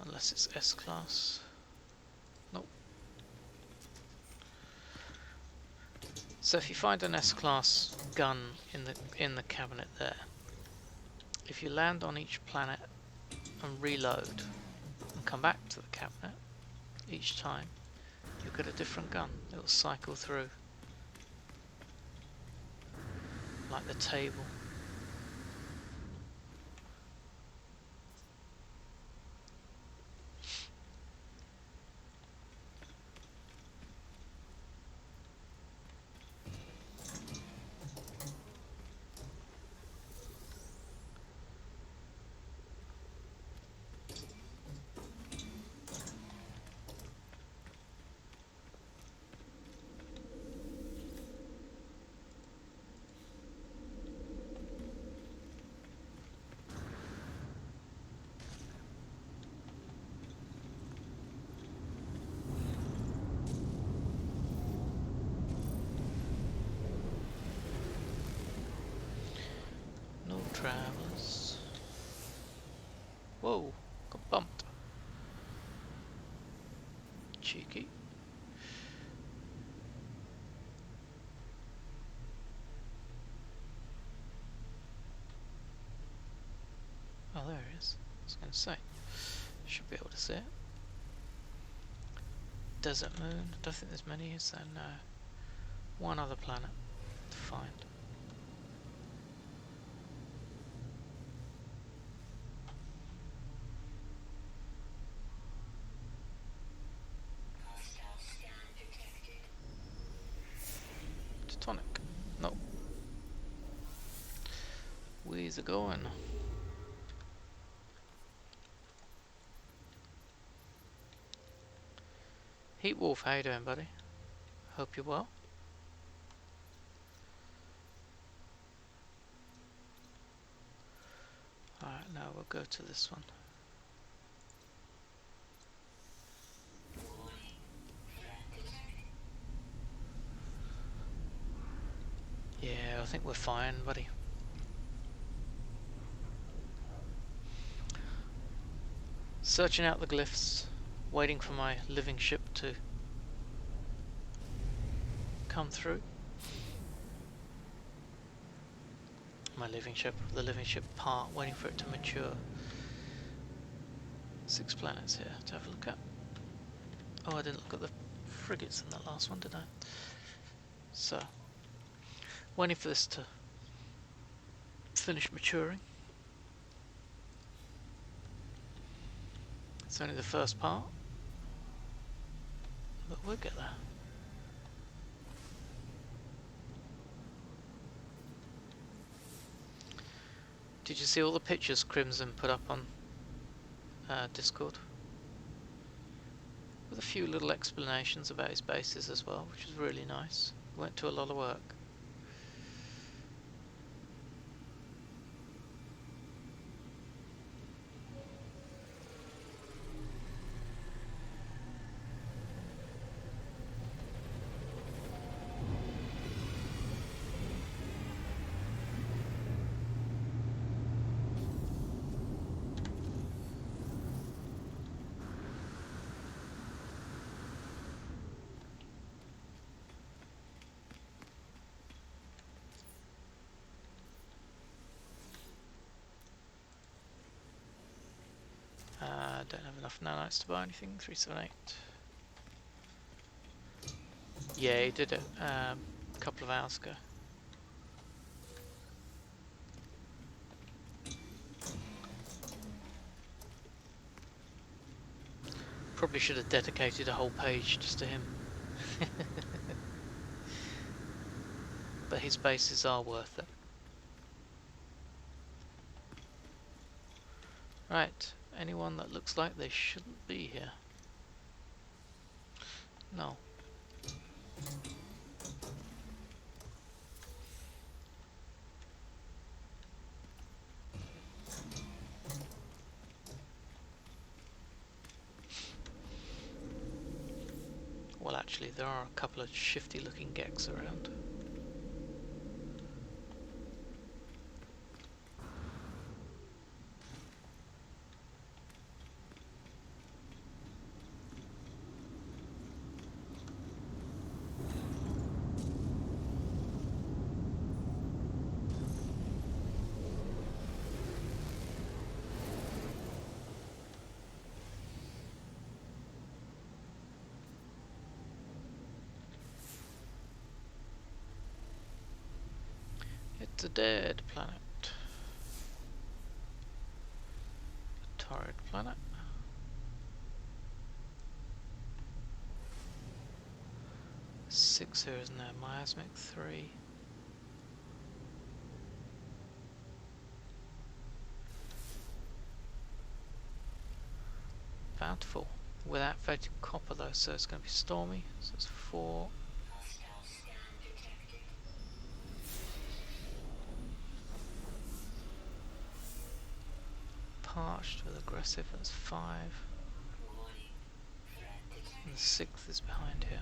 Unless it's S-class. Nope. So if you find an S-class gun in the cabinet there, if you land on each planet and reload and come back to the cabinet each time, you'll get a different gun. It'll cycle through like the table. No travellers. Whoa, got bumped. Cheeky. Oh, there it is. I was going to say. Should be able to see it. Desert moon. I don't think there's many, is there? No. One other planet to find. Tonic. No. Where's it going? Heat Wolf, how you doing, buddy? Hope you're well. Alright, now we'll go to this one. Yeah, I think we're fine, buddy. Searching out the glyphs, waiting for my living ship to come through. My living ship, the living ship part, waiting for it to mature. 6 planets here to have a look at. Oh, I didn't look at the frigates in that last one, did I? So, waiting for this to finish maturing. It's only the first part, but we'll get there. Did you see all the pictures Crimson put up on Discord? With a few little explanations about his bases as well, which was really nice. Went to a lot of work. Don't have enough nanites to buy anything. 378. Yeah, he did it a couple of hours ago. Probably should have dedicated a whole page just to him. But his bases are worth it. Right, anyone that looks like they shouldn't be here? No. Well, actually, there are a couple of shifty looking gecks around. It's a dead planet. A torrid planet. Six here, isn't there? Miasmic 3. Bountiful. Without activating copper though, so it's going to be stormy. So it's 4. Parched with aggressive, that's 5. And the 6th is behind here.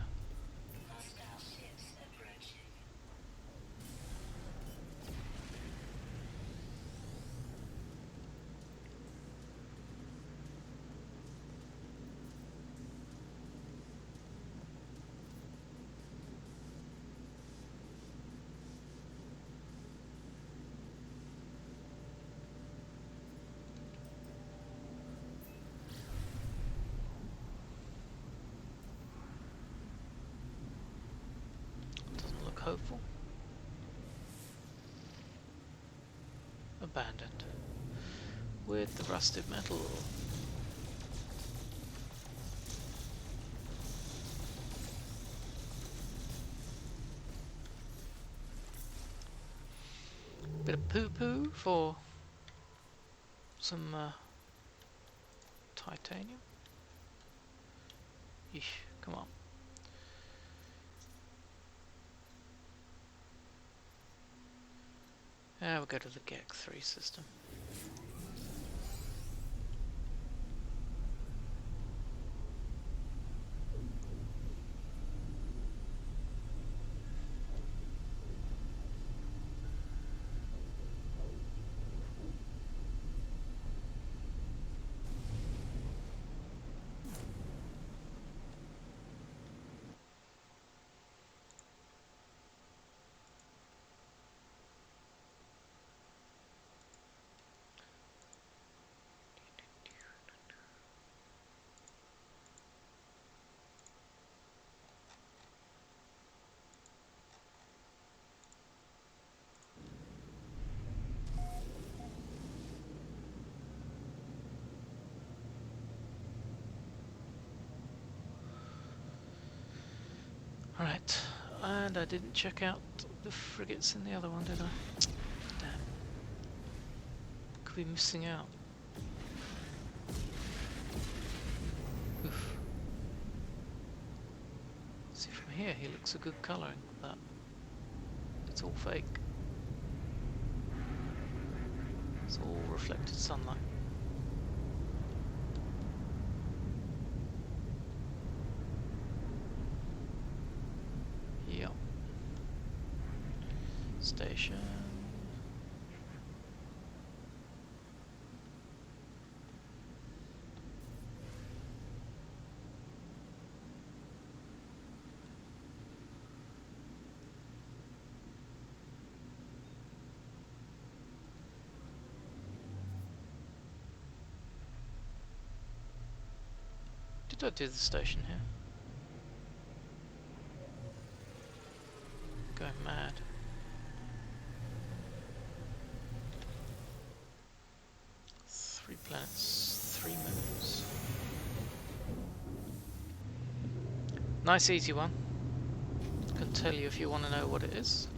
Doesn't look hopeful. Abandoned. With the rusted metal. Bit of poo-poo for some titanium. Yeesh, come on. We'll go to the GEC 3 system. Alright, and I didn't check out the frigates in the other one, did I? Damn. Could be missing out. Oof. See, from here he looks a good colouring, but it's all fake. It's all reflected sunlight. Yep. Station. Did I do the station here? Going mad. Three planets, 3 moons. Nice easy one. Can tell you if you want to know what it is.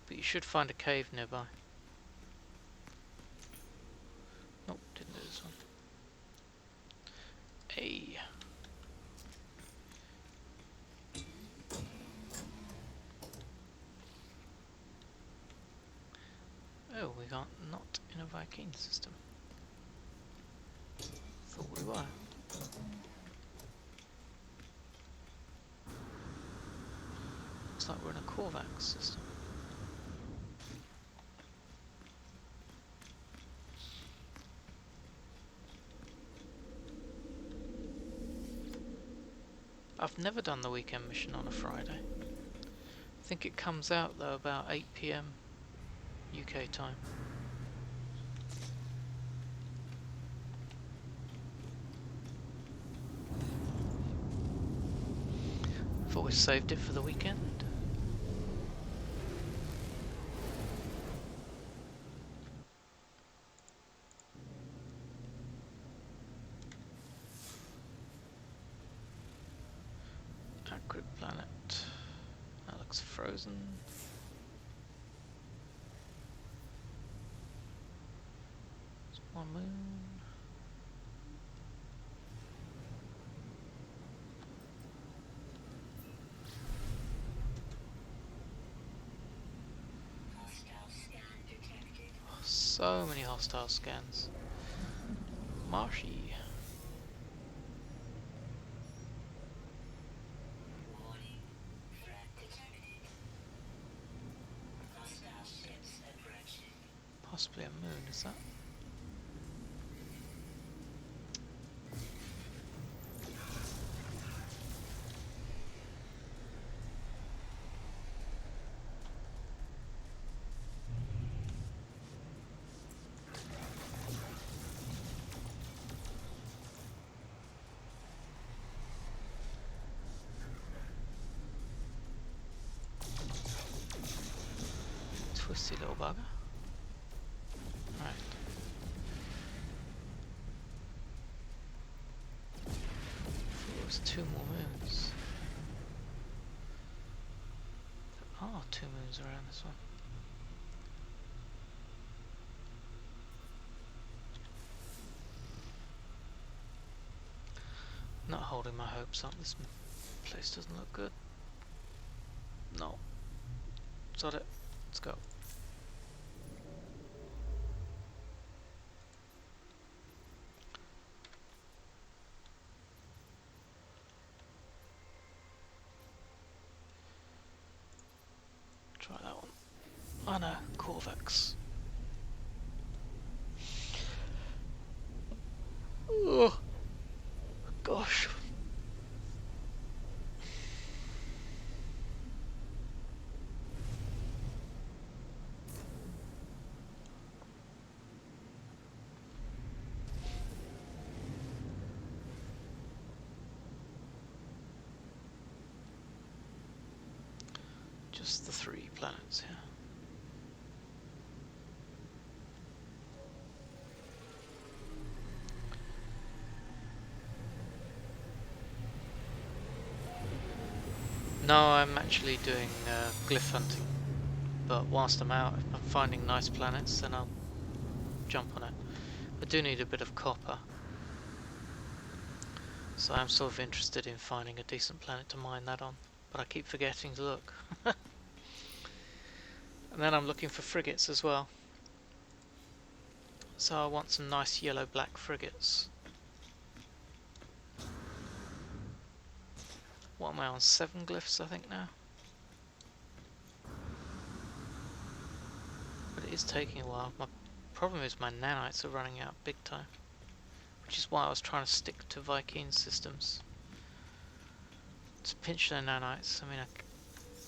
But you should find a cave nearby. Nope, didn't do this one. A. Oh, we got not in a Viking system. Thought we were. Looks like we're in a Korvax system. I've never done the weekend mission on a Friday. I think it comes out though about 8 PM UK time. I've always saved it for the weekend. Acrid planet. That looks frozen. There's one moon. Oh, so many hostile scans. Marshy. Possibly a moon, is that? Twisty little bugger. Right. There was 2 more moons. There are 2 moons around this one. Not holding my hopes up. This place doesn't look good. No. Sod it. Let's go. Try that one. Oh no, Korvax. Oh gosh. Just the 3 planets here. No, I'm actually doing glyph hunting, but whilst I'm out, if I'm finding nice planets, then I'll jump on it. I do need a bit of copper, so I'm sort of interested in finding a decent planet to mine that on, but I keep forgetting to look. And then I'm looking for frigates as well, so I want some nice yellow-black frigates. What am I on? 7 glyphs, I think, now? But it is taking a while. My problem is my nanites are running out big time, which is why I was trying to stick to Viking systems. To pinch their nanites, I mean, I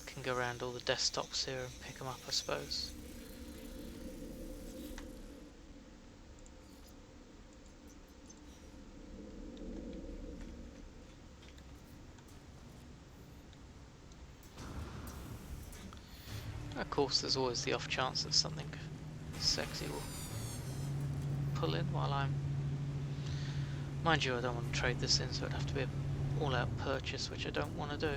can go around all the desktops here and pick them up, I suppose. Of course, there's always the off chance that something sexy will pull in while I'm... Mind you, I don't want to trade this in, so it'd have to be an all-out purchase, which I don't want to do.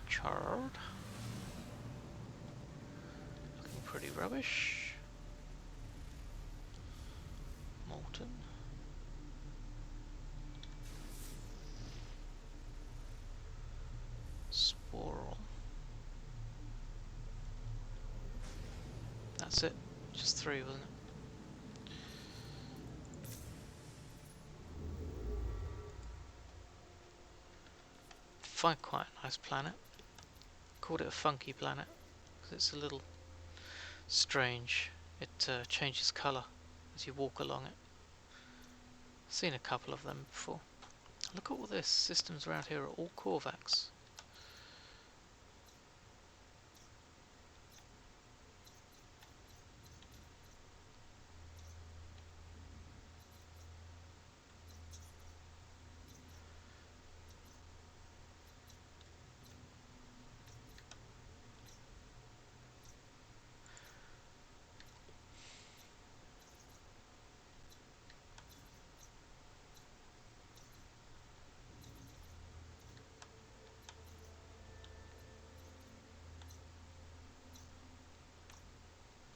Charred. Looking pretty rubbish. Molten. Sporal. That's it. Just 3, wasn't it? Find quite a nice planet. Called it a funky planet because it's a little strange. It changes colour as you walk along it. I've seen a couple of them before. Look at all this. Systems around here are all Korvax.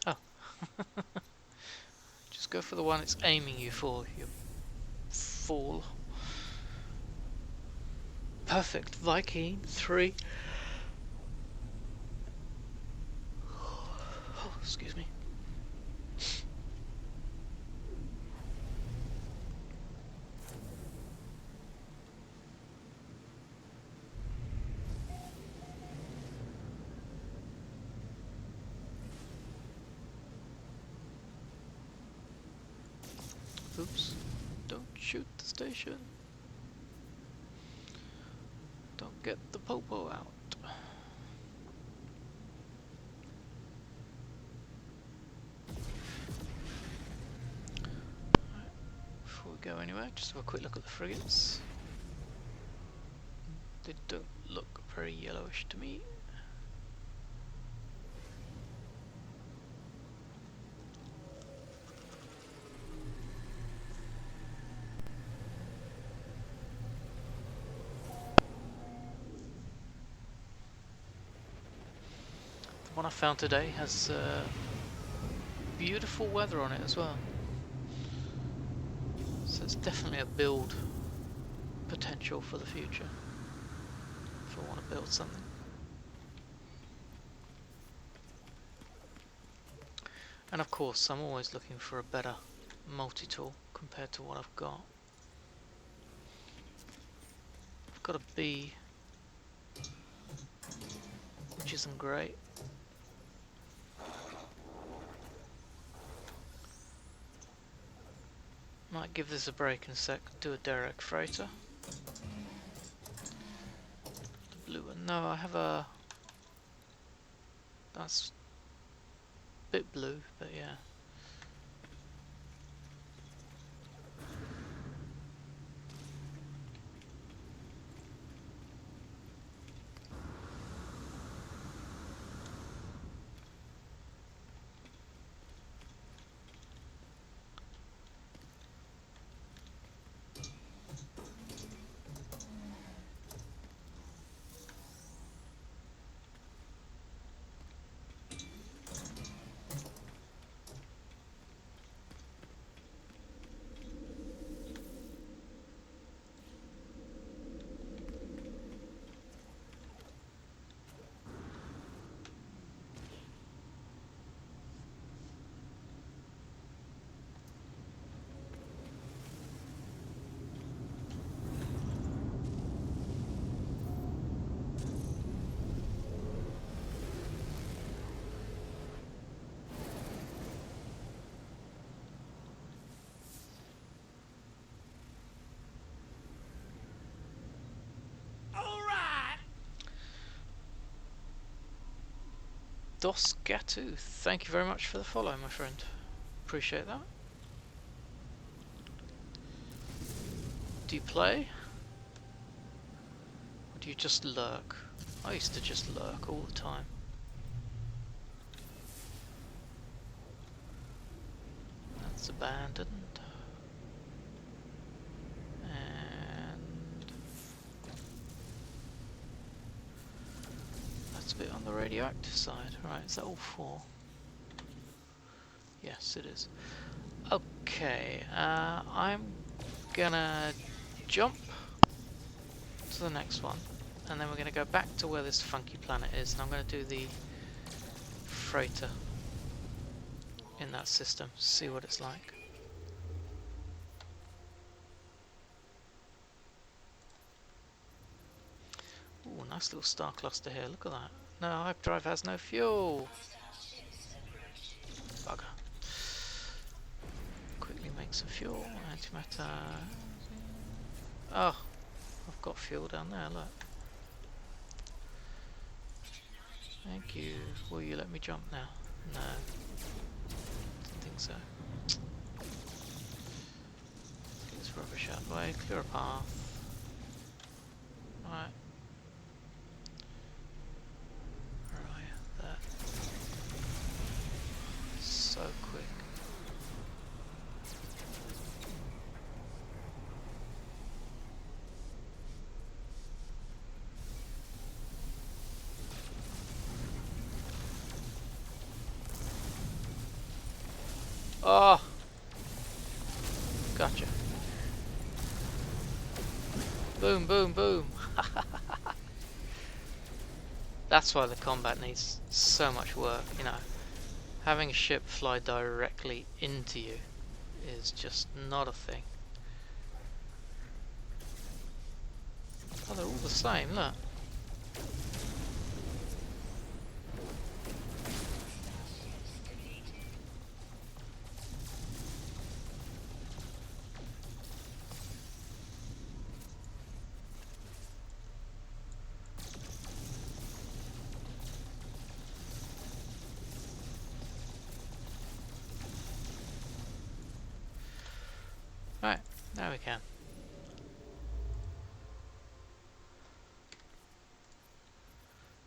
Oh. Just go for the one it's aiming you for, you fool. Perfect. Viking 3. Oh, excuse me. Oops. Don't shoot the station. Don't get the popo out. Right. Before we go anywhere, just have a quick look at the frigates. They don't look very yellowish to me. The one I found today has beautiful weather on it as well. So it's definitely a build potential for the future if I want to build something. And of course I'm always looking for a better multi-tool compared to what I've got. I've got a B, which isn't great. Might give this a break in a sec, do a Derek freighter. The blue one, no, I have a... That's a bit blue, but yeah. Dosgatu, thank you very much for the follow, my friend. Appreciate that. Do you play? Or do you just lurk? I used to just lurk all the time. That's abandoned. And that's a bit on the radioactive side. Right, is that all 4? Yes, it is. Okay, I'm gonna jump to the next one, and then we're gonna go back to where this funky planet is, and I'm gonna do the freighter in that system, see what it's like. Ooh, nice little star cluster here, look at that. No, hyperdrive has no fuel. Bugger. Quickly make some fuel, antimatter. Oh, I've got fuel down there, look. Thank you. Will you let me jump now? No. Didn't think so. Get this rubbish out of the way, clear a path. Right. Where are you? There. So quick. Oh! Gotcha. Boom, boom, boom. That's why the combat needs so much work, you know. Having a ship fly directly into you is just not a thing. Oh, they're all the same, look. Right, now we can.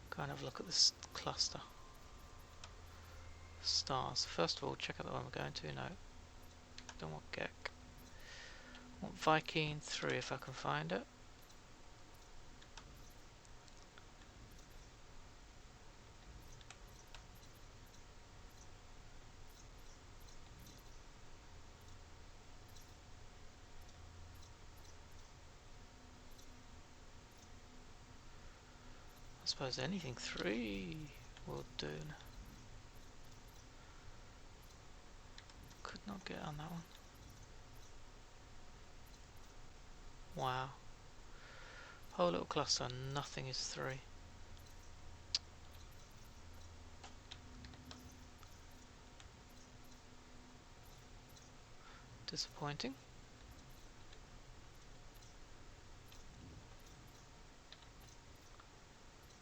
Kind of look at this cluster. Stars. First of all, check out the one we're going to. No. Don't want Gek. I want Viking 3 if I can find it. I suppose anything 3 will do. Could not get on that one. Wow. Whole little cluster, nothing is 3. Disappointing.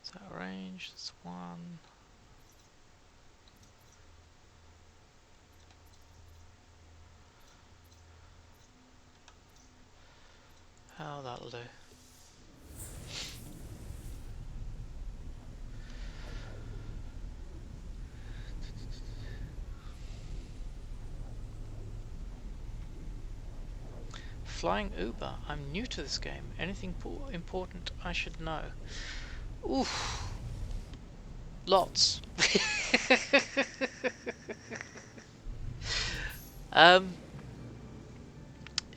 Is that range? That's 1. Oh, that'll do. Flying Uber. I'm new to this game. Anything important I should know? Oof. Lots.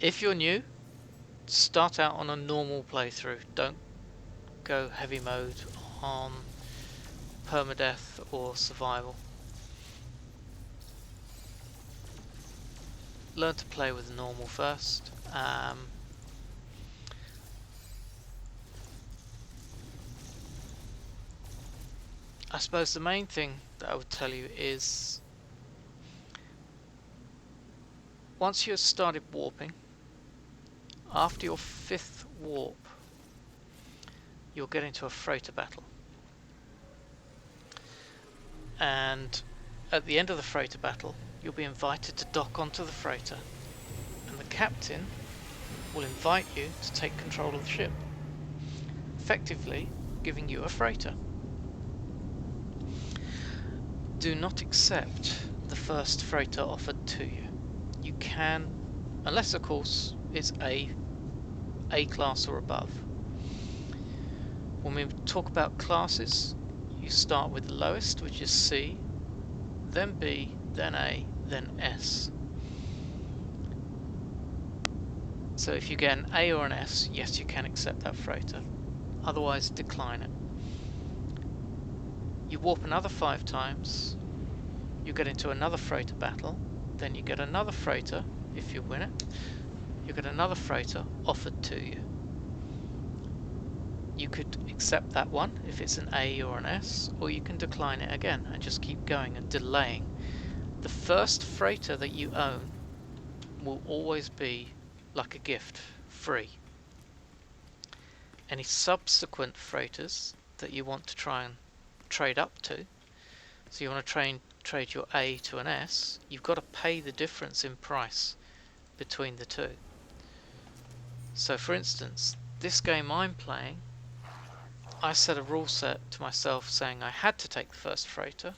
If you're new, start out on a normal playthrough. Don't go heavy mode on permadeath or survival. Learn to play with normal first. I suppose the main thing that I would tell you is once you've started warping, after your 5th warp, you'll get into a freighter battle. And at the end of the freighter battle, you'll be invited to dock onto the freighter. And the captain will invite you to take control of the ship, effectively giving you a freighter. Do not accept the first freighter offered to you. You can, unless of course it's A class or above. When we talk about classes, you start with the lowest, which is C, then B, then A, then S. So if you get an A or an S, yes, you can accept that freighter. Otherwise, decline it. You warp another 5 times, you get into another freighter battle, then you get another freighter if you win it. You get another freighter offered to you. You could accept that one if it's an A or an S, or you can decline it again and just keep going and delaying. The first freighter that you own will always be like a gift, free. Any subsequent freighters that you want to try and trade up to, so you want to trade your A to an S, you've got to pay the difference in price between the two. So for instance, this game I'm playing, I set a rule set to myself saying I had to take the first freighter,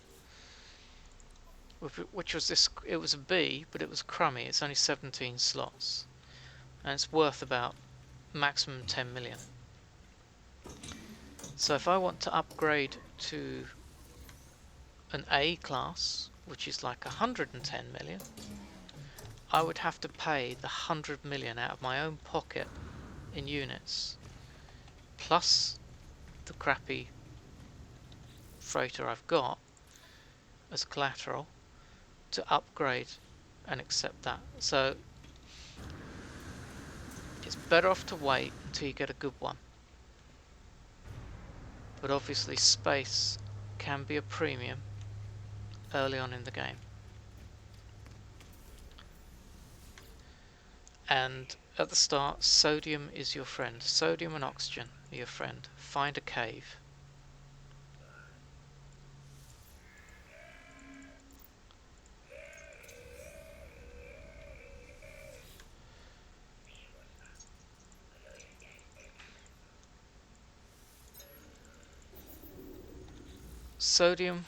which was this. It was a B, but it was crummy. It's only 17 slots, and it's worth about maximum 10 million. So if I want to upgrade to an A class, which is like 110 million, I would have to pay the 100 million out of my own pocket in units, plus the crappy freighter I've got as collateral to upgrade and accept that. So it's better off to wait until you get a good one. But obviously space can be a premium early on in the game. And at the start, sodium is your friend. Sodium and oxygen are your friend. Find a cave. Sodium,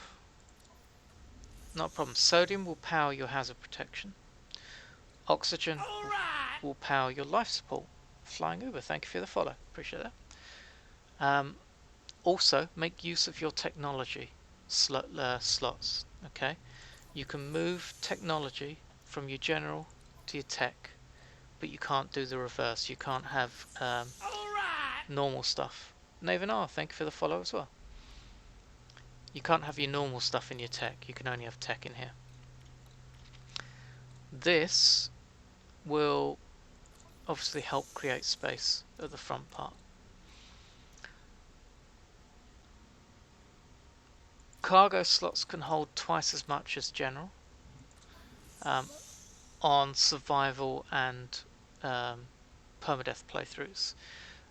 not a problem. Sodium will power your hazard protection. Oxygen will power your life support. Flying Uber, thank you for the follow. Appreciate that. Also, make use of your technology slots. Okay, you can move technology from your general to your tech, but you can't do the reverse. You can't have normal stuff. Naven R, thank you for the follow as well. You can't have your normal stuff in your tech. You can only have tech in here. This will obviously help create space at the front part. Cargo slots can hold twice as much as general on survival and permadeath playthroughs.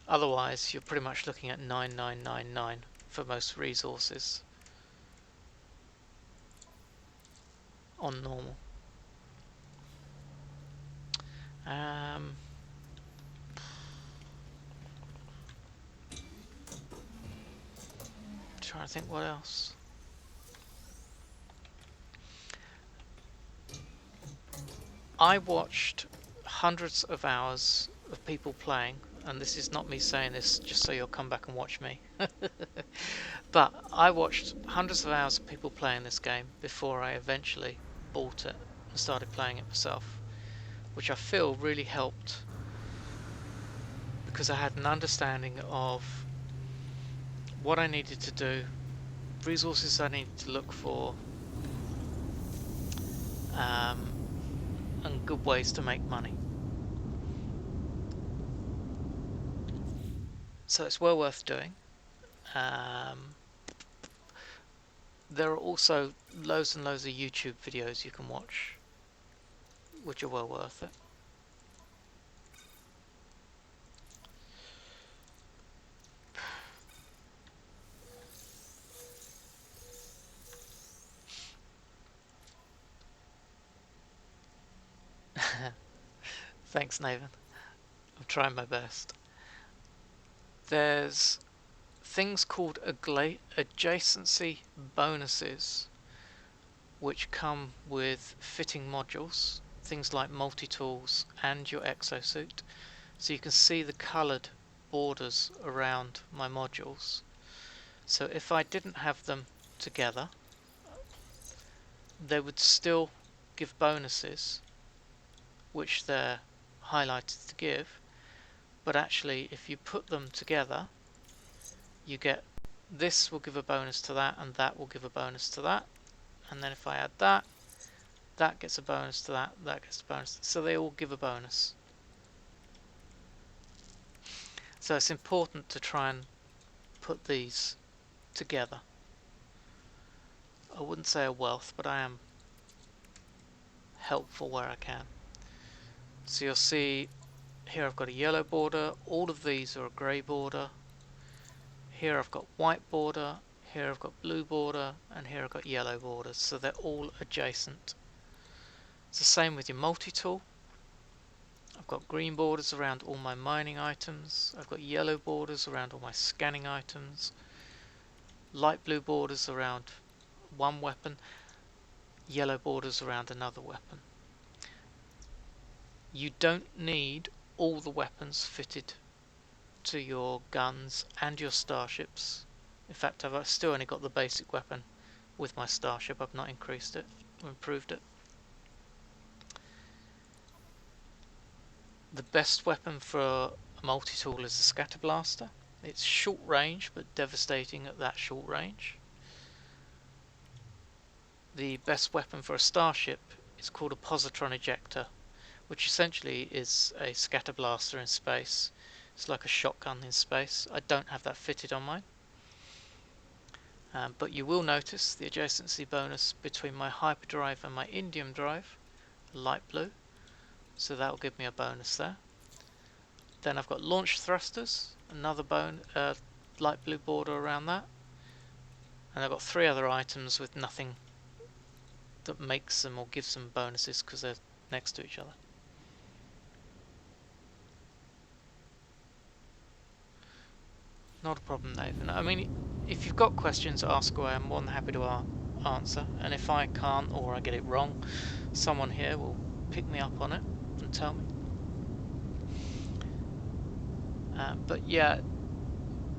Otherwise, you're pretty much looking at 9999 for most resources on normal. Trying to think what else. I watched hundreds of hours of people playing, and this is not me saying this just so you'll come back and watch me. But I watched hundreds of hours of people playing this game before I eventually bought it and started playing it myself, which I feel really helped because I had an understanding of what I needed to do, resources I needed to look for, and good ways to make money. So it's well worth doing. There are also loads and loads of YouTube videos you can watch, which are well worth it. Thanks, Nathan. I'm trying my best. There's things called adjacency bonuses, which come with fitting modules, things like multi-tools and your exosuit. So you can see the coloured borders around my modules. So if I didn't have them together, they would still give bonuses, which they're highlighted to give, but actually if you put them together, you get this will give a bonus to that, and that will give a bonus to that, and then if I add that, that gets a bonus to that, that gets a bonus, so they all give a bonus. So it's important to try and put these together. I wouldn't say a wealth, but I am helpful where I can. So you'll see here I've got a yellow border, all of these are a grey border. Here I've got white border, here I've got blue border, and here I've got yellow borders, so they're all adjacent. It's the same with your multi-tool. I've got green borders around all my mining items, I've got yellow borders around all my scanning items, light blue borders around one weapon, yellow borders around another weapon. You don't need all the weapons fitted to your guns and your starships. In fact, I've still only got the basic weapon with my starship. I've not increased it or improved it. The best weapon for a multi-tool is the scatter blaster. It's short range but devastating at that short range. The best weapon for a starship is called a positron ejector, which essentially is a scatter blaster in space. It's like a shotgun in space. I don't have that fitted on mine. But you will notice the adjacency bonus between my hyperdrive and my indium drive, light blue. So that will give me a bonus there. Then I've got launch thrusters, another light blue border around that. And I've got 3 other items with nothing that makes them or gives them bonuses because they're next to each other. Not a problem, Nathan. I mean, if you've got questions, ask away. I'm more than happy to answer. And if I can't or I get it wrong, someone here will pick me up on it and tell me. But yeah,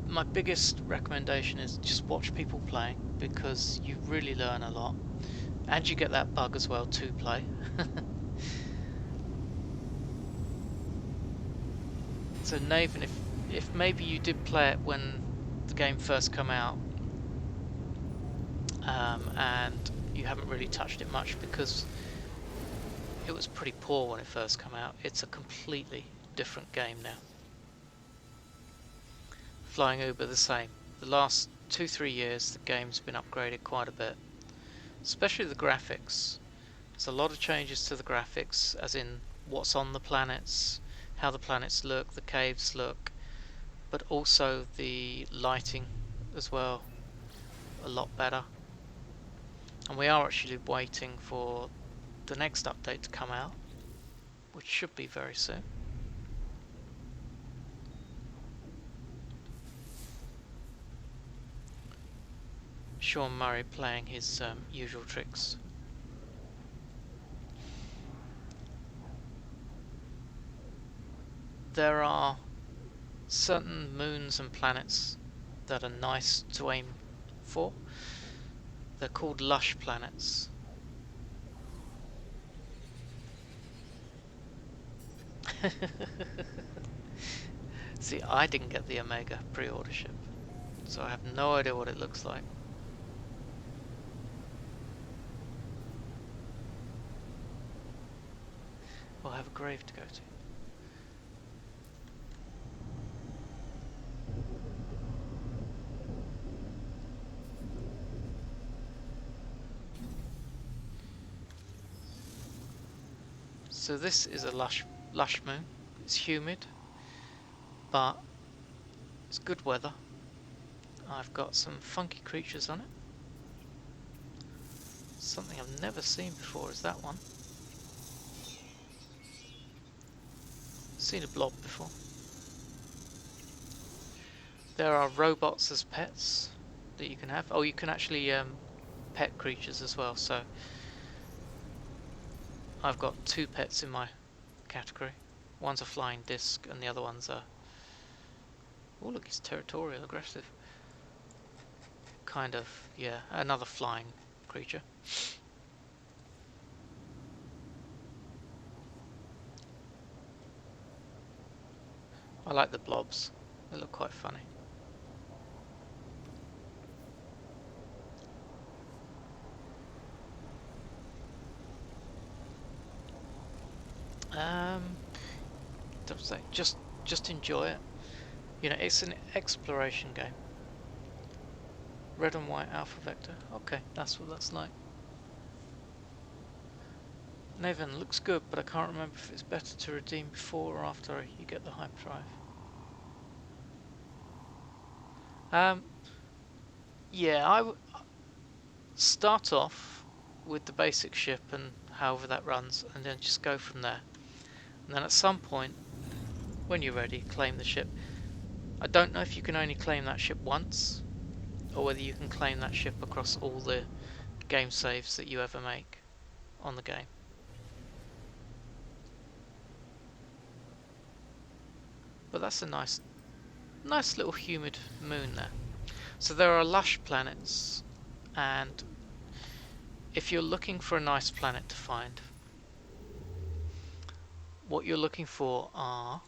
my biggest recommendation is just watch people playing, because you really learn a lot. And you get that bug as well, to play. So Nathan, if maybe you did play it when the game first came out, and you haven't really touched it much because it was pretty poor when it first came out, it's a completely different game now. Flying Uber the same. The last 2-3 years the game's been upgraded quite a bit, especially the graphics. There's a lot of changes to the graphics, as in what's on the planets, how the planets look, the caves look, but also the lighting as well, a lot better. And we are actually waiting for the next update to come out, which should be very soon. Sean Murray playing his usual tricks. There are certain moons and planets that are nice to aim for. They're called lush planets. See, I didn't get the Omega pre-order ship, so I have no idea what it looks like. We'll have a grave to go to. So this is a lush moon. It's humid, but it's good weather. I've got some funky creatures on it. Something I've never seen before is that one. Seen a blob before. There are robots as pets that you can have. Oh, you can actually pet creatures as well. So I've got 2 pets in my category. One's a flying disc, and the other one's a... Oh, look, he's territorial, aggressive. Kind of, yeah, another flying creature. I like the blobs. They look quite funny. Um, just enjoy it. You know, it's an exploration game. Red and white alpha vector. Okay, that's what that's like. Naven looks good, but I can't remember if it's better to redeem before or after you get the hyperdrive. Yeah, I would start off with the basic ship and however that runs, and then just go from there. And then at some point, when you're ready, claim the ship. I don't know if you can only claim that ship once, or whether you can claim that ship across all the game saves that you ever make on the game. But that's a nice little humid moon there. So there are lush planets, and if you're looking for a nice planet to find, what you're looking for are,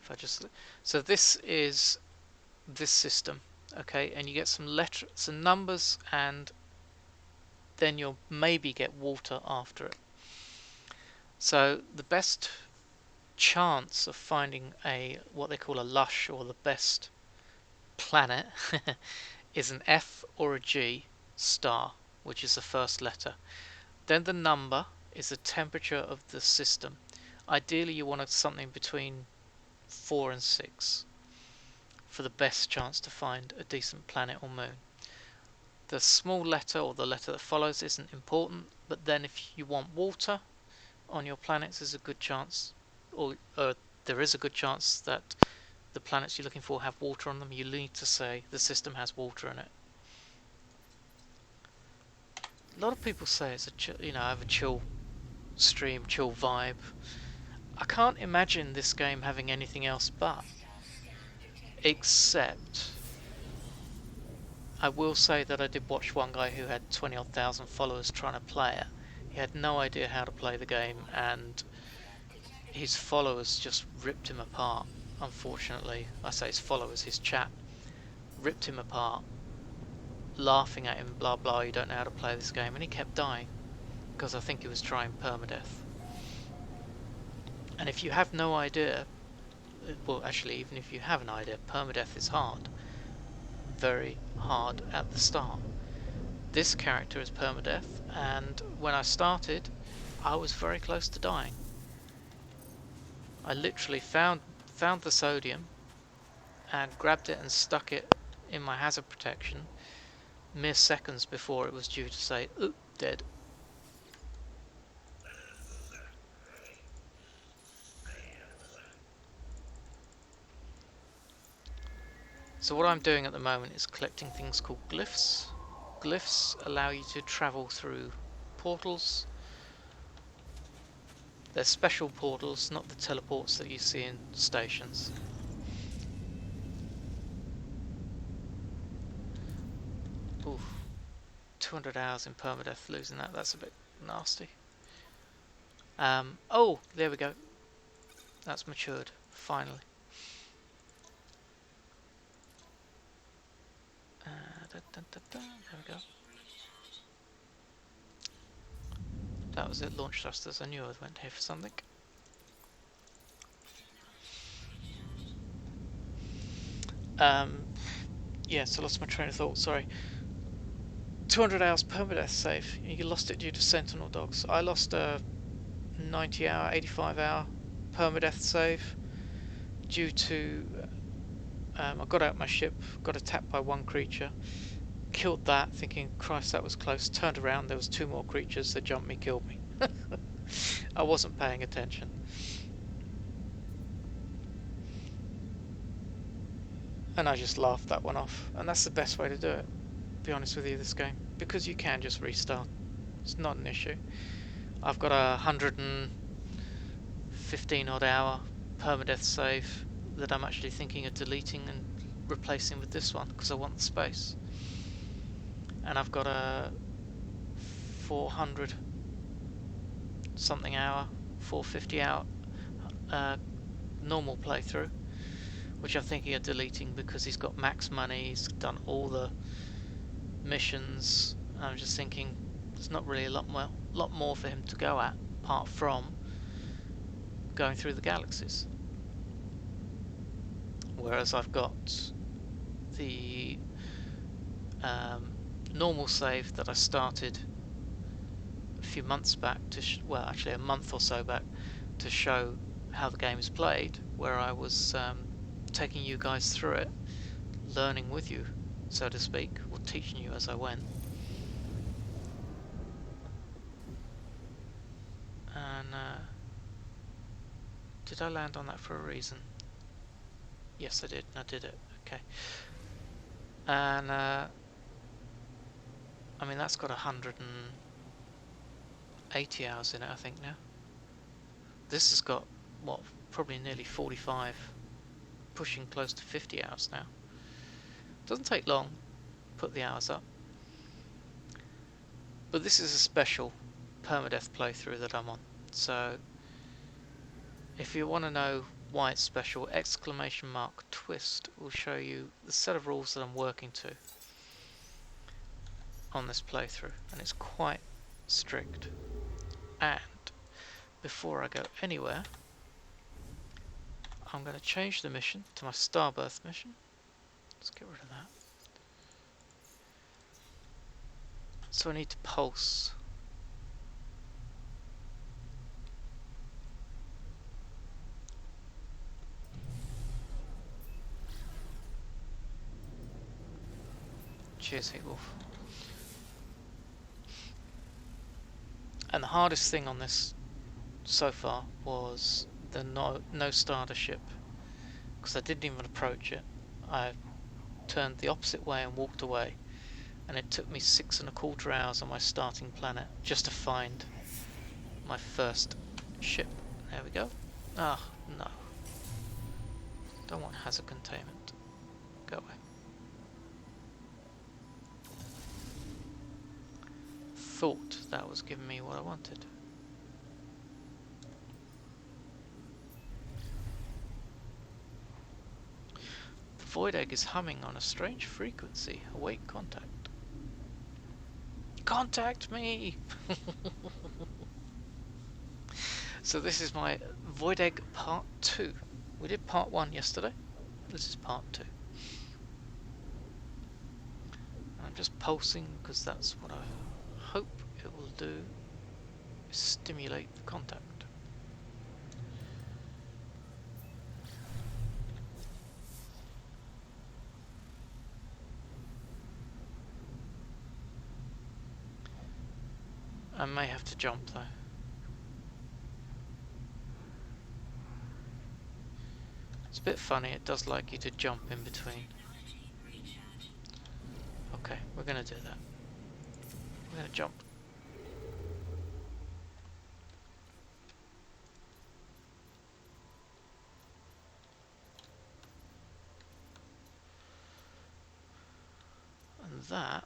if I just, so this is this system, okay, and you get some numbers, and then you'll maybe get water after it. So the best chance of finding a what they call a lush, or the best planet is an F or a G star, which is the first letter. Then the number is the temperature of the system. Ideally you wanted something between 4 and 6 for the best chance to find a decent planet or moon. The small letter, or the letter that follows, isn't important, but then if you want water on your planets, there's a good chance, or there is a good chance that the planets you're looking for have water on them. You need to say the system has water in it. A lot of people say it's I have a chill stream, chill vibe. I can't imagine this game having anything else but, except I will say that I did watch one guy who had 20 odd thousand followers trying to play it. He had no idea how to play the game, and his followers just ripped him apart. Unfortunately, I say his followers, his chat ripped him apart, laughing at him, blah blah, you don't know how to play this game, and he kept dying because I think he was trying permadeath. And if you have no idea, well, actually, even if you have an idea, permadeath is hard, very hard at the start. This character is permadeath, and when I started, I was very close to dying. I literally found the sodium and grabbed it and stuck it in my hazard protection mere seconds before it was due to say, "Oop, dead." So what I'm doing at the moment is collecting things called glyphs. Glyphs allow you to travel through portals. They're special portals, not the teleports that you see in stations. Oof. 200 hours in permadeath, losing that's a bit nasty. Oh, there we go. That's matured, finally. There we go. That was it, launch thrusters. I knew I went here for something. Yeah, so lost my train of thought, sorry. 200 hours permadeath save. You lost it due to sentinel dogs. I lost a 90 hour, 85 hour permadeath save due to I got out my ship, got attacked by one creature, killed that, thinking, Christ, that was close. Turned around, there was 2 more creatures, they jumped me, killed me. I wasn't paying attention. And I just laughed that one off. And that's the best way to do it, to be honest with you, this game. Because you can just restart. It's not an issue. I've got a 115 odd hour permadeath save that I'm actually thinking of deleting and replacing with this one because I want the space. And I've got a 400 something hour, 450 hour normal playthrough, which I'm thinking of deleting because he's got max money, he's done all the missions. I'm just thinking there's not really a lot more for him to go at apart from going through the galaxies. Whereas I've got the normal save that I started a few months back well, actually a month or so back, to show how the game is played, where I was taking you guys through it, learning with you, so to speak, or teaching you as I went. And did I land on that for a reason? Yes, I did. I did it. Okay. And I mean, that's got 180 hours in it, I think, now. This has got, what, probably nearly 45, pushing close to 50 hours now. Doesn't take long to put the hours up. But this is a special permadeath playthrough that I'm on. So, if you want to know why it's special, !twist will show you the set of rules that I'm working to on this playthrough, and it's quite strict. And before I go anywhere, I'm going to change the mission to my Starbirth mission. Let's get rid of that. So I need to pulse. Cheers, Hitwolf. And the hardest thing on this so far was the no starter ship, because I didn't even approach it. I turned the opposite way and walked away, and it took me 6.25 hours on my starting planet just to find my first ship. There we go. Ah, no. Don't want hazard containment. Go away. Thought that was giving me what I wanted. The void egg is humming on a strange frequency. Await contact. Contact me! So this is my void egg part 2. We did part 1 yesterday. This is part 2. I'm just pulsing because that's what I hope it will do. Stimulate the contact. I may have to jump though. It's a bit funny, it does like you to jump in between. Okay, we're going to do that. We're going to jump. And that,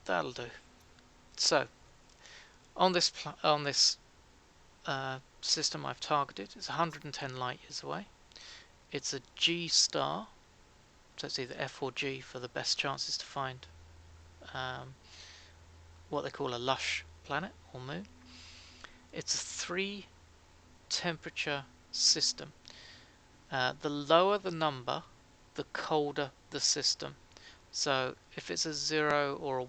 that'll do. So, on this system I've targeted, it's 110 light years away. It's a G star, so it's either F or G for the best chances to find what they call a lush planet or moon. It's a 3 temperature system. The lower the number, the colder the system. So if it's a 0 or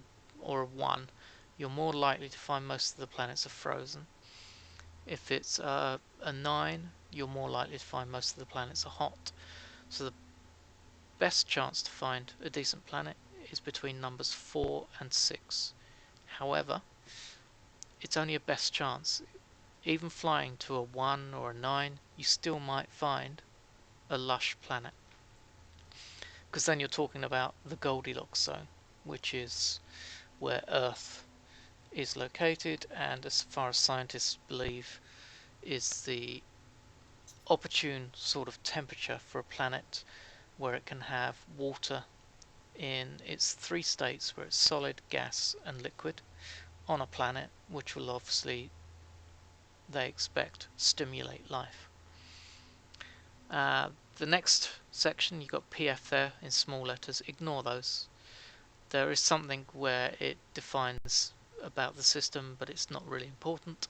a 1, you're more likely to find most of the planets are frozen. If it's a 9, you're more likely to find most of the planets are hot. So the best chance to find a decent planet is between numbers 4 and 6. However, it's only a best chance. Even flying to a 1 or a 9, you still might find a lush planet. because then you're talking about the Goldilocks zone, which is where Earth is located, and as far as scientists believe, is the opportune sort of temperature for a planet where it can have water in its three states, where it's solid, gas, and liquid, on a planet which will obviously, they expect, stimulate life. The next section, you've got PF there in small letters. Ignore those. There is something where it defines about the system, but it's not really important.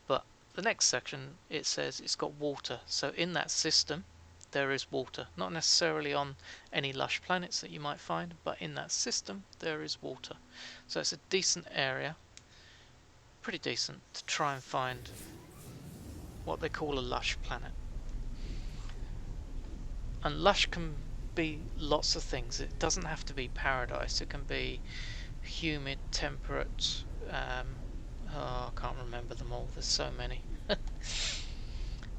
But the next section, it says it's got water. So in that system, there is water. Not necessarily on any lush planets that you might find, but in that system, there is water. So it's a decent area, pretty decent, to try and find what they call a lush planet. And lush can be lots of things. It doesn't have to be paradise. It can be humid, temperate. I can't remember them all. There's so many.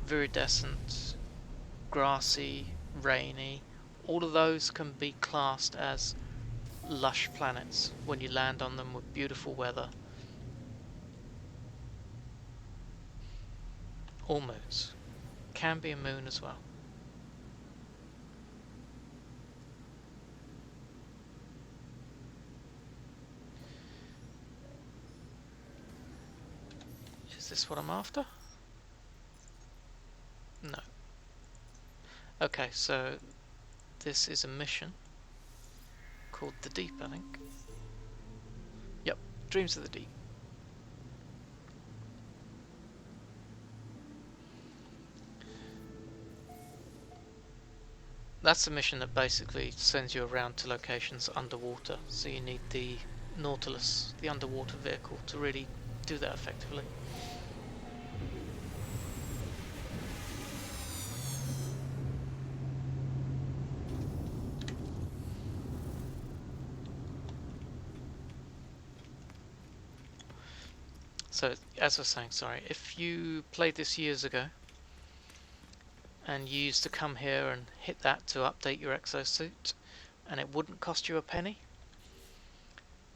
Viridescent, grassy, rainy. All of those can be classed as lush planets when you land on them with beautiful weather. Or moons. Can be a moon as well. Is this what I'm after? No. Okay, so this is a mission called The Deep, I think. Yep, Dreams of the Deep. That's a mission that basically sends you around to locations underwater, so you need the Nautilus, the underwater vehicle, to really do that effectively. So, as I was saying, sorry, if you played this years ago and you used to come here and hit that to update your exosuit and it wouldn't cost you a penny,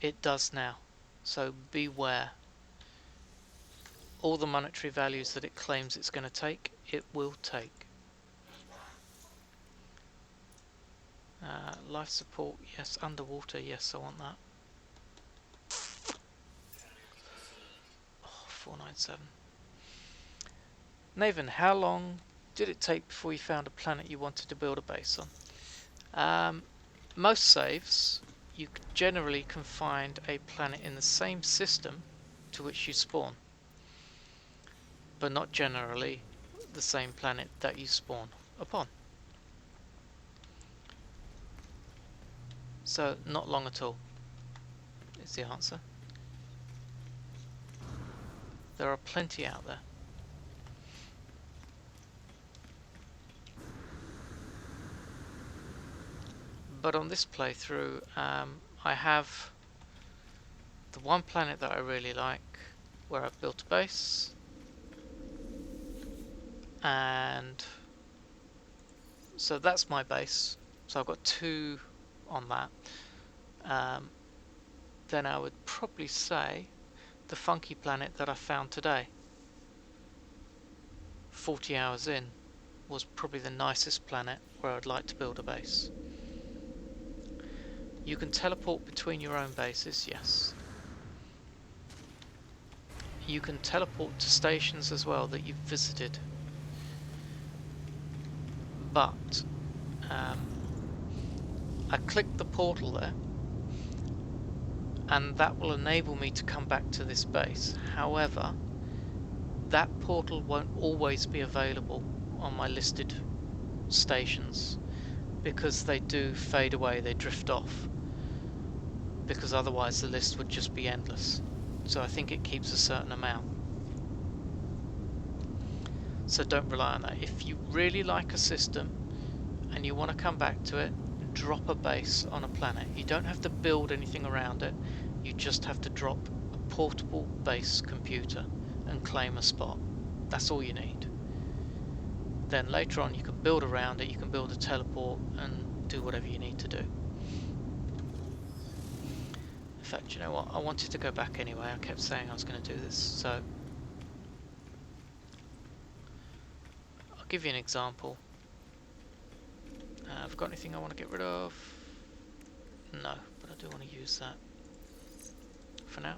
it does now. So beware. All the monetary values that it claims it's going to take, it will take. Life support, yes. Underwater, yes, I want that. 497. Nathan, how long did it take before you found a planet you wanted to build a base on? Most saves, you generally can find a planet in the same system to which you spawn, but not generally the same planet that you spawn upon. So, not long at all is the answer. There are plenty out there. But on this playthrough, I have the one planet that I really like, where I've built a base, and so that's my base. So I've got two on that. Then I would probably say the funky planet that I found today, 40 hours in, was probably the nicest planet where I'd like to build a base. You can teleport between your own bases, yes. You can teleport to stations as well that you've visited. But I clicked the portal there, and that will enable me to come back to this base. However, that portal won't always be available on my listed stations, because they do fade away, they drift off, because otherwise the list would just be endless. So I think it keeps a certain amount. So don't rely on that. If you really like a system and you want to come back to it, drop a base on a planet. You don't have to build anything around it, you just have to drop a portable base computer and claim a spot. That's all you need. Then later on you can build around it, you can build a teleport and do whatever you need to do. In fact, you know what? I wanted to go back anyway. I kept saying I was going to do this, so I'll give you an example. Have I got anything I want to get rid of? No, but I do want to use that for now.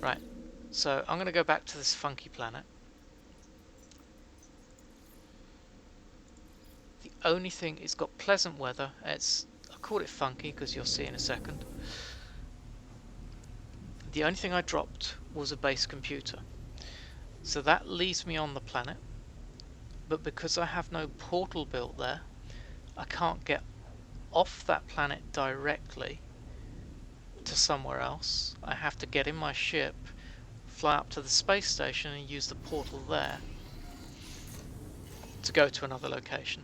Right, so I'm going to go back to this funky planet. The only thing, it's got pleasant weather. I call it funky because you'll see in a second. The only thing I dropped was a base computer. So that leaves me on the planet. But because I have no portal built there, I can't get off that planet directly to somewhere else. I have to get in my ship, fly up to the space station and use the portal there to go to another location.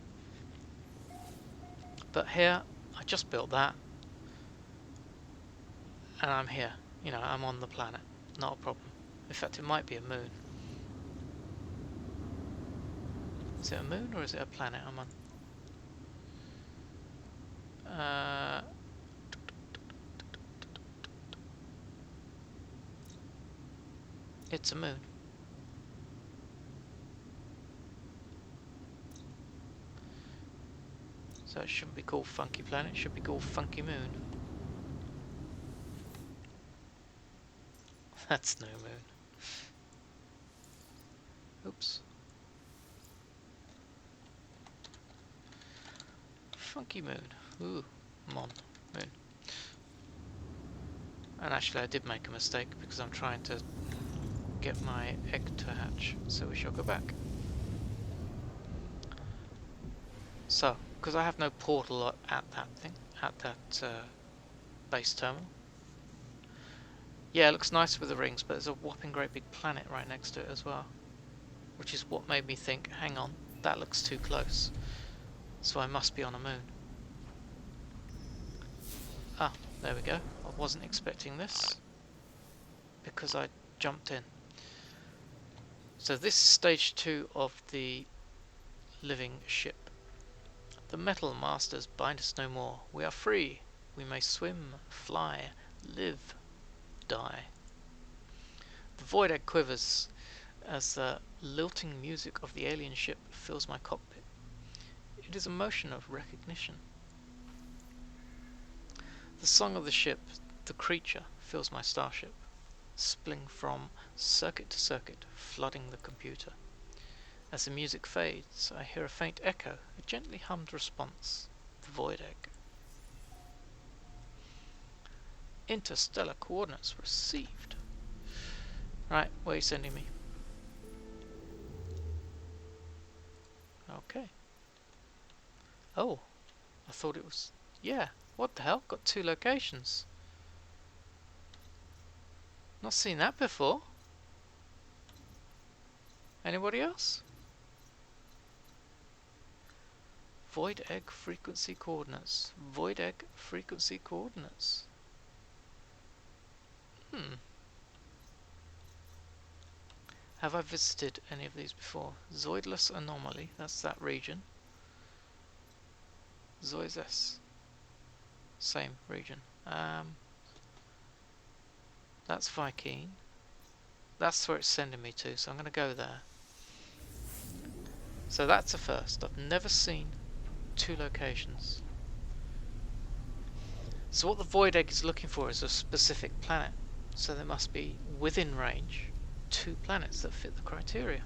But here, I just built that and I'm here. You know, I'm on the planet. Not a problem. In fact, it might be a moon. Is it a moon or is it a planet I'm on? It's a moon. So it shouldn't be called Funky Planet, it should be called Funky Moon. That's no moon. Oops. Funky Moon. Ooh, Mon. Moon. And actually I did make a mistake because I'm trying to get my egg to hatch. So we shall go back. So, because I have no portal at that thing, at that base terminal. Yeah, it looks nice with the rings, but there's a whopping great big planet right next to it as well. Which is what made me think, hang on, that looks too close. So I must be on a moon. Ah, there we go. I wasn't expecting this because I jumped in. So this is stage 2 of the living ship. The metal masters bind us no more. We are free. We may swim, fly, live, die. The void egg quivers as the lilting music of the alien ship fills my cockpit. It is a motion of recognition. The song of the ship, the creature, fills my starship, spilling from circuit to circuit, flooding the computer. As the music fades, I hear a faint echo, a gently hummed response. The void egg. Interstellar coordinates received. Right, where are you sending me? Okay. Oh, I thought it was... Yeah, what the hell? Got 2 locations. Not seen that before. Anybody else? Void egg frequency coordinates. Void egg frequency coordinates. Have I visited any of these before? Zoidless anomaly, that's that region. Zoises. Same region. That's Viking. That's where it's sending me to, so I'm going to go there. So that's a first. I've never seen 2 locations. So what the void egg is looking for is a specific planet. So there must be, within range, 2 planets that fit the criteria.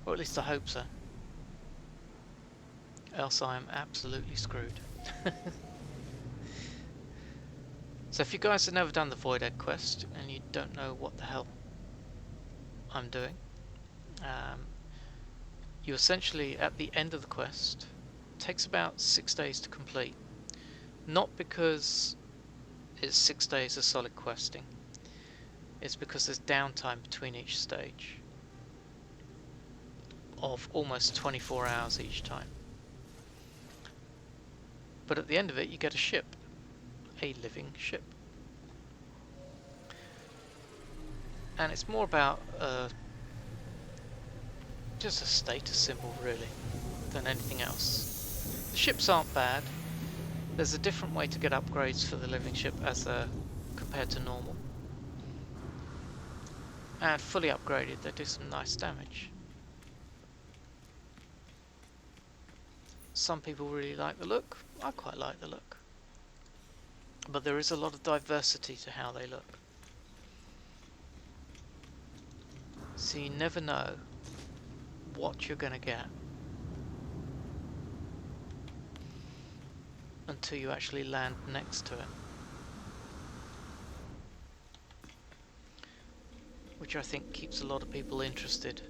Or at least I hope so. Else I am absolutely screwed. So if you guys have never done the Void Egg quest and you don't know what the hell I'm doing, you essentially, at the end of the quest, it takes about 6 days to complete. Not because it's 6 days of solid questing, it's because there's downtime between each stage of almost 24 hours each time. But at the end of it you get a ship, a living ship. And it's more about just a status symbol really. than anything else. The ships aren't bad. There's a different way to get upgrades for the living ship as compared to normal. And fully upgraded, they do some nice damage. Some people really like the look. I quite like the look. But there is a lot of diversity to how they look. So you never know what you're going to get until you actually land next to it. Which I think keeps a lot of people interested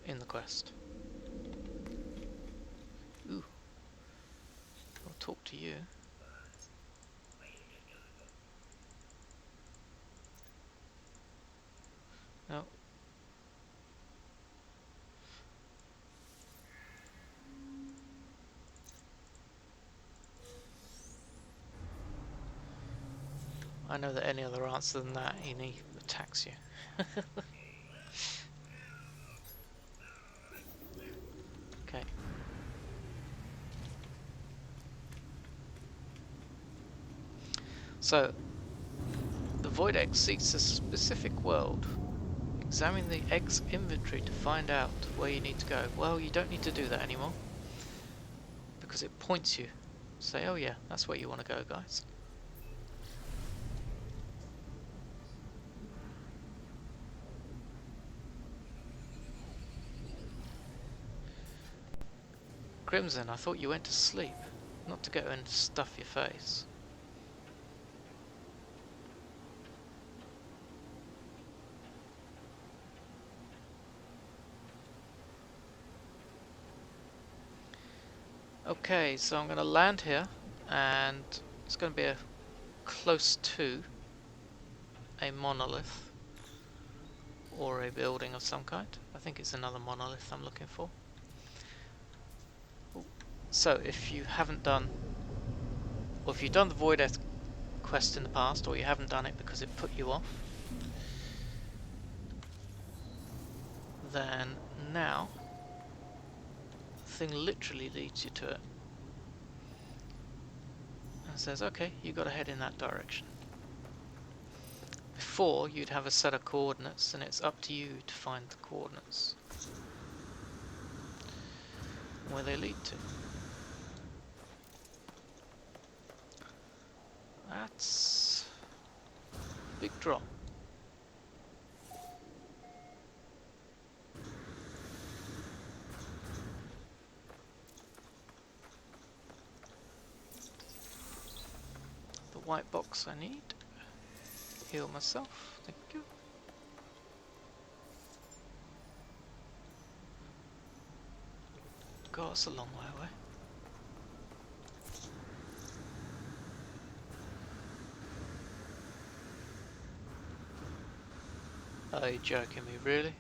in the quest. Ooh. I'll talk to you. No. I know that any other answer than that, he attacks you. Okay. So, the Void X seeks a specific world. Examine the X inventory to find out where you need to go. Well, you don't need to do that anymore, because it points you. Say, oh yeah, that's where you want to go, guys. Crimson, I thought you went to sleep, not to go and stuff your face. Okay, so I'm going to land here, and it's going to be close to a monolith, or a building of some kind. I think it's another monolith I'm looking for. So if you haven't done, or if you've done the Void Earth quest in the past, or you haven't done it because it put you off, then now the thing literally leads you to it and says, okay, you got to head in that direction. Before, you'd have a set of coordinates, and it's up to you to find the coordinates where they lead to. That's a big drop. The white box I need. Heal myself, thank you. God, it's a long way away. Are you joking me, really?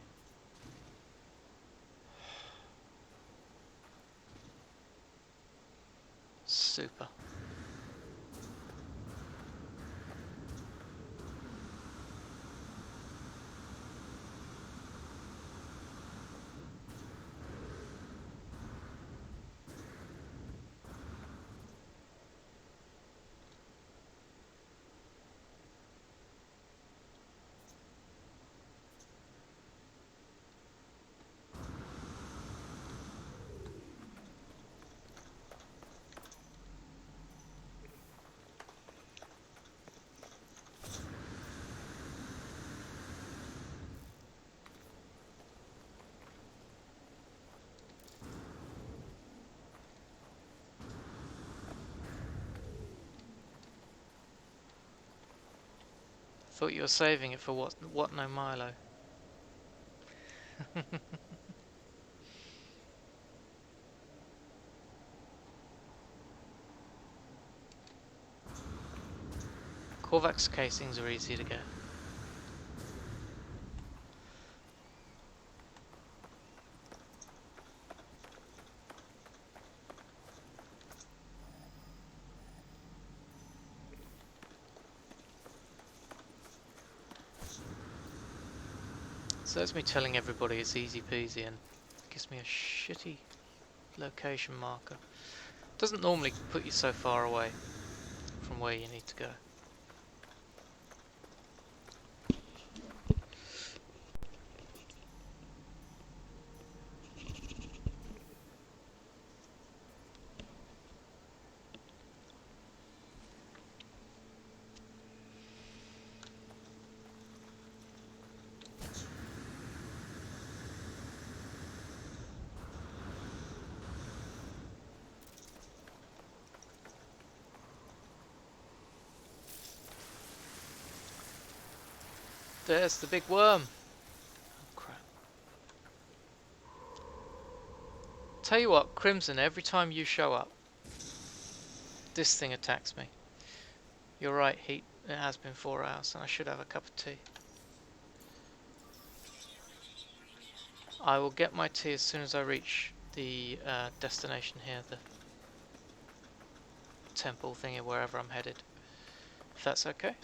Super. Thought you were saving it for what no Milo. Korvax casings are easy to get. So that's me telling everybody it's easy peasy and gives me a shitty location marker. Doesn't normally put you so far away from where you need to go. There's the big worm. Oh, crap. Tell you what, Crimson, every time you show up, this thing attacks me. You're right, Heat. It has been 4 hours and I should have a cup of tea. I will get my tea as soon as I reach the destination here, the temple thingy, wherever I'm headed. If that's okay.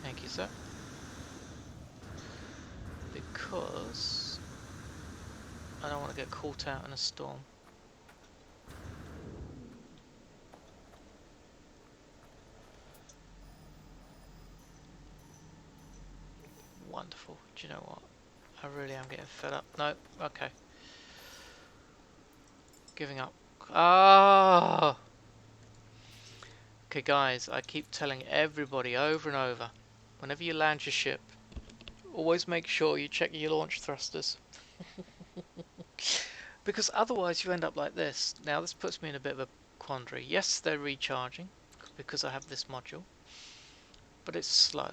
Thank you, sir. Because I don't want to get caught out in a storm. Wonderful. Do you know what? I really am getting fed up. No, okay. Giving up. Ah! Okay, guys, I keep telling everybody over and over, whenever you land your ship, always make sure you check your launch thrusters. Because otherwise you end up like this. Now this puts me in a bit of a quandary. Yes, they're recharging, because I have this module, but it's slow.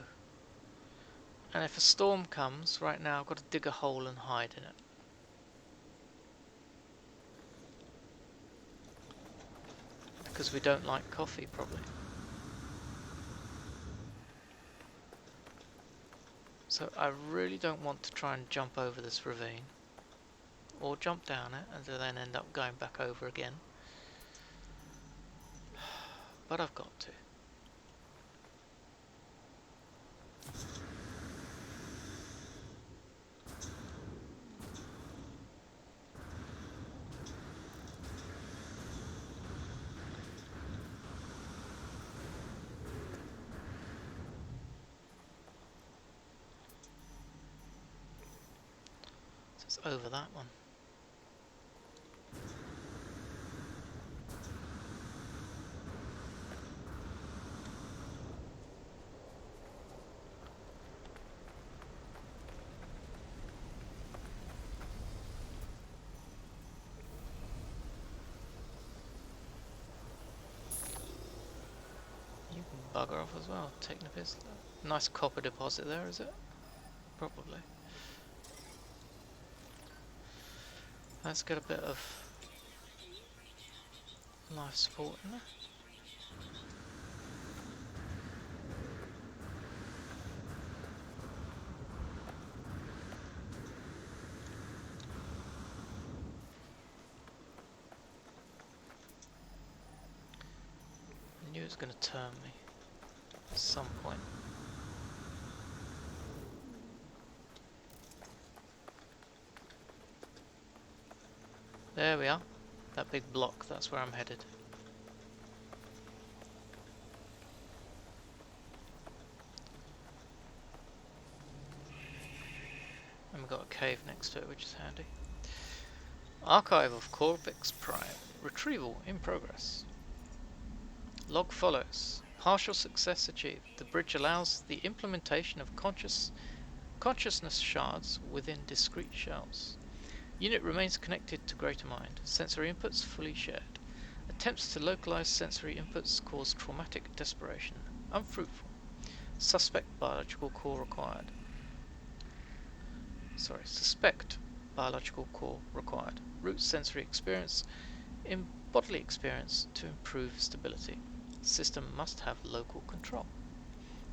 And if a storm comes, right now I've got to dig a hole and hide in it. Because we don't like coffee, probably. So I really don't want to try and jump over this ravine, or jump down it and then end up going back over again. But I've got to. So it's over that one. You can bugger off as well, taking a piss. Nice copper deposit there, is it? Probably. Let's get a bit of life support in there. I knew it was going to turn me at some point. There we are. That big block, that's where I'm headed. And we've got a cave next to it, which is handy. Archive of Corvix Prime. Retrieval in progress. Log follows. Partial success achieved. The bridge allows the implementation of consciousness shards within discrete shells. Unit remains connected to greater mind. Sensory inputs fully shared. Attempts to localize sensory inputs cause traumatic desperation. Unfruitful. Suspect biological core required. Suspect biological core required. Root sensory experience in bodily experience to improve stability. System must have local control.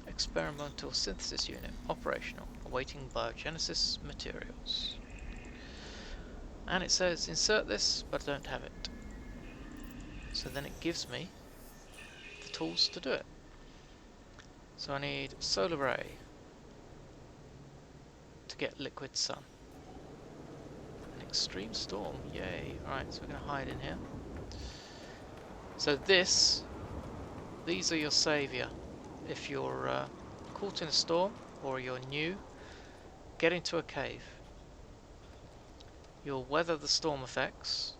Experimental synthesis unit operational. Awaiting biogenesis materials. And it says insert this, but I don't have it. So then it gives me the tools to do it. So I need solar ray to get liquid sun. Extreme storm, yay. Alright, so we're going to hide in here. So these are your saviour. If you're caught in a storm, or you're new, get into a cave. You'll weather the storm effects,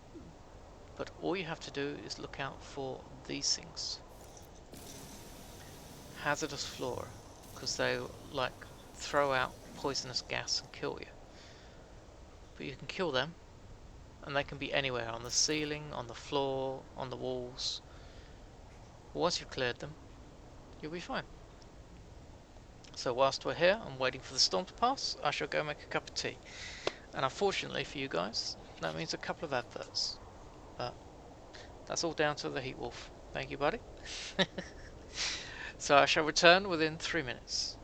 but all you have to do is look out for these things. Hazardous flora, because they like throw out poisonous gas and kill you. But you can kill them, and they can be anywhere, on the ceiling, on the floor, on the walls. But once you've cleared them, you'll be fine. So whilst we're here and waiting for the storm to pass, I shall go make a cup of tea. And unfortunately for you guys, that means a couple of adverts. But that's all down to the heat wolf. Thank you, buddy. So I shall return within 3 minutes.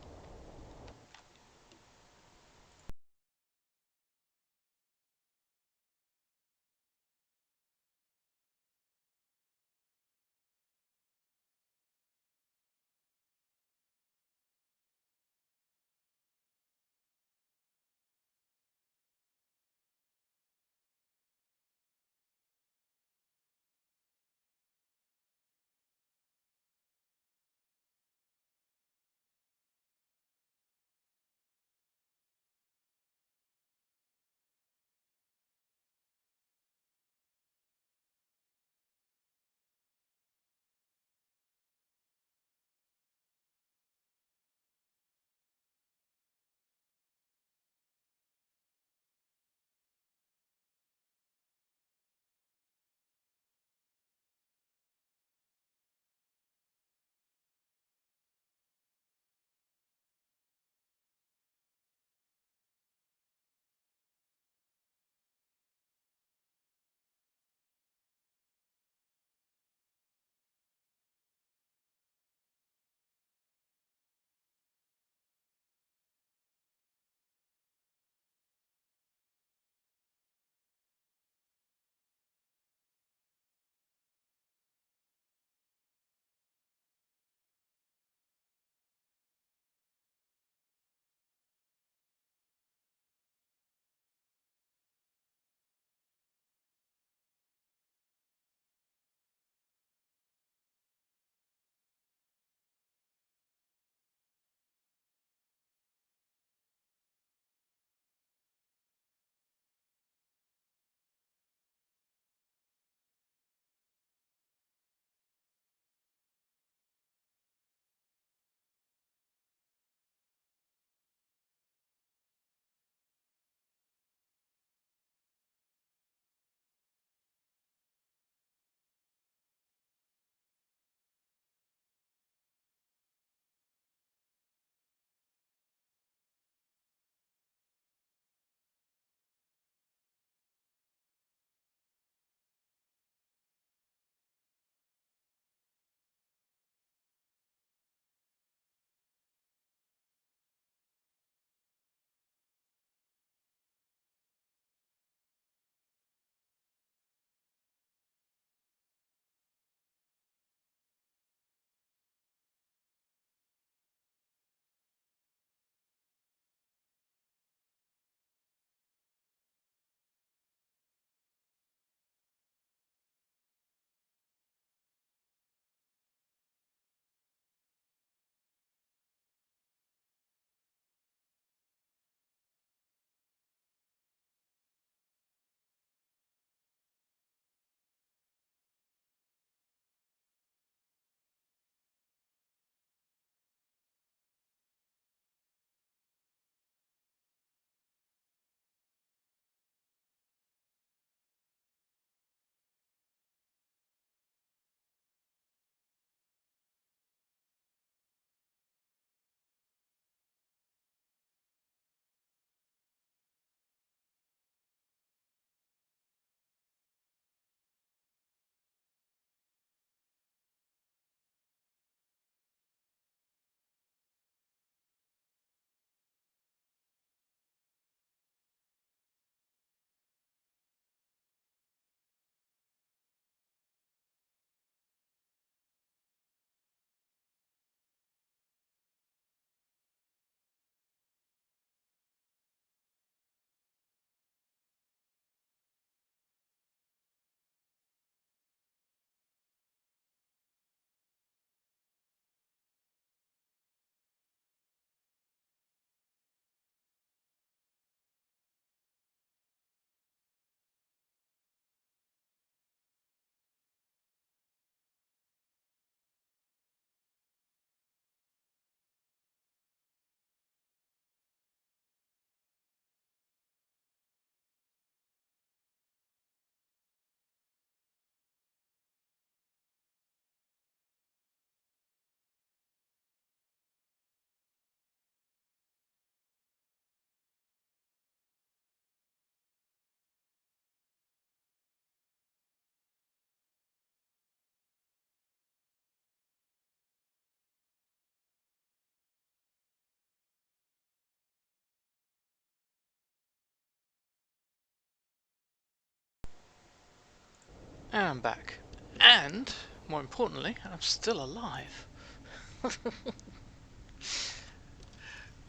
And I'm back. And, more importantly, I'm still alive.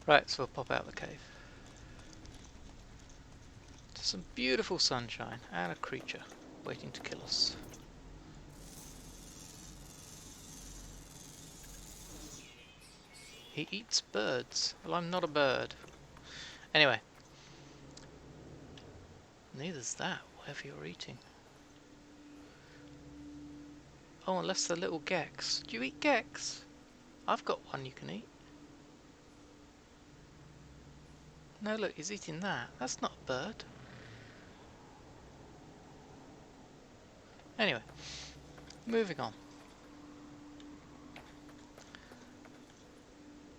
Right, so we'll pop out the cave. To some beautiful sunshine and a creature waiting to kill us. He eats birds. Well, I'm not a bird. Anyway. Neither's that, whatever you're eating. Oh, unless they're little gecks. Do you eat gecks? I've got one you can eat. No, look, he's eating that. That's not a bird. Anyway, moving on.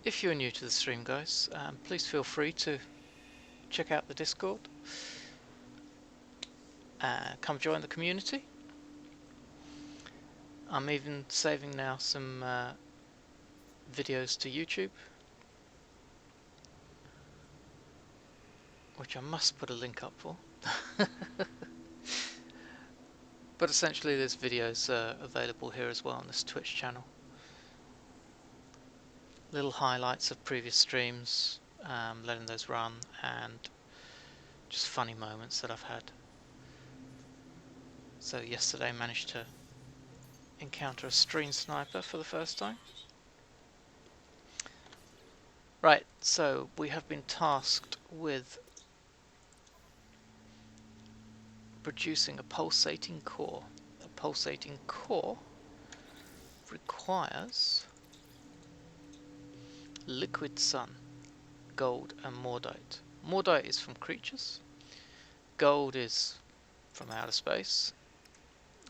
If you're new to the stream, guys, please feel free to check out the Discord. Come join the community. I'm even saving now some videos to YouTube, which I must put a link up for. But essentially there's videos available here as well on this Twitch channel. Little highlights of previous streams, letting those run, and just funny moments that I've had. So yesterday I managed to encounter a stream sniper for the first time. Right, so we have been tasked with producing a pulsating core. A pulsating core requires liquid sun, gold and mordite. Mordite is from creatures, gold is from outer space,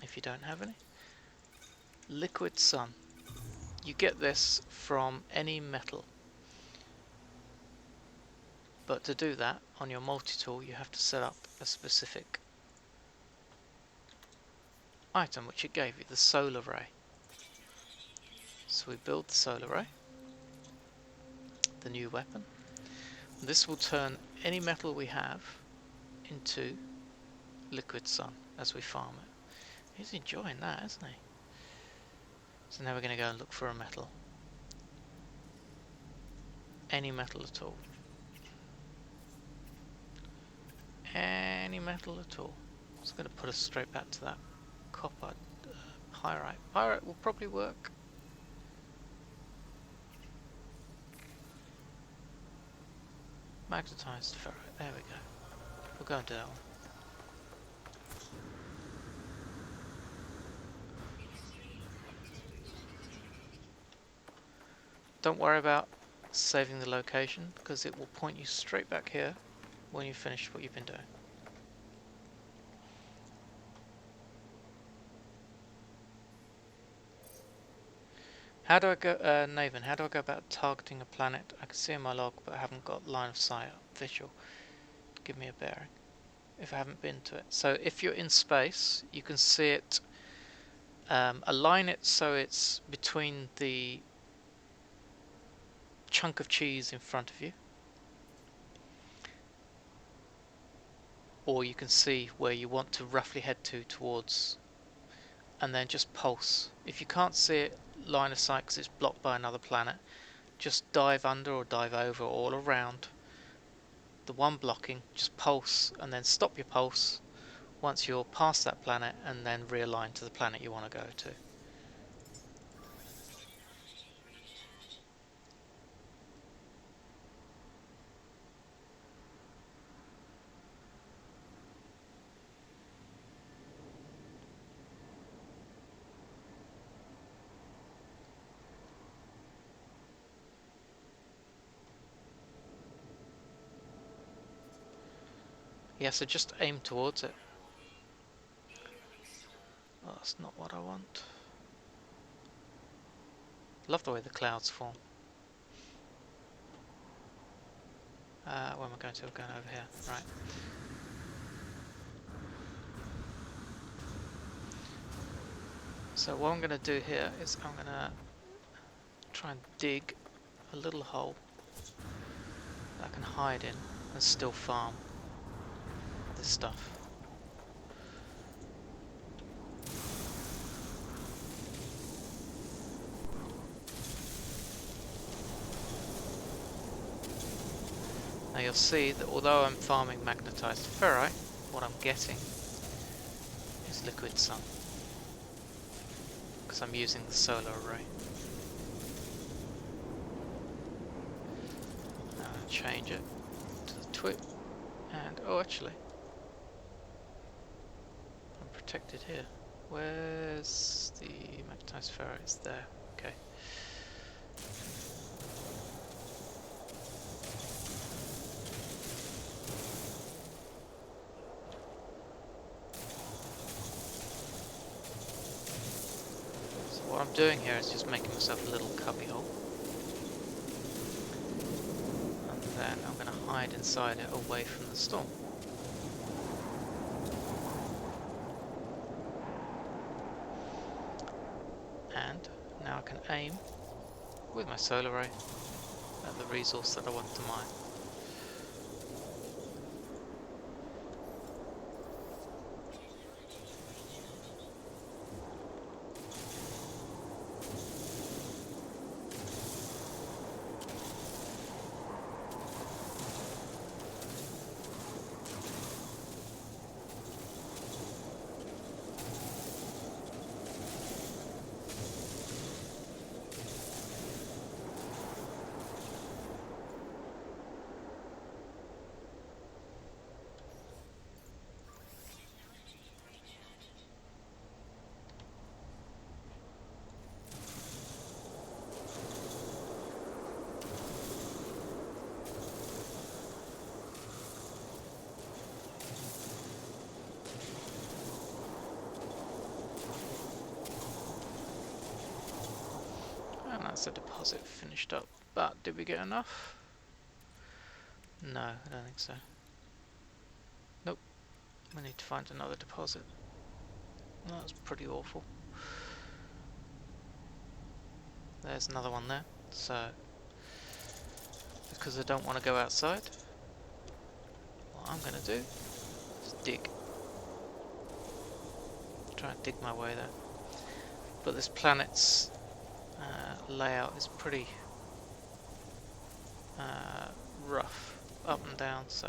if you don't have any. Liquid sun, you get this from any metal, but to do that on your multi-tool you have to set up a specific item which it gave you, the solar ray. So we build the solar ray, the new weapon. This will turn any metal we have into liquid sun as we farm it. He's enjoying that, isn't he? So now we're going to go and look for a metal. Any metal at all. Any metal at all. It's going to put us straight back to that copper pyrite. Pyrite will probably work. Magnetized ferrite. There we go. We'll go and do that one. Don't worry about saving the location because it will point you straight back here when you've finished what you've been doing. How do I go, Naven, how do I go about targeting a planet? I can see in my log but I haven't got line of sight visual. Give me a bearing if I haven't been to it. So if you're in space you can see it, align it so it's between the chunk of cheese in front of you, or you can see where you want to roughly head towards, and then just pulse. If you can't see it line of sight because it's blocked by another planet, just dive under or dive over or all around the one blocking, just pulse and then stop your pulse once you're past that planet and then realign to the planet you want to go to. Yeah, so just aim towards it. Oh, that's not what I want. Love the way the clouds form. Where am I going to? I'm going over here. Right. So what I'm going to do here is I'm going to try and dig a little hole that I can hide in and still farm this stuff. Now you'll see that although I'm farming magnetized ferrite, what I'm getting is liquid sun, because I'm using the solar array. Now I'll change it to the twit, and oh actually, I'm protected here. Where's the magnetized ferrite? It's there, okay. What I'm doing here is just making myself a little cubby hole, and then I'm going to hide inside it away from the storm. And now I can aim with my solar array at the resource that I want to mine. And that's a deposit finished up. But did we get enough? No, I don't think so. Nope. We need to find another deposit. That's pretty awful. There's another one there. So, because I don't want to go outside, what I'm going to do is dig. Try and dig my way there. But this planet's layout is pretty rough, up and down, so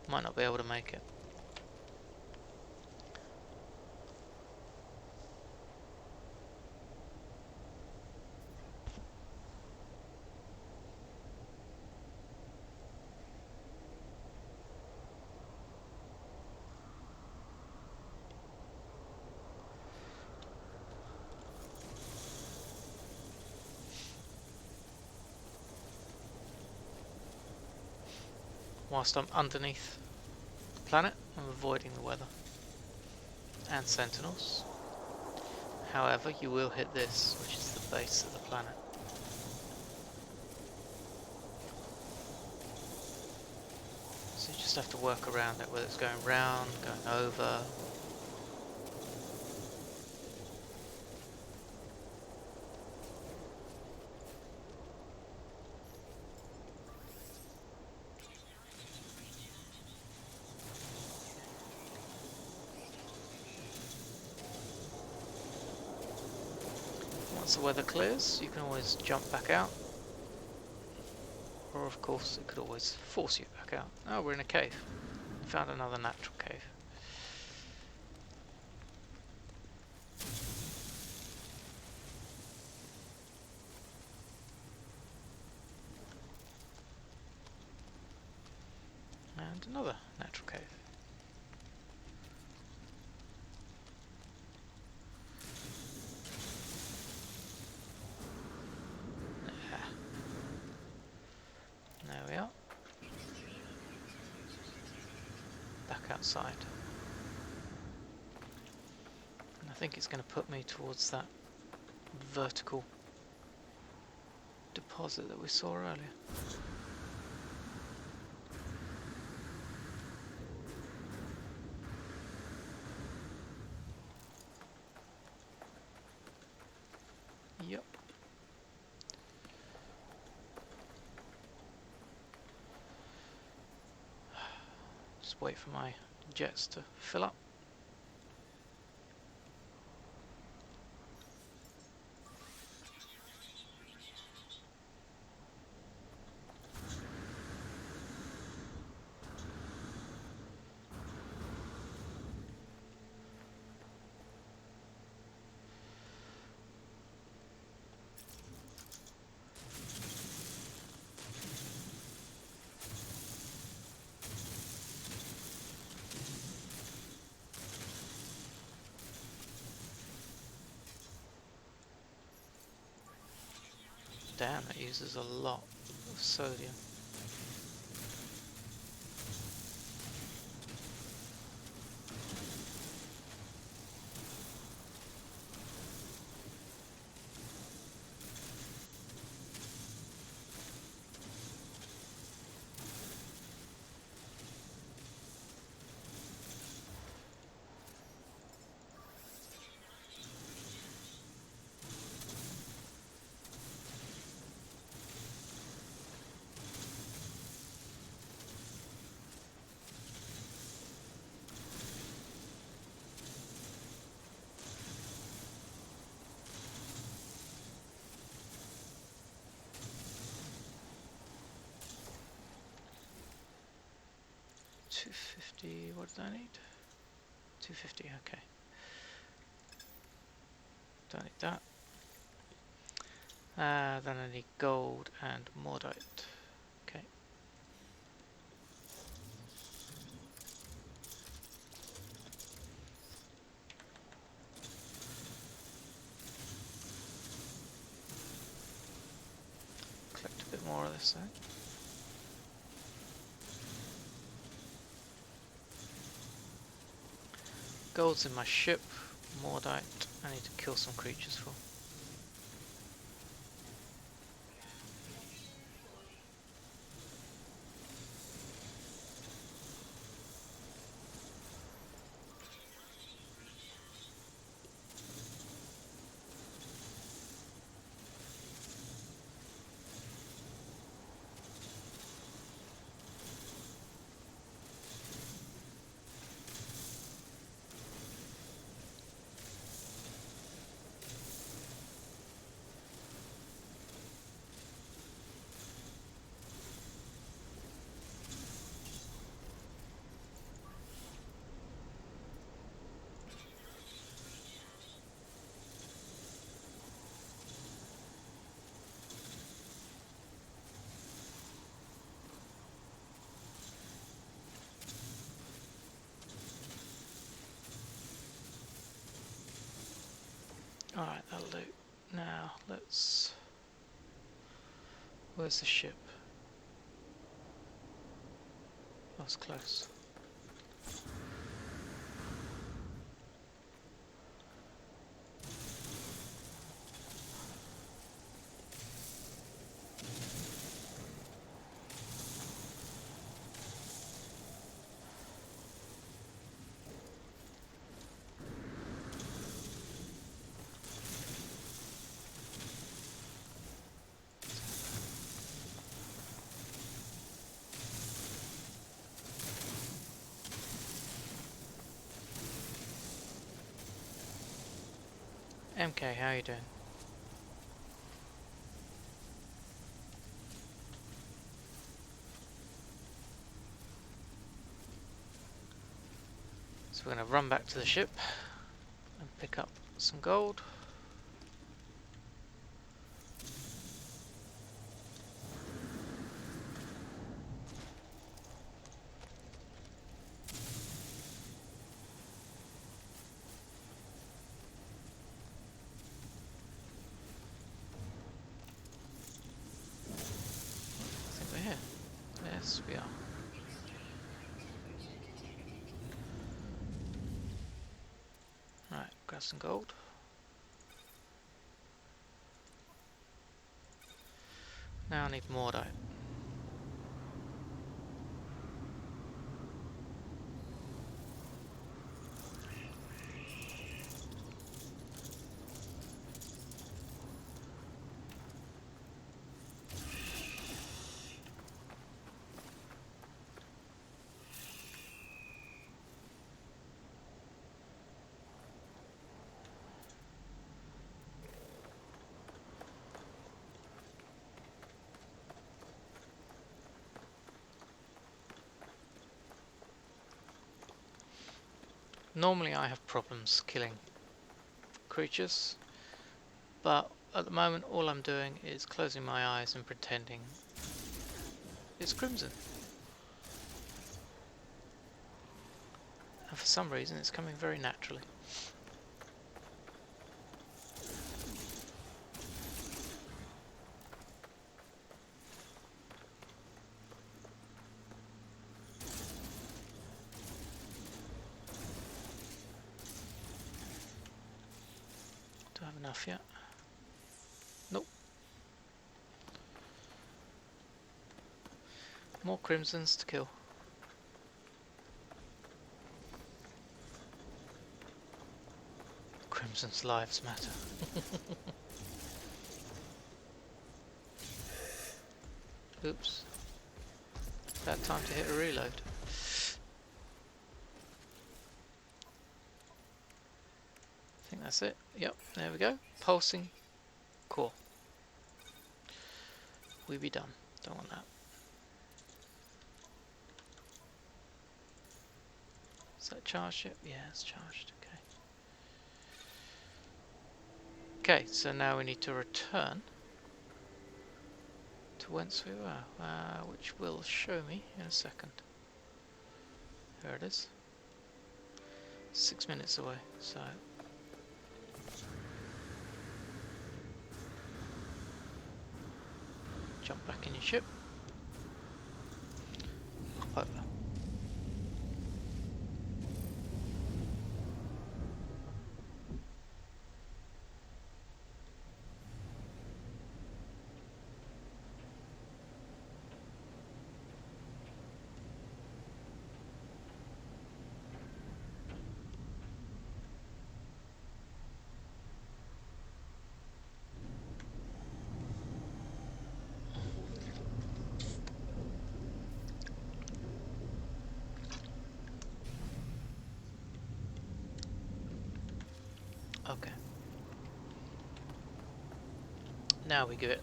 might not be able to make it. Whilst I'm underneath the planet, I'm avoiding the weather and sentinels. However, you will hit this, which is the base of the planet. So you just have to work around it, whether it's going round, going over. Once the weather clears, you can always jump back out. Or of course, it could always force you back out. Oh, we're in a cave. Found another natural cave. And another natural cave. There we are. Back outside. And I think it's going to put me towards that vertical deposit that we saw earlier. Yep. Just wait for my jets to fill up. Damn, it uses a lot of sodium. $250, what did I need? $250, okay. Don't need that. Then I need gold and mordite. Okay. Collect a bit more of this then. Gold's in my ship. Mordite I need to kill some creatures for. Alright, that'll do. Now, let's... Where's the ship? That's close. MK, how you doing? So we're going to run back to the ship and pick up some gold. I think we're here. Yes, we are. Right, grab some gold. Now I need mordite. Normally I have problems killing creatures, but at the moment all I'm doing is closing my eyes and pretending it's crimson. And for some reason it's coming very naturally. enough yet. Nope. More crimsons to kill. Crimson's lives matter. Oops. Bad time to hit a reload. I think that's it. Yep, there we go. Pulsing core. We be done. Don't want that. Is that charged yet? Yeah, it's charged. Okay. Okay, so now we need to return to whence we were, which will show me in a second. There it is. 6 minutes away, so jump back in your ship. Hop over. Okay. Now we give it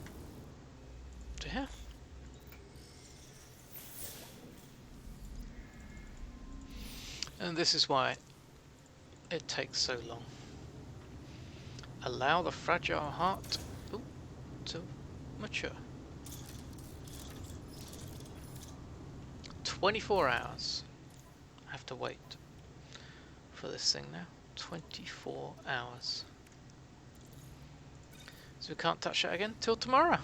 to here. And this is why it takes so long. Allow the fragile heart to mature. 24 hours. I have to wait for this thing now. 24 hours. So we can't touch it again till tomorrow.